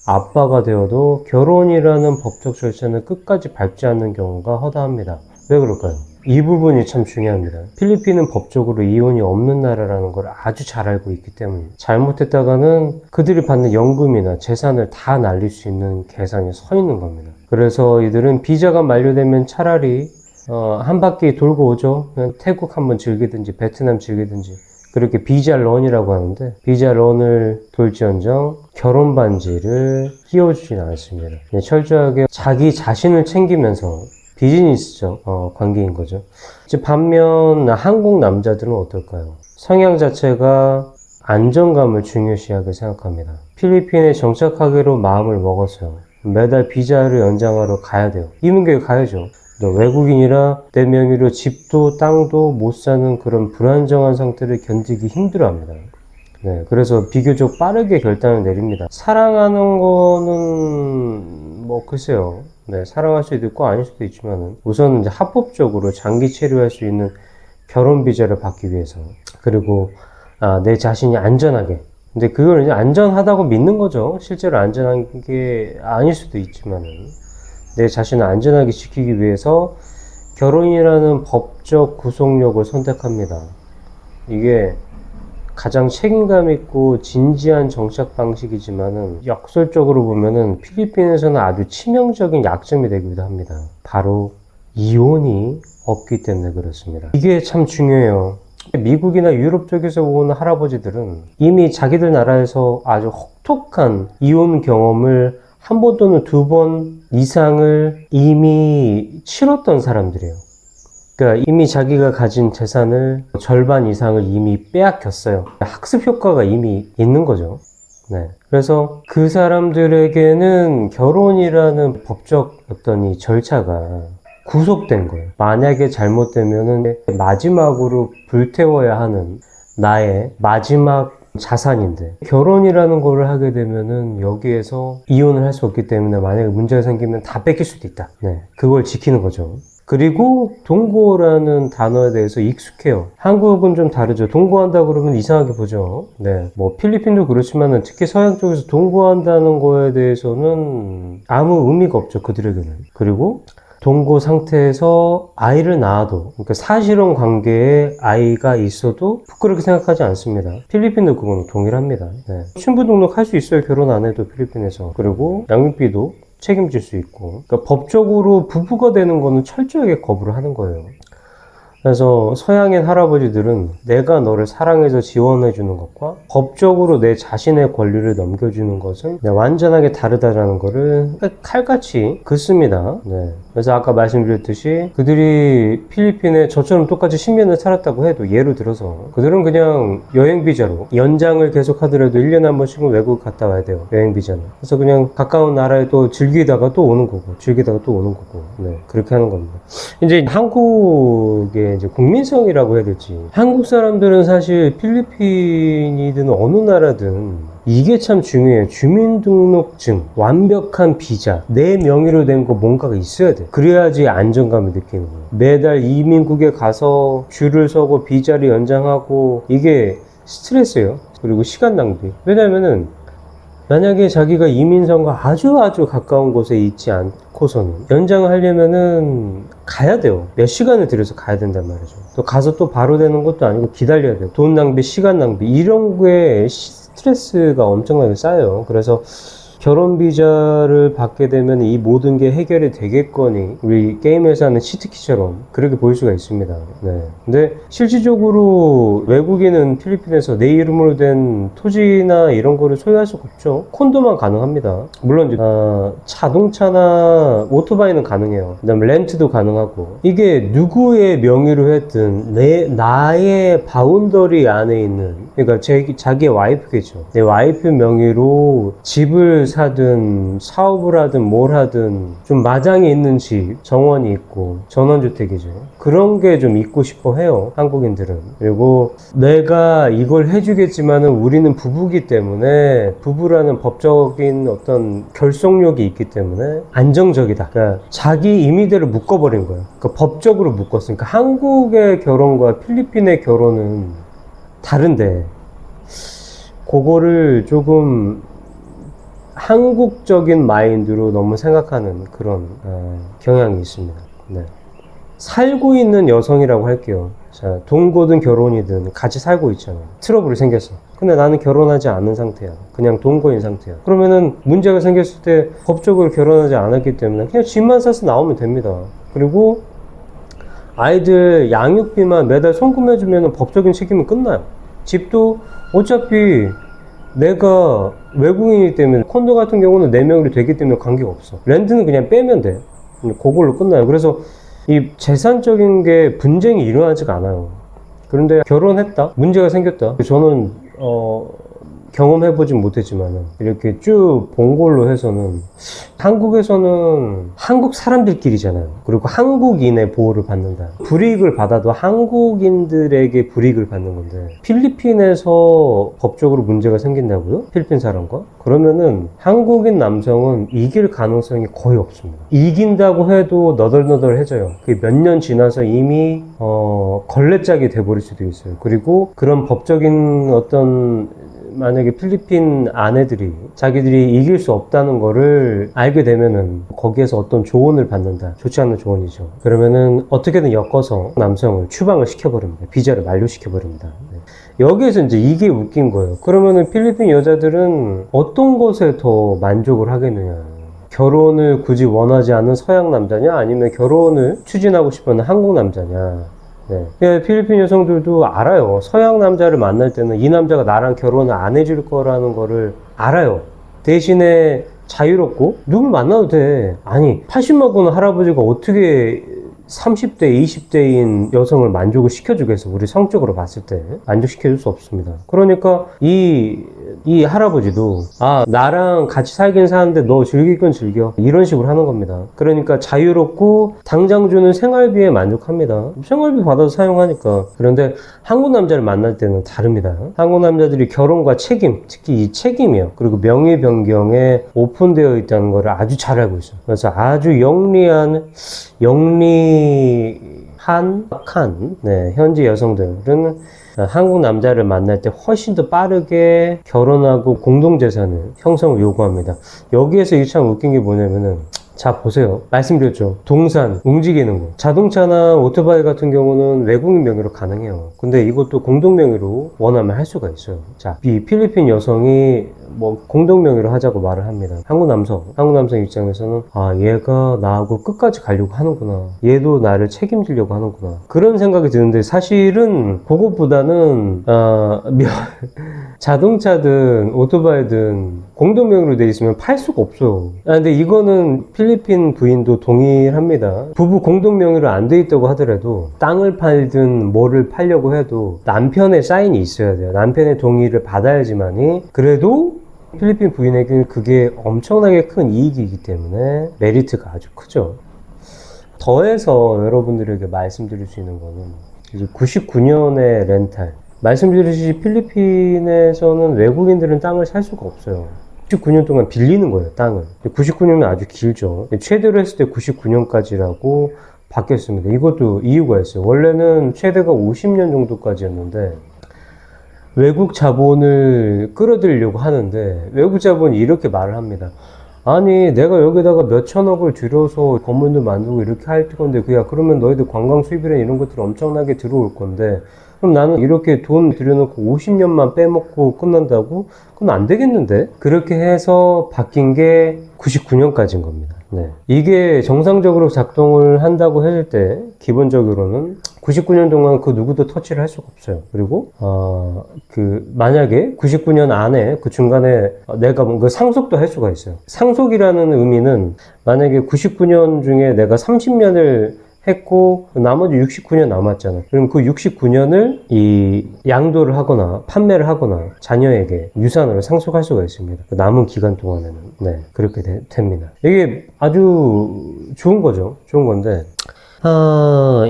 아빠가 되어도 결혼이라는 법적 절차는 끝까지 밟지 않는 경우가 허다합니다. 왜 그럴까요? 이 부분이 참 중요합니다. 필리핀은 법적으로 이혼이 없는 나라라는 걸 아주 잘 알고 있기 때문에 잘못했다가는 그들이 받는 연금이나 재산을 다 날릴 수 있는 계산이 서 있는 겁니다. 그래서 이들은 비자가 만료되면 차라리 한 바퀴 돌고 오죠. 그냥 태국 한번 즐기든지 베트남 즐기든지 그렇게 비자 런이라고 하는데 비자 런을 돌지언정 결혼 반지를 끼워주진 않습니다. 철저하게 자기 자신을 챙기면서 비즈니스적 관계인 거죠. 이제 반면 한국 남자들은 어떨까요? 성향 자체가 안정감을 중요시하게 생각합니다. 필리핀에 정착하기로 마음을 먹었어요. 매달 비자를 연장하러 가야 돼요. 이민교에 가야죠. 외국인이라 내 명의로 집도 땅도 못 사는 그런 불안정한 상태를 견디기 힘들어합니다. 네, 그래서 비교적 빠르게 결단을 내립니다. 사랑하는 거는 뭐 글쎄요. 네, 사랑할 수도 있고 아닐 수도 있지만은 우선은 이제 합법적으로 장기 체류할 수 있는 결혼 비자를 받기 위해서 그리고 내 자신이 안전하게 근데 그걸 이제 안전하다고 믿는 거죠. 실제로 안전한 게 아닐 수도 있지만은 내 자신을 안전하게 지키기 위해서 결혼이라는 법적 구속력을 선택합니다. 이게 가장 책임감 있고 진지한 정착 방식이지만은 역설적으로 보면은 필리핀에서는 아주 치명적인 약점이 되기도 합니다. 바로 이혼이 없기 때문에 그렇습니다. 이게 참 중요해요. 미국이나 유럽 쪽에서 온 할아버지들은 이미 자기들 나라에서 아주 혹독한 이혼 경험을 한 번 또는 두 번 이상을 이미 치렀던 사람들이에요. 그러니까 이미 자기가 가진 재산을 절반 이상을 이미 빼앗겼어요. 학습 효과가 이미 있는 거죠. 네. 그래서 그 사람들에게는 결혼이라는 법적 어떤 이 절차가 구속된 거예요. 만약에 잘못되면은 마지막으로 불태워야 하는 나의 마지막 자산인데 결혼이라는 거를 하게 되면은 여기에서 이혼을 할 수 없기 때문에 만약에 문제가 생기면 다 뺏길 수도 있다. 네, 그걸 지키는 거죠. 그리고 동거라는 단어에 대해서 익숙해요. 한국은 좀 다르죠. 동거한다 그러면 이상하게 보죠. 네, 뭐 필리핀도 그렇지만은 특히 서양 쪽에서 동거한다는 거에 대해서는 아무 의미가 없죠. 그들에게는. 그리고 동거 상태에서 아이를 낳아도 그러니까 사실혼 관계에 아이가 있어도 부끄럽게 생각하지 않습니다. 필리핀도 그건 동일합니다. 네. 신분 등록할 수 있어요. 결혼 안 해도 필리핀에서. 그리고 양육비도 책임질 수 있고 그러니까 법적으로 부부가 되는 거는 철저하게 거부를 하는 거예요. 그래서 서양의 할아버지들은 내가 너를 사랑해서 지원해 주는 것과 법적으로 내 자신의 권리를 넘겨주는 것은 완전하게 다르다라는 거를 칼같이 긋습니다. 네. 그래서 아까 말씀드렸듯이 그들이 필리핀에 저처럼 똑같이 10년을 살았다고 해도 예를 들어서 그들은 그냥 여행 비자로 연장을 계속 하더라도 1년에 한 번씩은 외국 갔다 와야 돼요. 여행 비자는. 그래서 그냥 가까운 나라에 또 즐기다가 또 오는 거고 즐기다가 또 오는 거고 네. 그렇게 하는 겁니다. 이제 한국의 이제 국민성이라고 해야 될지 한국 사람들은 사실 필리핀이든 어느 나라든 이게 참 중요해요. 주민등록증, 완벽한 비자, 내 명의로 된 거 뭔가가 있어야 돼. 그래야지 안정감을 느끼는 거예요. 매달 이민국에 가서 줄을 서고 비자를 연장하고 이게 스트레스예요. 그리고 시간 낭비. 왜냐면은 만약에 자기가 이민선과 아주 가까운 곳에 있지 않고서는 연장을 하려면은 가야 돼요. 몇 시간을 들여서 가야 된단 말이죠. 또 가서 또 바로 되는 것도 아니고 기다려야 돼요. 돈 낭비, 시간 낭비 이런 거에 스트레스가 엄청나게 쌓여요. 그래서 결혼 비자를 받게 되면 이 모든 게 해결이 되겠거니 우리 게임에서 하는 치트키처럼 그렇게 보일 수가 있습니다. 네. 근데 실질적으로 외국인은 필리핀에서 내 이름으로 된 토지나 이런 거를 소유할 수가 없죠. 콘도만 가능합니다. 물론 이제 자동차나 오토바이는 가능해요. 그다음에 렌트도 가능하고 이게 누구의 명의로 했든 나의 바운더리 안에 있는 그러니까 자기의 와이프겠죠. 내 와이프 명의로 집을 사든 사업을 하든 뭘 하든 좀 마장이 있는 집, 정원이 있고 전원주택이죠. 그런 게 좀 있고 싶어 해요. 한국인들은. 그리고 내가 이걸 해주겠지만은 우리는 부부기 때문에 부부라는 법적인 어떤 결속력이 있기 때문에 안정적이다. 그러니까 자기 임의대로 묶어버린 거예요. 그러니까 법적으로 묶었으니까 한국의 결혼과 필리핀의 결혼은 다른데 그거를 조금 한국적인 마인드로 너무 생각하는 그런 경향이 있습니다. 네. 살고 있는 여성이라고 할게요. 자, 동거든 결혼이든 같이 살고 있잖아요. 트러블이 생겼어. 근데 나는 결혼하지 않은 상태야. 그냥 동거인 상태야. 그러면은 문제가 생겼을 때 법적으로 결혼하지 않았기 때문에 그냥 집만 사서 나오면 됩니다. 그리고 아이들 양육비만 매달 송금해주면 법적인 책임은 끝나요. 집도 어차피 내가 외국인이기 때문에 콘도 같은 경우는 4명으로 되기 때문에 관계가 없어. 렌트는 그냥 빼면 돼. 그걸로 끝나요. 그래서 이 재산적인 게 분쟁이 일어나지가 않아요. 그런데 결혼했다? 문제가 생겼다? 저는 경험해보진 못했지만 이렇게 쭉 본 걸로 해서는 한국에서는 한국 사람들끼리잖아요. 그리고 한국인의 보호를 받는다. 불이익을 받아도 한국인들에게 불이익을 받는 건데 필리핀에서 법적으로 문제가 생긴다고요? 필리핀 사람과? 그러면은 한국인 남성은 이길 가능성이 거의 없습니다. 이긴다고 해도 너덜너덜해져요. 그게 몇 년 지나서 이미 걸레짝이 돼버릴 수도 있어요. 그리고 그런 법적인 어떤 만약에 필리핀 아내들이 자기들이 이길 수 없다는 거를 알게 되면은 거기에서 어떤 조언을 받는다. 좋지 않은 조언이죠. 그러면은 어떻게든 엮어서 남성을 추방을 시켜버립니다. 비자를 만료시켜버립니다. 여기에서 이제 이게 웃긴 거예요. 그러면은 필리핀 여자들은 어떤 것에 더 만족을 하겠느냐. 결혼을 굳이 원하지 않는 서양 남자냐 아니면 결혼을 추진하고 싶어하는 한국 남자냐. 네. 필리핀 여성들도 알아요. 서양 남자를 만날 때는 이 남자가 나랑 결혼을 안 해줄 거라는 거를 알아요. 대신에 자유롭고 누굴 만나도 돼. 아니 80 먹은 할아버지가 어떻게 30대, 20대인 여성을 만족을 시켜주겠어. 우리 성적으로 봤을 때 만족시켜줄 수 없습니다. 그러니까 이 할아버지도 나랑 같이 살긴 사는데 너 즐길 건 즐겨. 이런 식으로 하는 겁니다. 그러니까 자유롭고 당장 주는 생활비에 만족합니다. 생활비 받아서 사용하니까. 그런데 한국 남자를 만날 때는 다릅니다. 한국 남자들이 결혼과 책임, 특히 이 책임이요. 그리고 명의 변경에 오픈되어 있다는 걸 아주 잘 알고 있어요. 그래서 아주 영리한 현지 여성들은 한국 남자를 만날 때 훨씬 더 빠르게 결혼하고 공동재산을 형성을 요구합니다. 여기에서 이 참 웃긴 게 뭐냐면은 자 보세요. 말씀드렸죠. 동산 움직이는 거. 자동차나 오토바이 같은 경우는 외국인 명의로 가능해요. 근데 이것도 공동 명의로 원하면 할 수가 있어요. 자, 이 필리핀 여성이 뭐 공동 명의로 하자고 말을 합니다. 한국 남성 입장에서는 얘가 나하고 끝까지 가려고 하는구나. 얘도 나를 책임지려고 하는구나. 그런 생각이 드는데 사실은 그것보다는 자동차든 오토바이든 공동 명의로 돼 있으면 팔 수가 없어요. 근데 이거는 필리핀 부인도 동일합니다. 부부 공동 명의로 안 돼 있다고 하더라도 땅을 팔든 뭐를 팔려고 해도 남편의 사인이 있어야 돼요. 남편의 동의를 받아야지만이 그래도 필리핀 부인에게는 그게 엄청나게 큰 이익이기 때문에 메리트가 아주 크죠. 더해서 여러분들에게 말씀드릴 수 있는 거는 이제 99년의 렌탈. 말씀드렸듯이 필리핀에서는 외국인들은 땅을 살 수가 없어요. 99년 동안 빌리는 거예요, 땅을. 99년은 아주 길죠. 최대로 했을 때 99년까지라고 바뀌었습니다. 이것도 이유가 있어요. 원래는 최대가 50년 정도까지였는데 외국 자본을 끌어들이려고 하는데 외국 자본이 이렇게 말을 합니다. 아니 내가 여기다가 몇 천억을 들여서 건물도 만들고 이렇게 할 건데 그러면 너희들 관광 수입이나 이런 것들이 엄청나게 들어올 건데 그럼 나는 이렇게 돈 들여놓고 50년만 빼먹고 끝난다고? 그건 안 되겠는데? 그렇게 해서 바뀐 게 99년까지인 겁니다. 네. 이게 정상적으로 작동을 한다고 했을 때 기본적으로는 99년 동안 그 누구도 터치를 할 수가 없어요. 그리고 만약에 99년 안에 그 중간에 내가 뭔가 상속도 할 수가 있어요. 상속이라는 의미는 만약에 99년 중에 내가 30년을 했고 나머지 69년 남았잖아. 그럼 그 69년을 이 양도를 하거나 판매를 하거나 자녀에게 유산으로 상속할 수가 있습니다. 그 남은 기간 동안에는. 네, 그렇게 됩니다. 이게 아주 좋은 거죠. 좋은 건데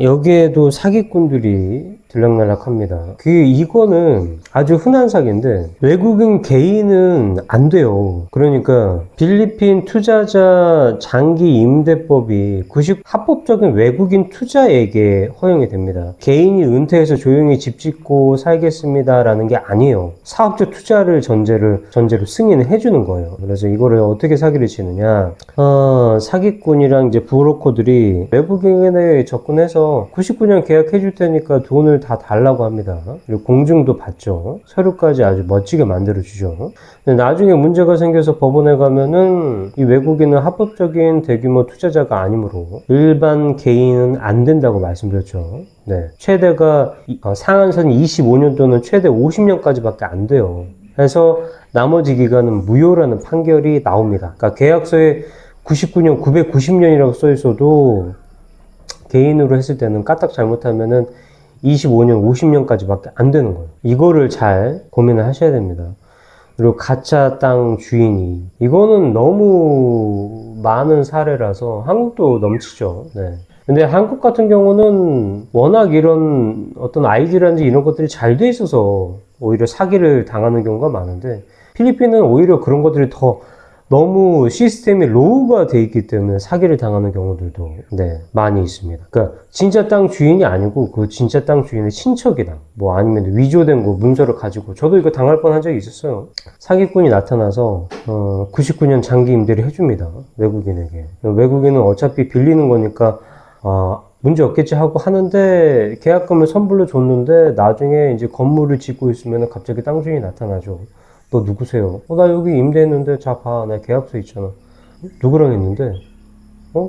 여기에도 사기꾼들이 들락날락합니다. 이거는 아주 흔한 사기인데 외국인 개인은 안 돼요. 그러니까 필리핀 투자자 장기 임대법이 합법적인 외국인 투자에게 허용이 됩니다. 개인이 은퇴해서 조용히 집 짓고 살겠습니다라는 게 아니에요. 사업적 투자를 전제로 승인을 해주는 거예요. 그래서 이거를 어떻게 사기를 치느냐? 사기꾼이랑 이제 브로커들이 외국인에 접근해서 99년 계약해줄 테니까 돈을 다 달라고 합니다. 그리고 공증도 받죠. 서류까지 아주 멋지게 만들어주죠. 근데 나중에 문제가 생겨서 법원에 가면은 이 외국인은 합법적인 대규모 투자자가 아니므로 일반 개인은 안 된다고 말씀드렸죠. 네. 최대가 상한선이 25년 또는 최대 50년까지밖에 안 돼요. 그래서 나머지 기간은 무효라는 판결이 나옵니다. 그러니까 계약서에 99년, 990년이라고 써 있어도 개인으로 했을 때는 까딱 잘못하면은 25년, 50년까지밖에 안 되는 거예요. 이거를 잘 고민을 하셔야 됩니다. 그리고 가짜 땅 주인이 이거는 너무 많은 사례라서 한국도 넘치죠. 네. 근데 한국 같은 경우는 워낙 이런 어떤 아이디라든지 이런 것들이 잘 돼 있어서 오히려 사기를 당하는 경우가 많은데 필리핀은 오히려 그런 것들이 더 너무 시스템이 로우가 돼 있기 때문에 사기를 당하는 경우들도 네, 많이 있습니다. 그러니까 진짜 땅 주인이 아니고 그 진짜 땅 주인의 친척이다. 뭐 아니면 위조된 거 문서를 가지고 저도 이거 당할 뻔한 적이 있었어요. 사기꾼이 나타나서 99년 장기 임대를 해줍니다. 외국인에게. 외국인은 어차피 빌리는 거니까 문제 없겠지 하고 하는데 계약금을 선불로 줬는데 나중에 이제 건물을 짓고 있으면 갑자기 땅 주인이 나타나죠. 너 누구세요? 나 여기 임대했는데 자 봐, 나 계약서 있잖아. 누구랑 했는데?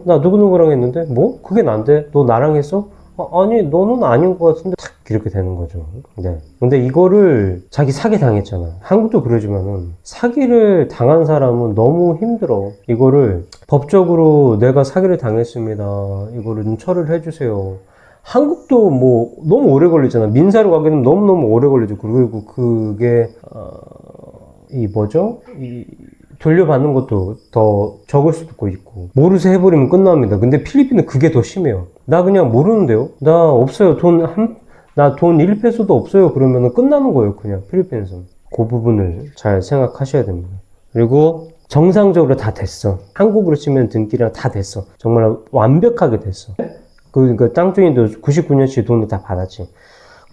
나 누구누구랑 했는데? 뭐? 그게 난데? 너 나랑 했어? 아니 너는 아닌 것 같은데 탁 이렇게 되는 거죠. 네. 근데 이거를 자기 사기 당했잖아. 한국도 그러지만은 사기를 당한 사람은 너무 힘들어. 이거를 법적으로 내가 사기를 당했습니다. 이거를 좀 처리를 해주세요. 한국도 뭐 너무 오래 걸리잖아. 민사로 가게 되면 너무너무 오래 걸리죠. 그리고 그게 돌려받는 것도 더 적을 수도 있고 모르쇠 해버리면 끝납니다. 근데 필리핀은 그게 더 심해요. 나 그냥 모르는데요? 나 없어요. 나 돈 1페소도 없어요. 그러면 끝나는 거예요. 그냥 필리핀에서. 그 부분을 잘 생각하셔야 됩니다. 그리고 정상적으로 다 됐어. 한국으로 치면 등기랑 다 됐어. 정말 완벽하게 됐어. 그러니까 땅 주인도 99년치 돈을 다 받았지.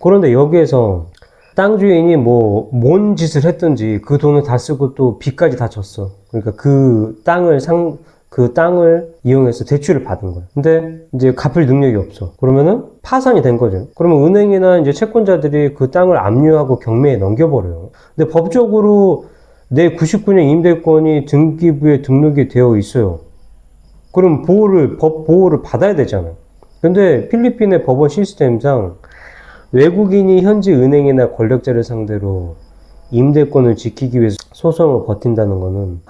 그런데 여기에서 땅 주인이 뭔 짓을 했든지 그 돈을 다 쓰고 또 빚까지 다 졌어. 그러니까 그 땅을 이용해서 대출을 받은 거야. 근데 이제 갚을 능력이 없어. 그러면은 파산이 된 거죠. 그러면 은행이나 이제 채권자들이 그 땅을 압류하고 경매에 넘겨버려요. 근데 법적으로 내 99년 임대권이 등기부에 등록이 되어 있어요. 그럼 법 보호를 받아야 되잖아요. 근데 필리핀의 법원 시스템상 외국인이 현지 은행이나 권력자를 상대로 임대권을 지키기 위해서 소송을 버틴다는 거는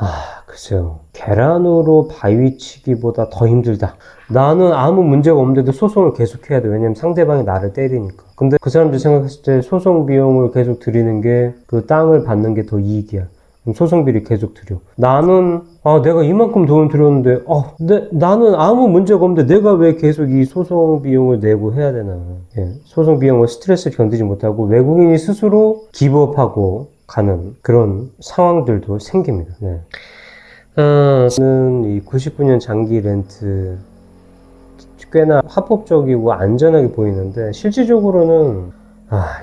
글쎄요. 계란으로 바위치기보다 더 힘들다. 나는 아무 문제가 없는데도 소송을 계속해야 돼. 왜냐면 상대방이 나를 때리니까. 근데 그 사람들 생각했을 때 소송 비용을 계속 들이는 게 그 땅을 받는 게 더 이익이야. 소송비를 계속 들여. 나는 내가 이만큼 돈을 들였는데 나는 아무 문제가 없는데 내가 왜 계속 이 소송 비용을 내고 해야 되나. 소송 비용을 스트레스를 견디지 못하고 외국인이 스스로 기부업하고 가는 그런 상황들도 생깁니다. 네. 저는 이 99년 장기 렌트 꽤나 합법적이고 안전하게 보이는데 실질적으로는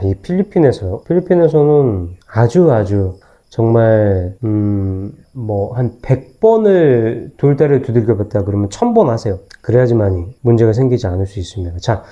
이 필리핀에서는 아주 정말 한 100번을 돌다리를 두들겨 봤다 그러면 1000번 하세요. 그래야지만이 문제가 생기지 않을 수 있습니다. 자,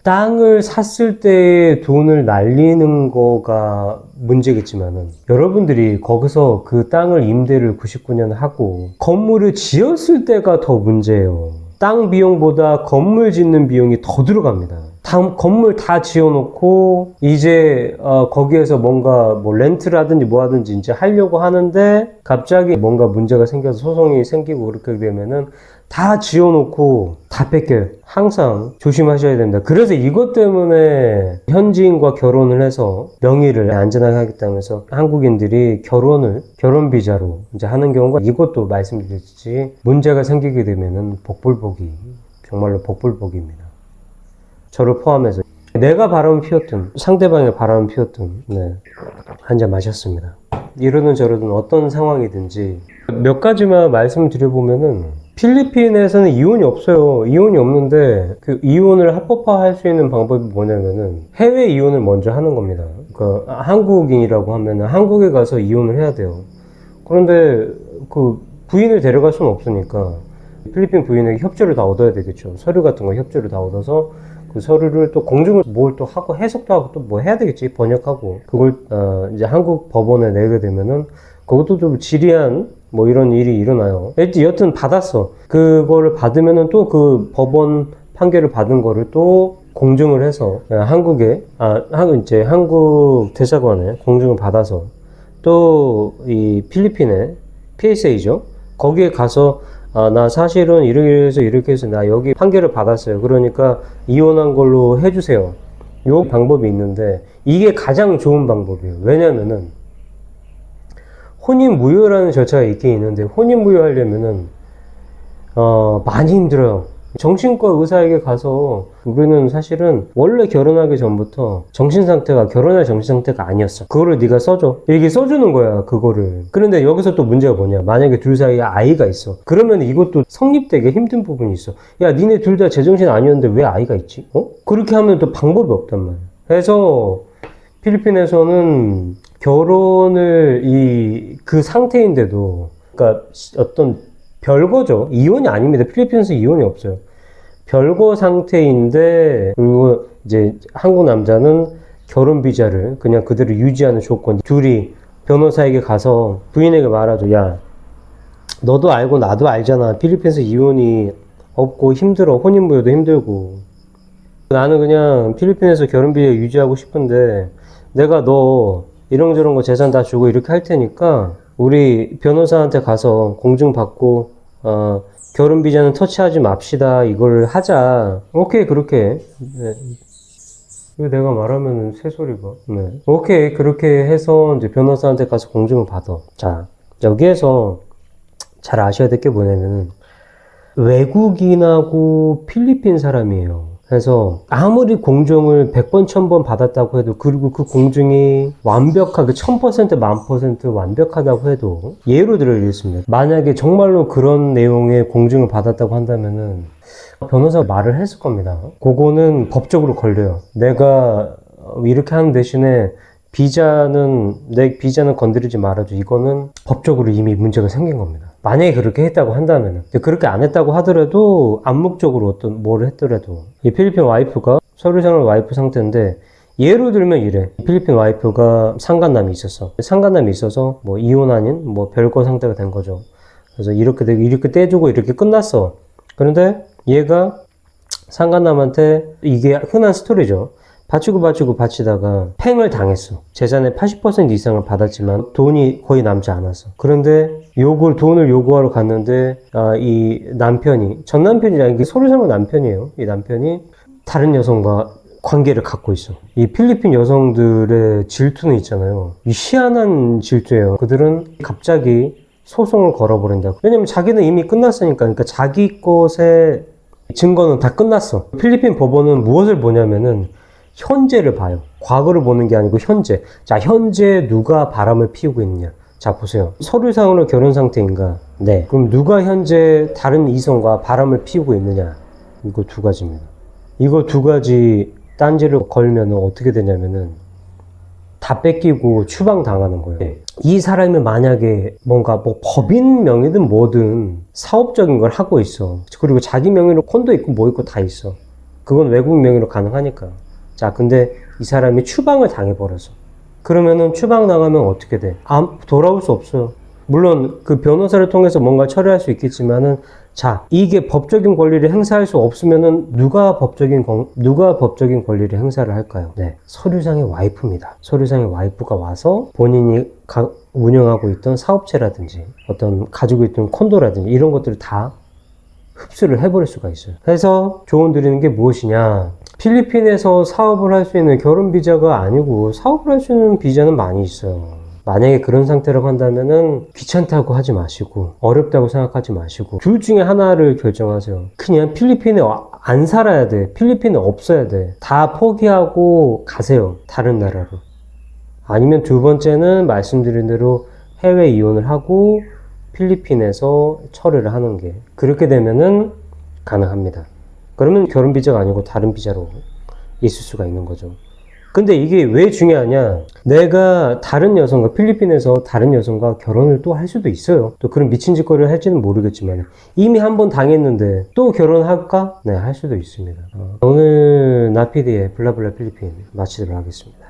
땅을 샀을 때 돈을 날리는 거가 문제겠지만은 여러분들이 거기서 그 땅을 임대를 99년 하고 건물을 지었을 때가 더 문제예요. 땅 비용보다 건물 짓는 비용이 더 들어갑니다. 건물 다 지어놓고 이제 거기에서 뭔가 렌트라든지 뭐 하든지 이제 하려고 하는데 갑자기 뭔가 문제가 생겨서 소송이 생기고 그렇게 되면은 다 지어놓고 다 뺏겨요. 항상 조심하셔야 됩니다. 그래서 이것 때문에 현지인과 결혼을 해서 명의를 안전하게 하겠다고 해서 한국인들이 결혼 비자로 이제 하는 경우가 이것도 말씀드렸지 문제가 생기게 되면은 복불복이 정말로 복불복입니다. 저를 포함해서 내가 바람을 피웠든 상대방의 바람을 피웠든 네, 한 잔 마셨습니다. 이러든 저러든 어떤 상황이든지 몇 가지만 말씀을 드려보면은 필리핀에서는 이혼이 없어요. 이혼이 없는데 그 이혼을 합법화할 수 있는 방법이 뭐냐면은 해외 이혼을 먼저 하는 겁니다. 그러니까 한국인이라고 하면은 한국에 가서 이혼을 해야 돼요. 그런데 그 부인을 데려갈 수는 없으니까 필리핀 부인에게 협조를 다 얻어야 되겠죠. 서류 같은 거 협조를 다 얻어서 그 서류를 또 공증을 뭘 또 하고 해석도 하고 또 뭐 해야 되겠지. 번역하고 그걸 이제 한국 법원에 내게 되면은 그것도 좀 지리한 뭐 이런 일이 일어나요. 여튼 받았어. 그거를 받으면은 또 그 법원 판결을 받은 거를 또 공증을 해서 한국에 이제 한국 대사관에 공증을 받아서 또 이 필리핀에 PSA죠. 거기에 가서 나 사실은 이렇게 해서 나 여기 판결을 받았어요. 그러니까 이혼한 걸로 해주세요. 요 방법이 있는데 이게 가장 좋은 방법이에요. 왜냐면은 혼인무효라는 절차가 있긴 있는데 혼인무효하려면은 많이 힘들어요. 정신과 의사에게 가서 우리는 사실은 원래 결혼하기 전부터 정신상태가 결혼할 정신상태가 아니었어. 그거를 네가 써줘. 이게 써주는 거야 그거를. 그런데 여기서 또 문제가 뭐냐. 만약에 둘 사이에 아이가 있어. 그러면 이것도 성립되기 힘든 부분이 있어. 야 니네 둘 다 제정신 아니었는데 왜 아이가 있지? 그렇게 하면 또 방법이 없단 말이야. 그래서 필리핀에서는 결혼을 그 상태인데도 그러니까 어떤 별거죠. 이혼이 아닙니다. 필리핀에서 이혼이 없어요. 별거 상태인데 그리고 이제 한국 남자는 결혼 비자를 그냥 그대로 유지하는 조건. 둘이 변호사에게 가서 부인에게 말하죠. 야, 너도 알고 나도 알잖아. 필리핀에서 이혼이 없고 힘들어. 혼인무효도 힘들고. 나는 그냥 필리핀에서 결혼 비자 유지하고 싶은데 내가 너 이런저런 거 재산 다 주고 이렇게 할 테니까 우리 변호사한테 가서 공증 받고 결혼 비자는 터치하지 맙시다. 이걸 하자. 오케이 그렇게. 네. 이거 내가 말하면 새소리가. 네. 오케이 그렇게 해서 이제 변호사한테 가서 공증을 받아. 자 여기에서 잘 아셔야 될 게 뭐냐면은 외국인하고 필리핀 사람이에요. 그래서 아무리 공증을 100번, 1000번 받았다고 해도 그리고 그 공증이 완벽하게 1000%, 1000% 완벽하다고 해도 예로 들어드리겠습니다. 만약에 정말로 그런 내용의 공증을 받았다고 한다면은 변호사가 말을 했을 겁니다. 그거는 법적으로 걸려요. 내가 이렇게 하는 대신에 내 비자는 건드리지 말아줘. 이거는 법적으로 이미 문제가 생긴 겁니다. 만약에 그렇게 했다고 한다면 그렇게 안 했다고 하더라도 암묵적으로 어떤 뭘 했더라도 이 필리핀 와이프가 서류상으로 와이프 상태인데 예로 들면 이래. 필리핀 와이프가 상간남이 있었어. 상간남이 있어서 뭐 이혼 아닌 뭐 별거 상태가 된 거죠. 그래서 이렇게 되고 이렇게 떼주고 이렇게 끝났어. 그런데 얘가 상간남한테 이게 흔한 스토리죠. 바치다가 팽을 당했어. 재산의 80% 이상을 받았지만 돈이 거의 남지 않았어. 그런데 돈을 요구하러 갔는데 이 남편이 전 남편이 아니고 서류상의 남편이에요. 이 남편이 다른 여성과 관계를 갖고 있어. 이 필리핀 여성들의 질투는 있잖아요. 이 희한한 질투예요. 그들은 갑자기 소송을 걸어버린다. 왜냐면 자기는 이미 끝났으니까. 그러니까 자기 것의 증거는 다 끝났어. 필리핀 법원은 무엇을 보냐면은 현재를 봐요. 과거를 보는 게 아니고 현재. 자, 현재 누가 바람을 피우고 있느냐. 자, 보세요. 서류상으로 결혼 상태인가? 네. 그럼 누가 현재 다른 이성과 바람을 피우고 있느냐? 이거 두 가지입니다. 이거 두 가지 딴지를 걸면 어떻게 되냐면은 다 뺏기고 추방당하는 거예요. 네. 이 사람이 만약에 뭔가 뭐 법인 명의든 뭐든 사업적인 걸 하고 있어. 그리고 자기 명의로 콘도 있고 뭐 있고 다 있어. 그건 외국 명의로 가능하니까. 자, 근데 이 사람이 추방을 당해버렸어. 그러면은 추방 나가면 어떻게 돼? 돌아올 수 없어요. 물론 그 변호사를 통해서 뭔가 처리할 수 있겠지만은 자, 이게 법적인 권리를 행사할 수 없으면은 누가 법적인 권리를 행사를 할까요? 네. 서류상의 와이프입니다. 서류상의 와이프가 와서 본인이 운영하고 있던 사업체라든지 어떤 가지고 있던 콘도라든지 이런 것들을 다 흡수를 해버릴 수가 있어요. 그래서 조언 드리는 게 무엇이냐? 필리핀에서 사업을 할 수 있는 결혼 비자가 아니고 사업을 할 수 있는 비자는 많이 있어요. 만약에 그런 상태라고 한다면은 귀찮다고 하지 마시고 어렵다고 생각하지 마시고 둘 중에 하나를 결정하세요. 그냥 필리핀에 안 살아야 돼. 필리핀에 없어야 돼. 다 포기하고 가세요. 다른 나라로. 아니면 두 번째는 말씀드린 대로 해외 이혼을 하고 필리핀에서 처리를 하는 게, 그렇게 되면은 가능합니다. 그러면 결혼 비자가 아니고 다른 비자로 있을 수가 있는 거죠. 근데 이게 왜 중요하냐? 내가 다른 여성과, 필리핀에서 다른 여성과 결혼을 또 할 수도 있어요. 또 그런 미친 짓거리를 할지는 모르겠지만 이미 한 번 당했는데 또 결혼할까? 네, 할 수도 있습니다. 오늘 나피디의 블라블라 필리핀 마치도록 하겠습니다.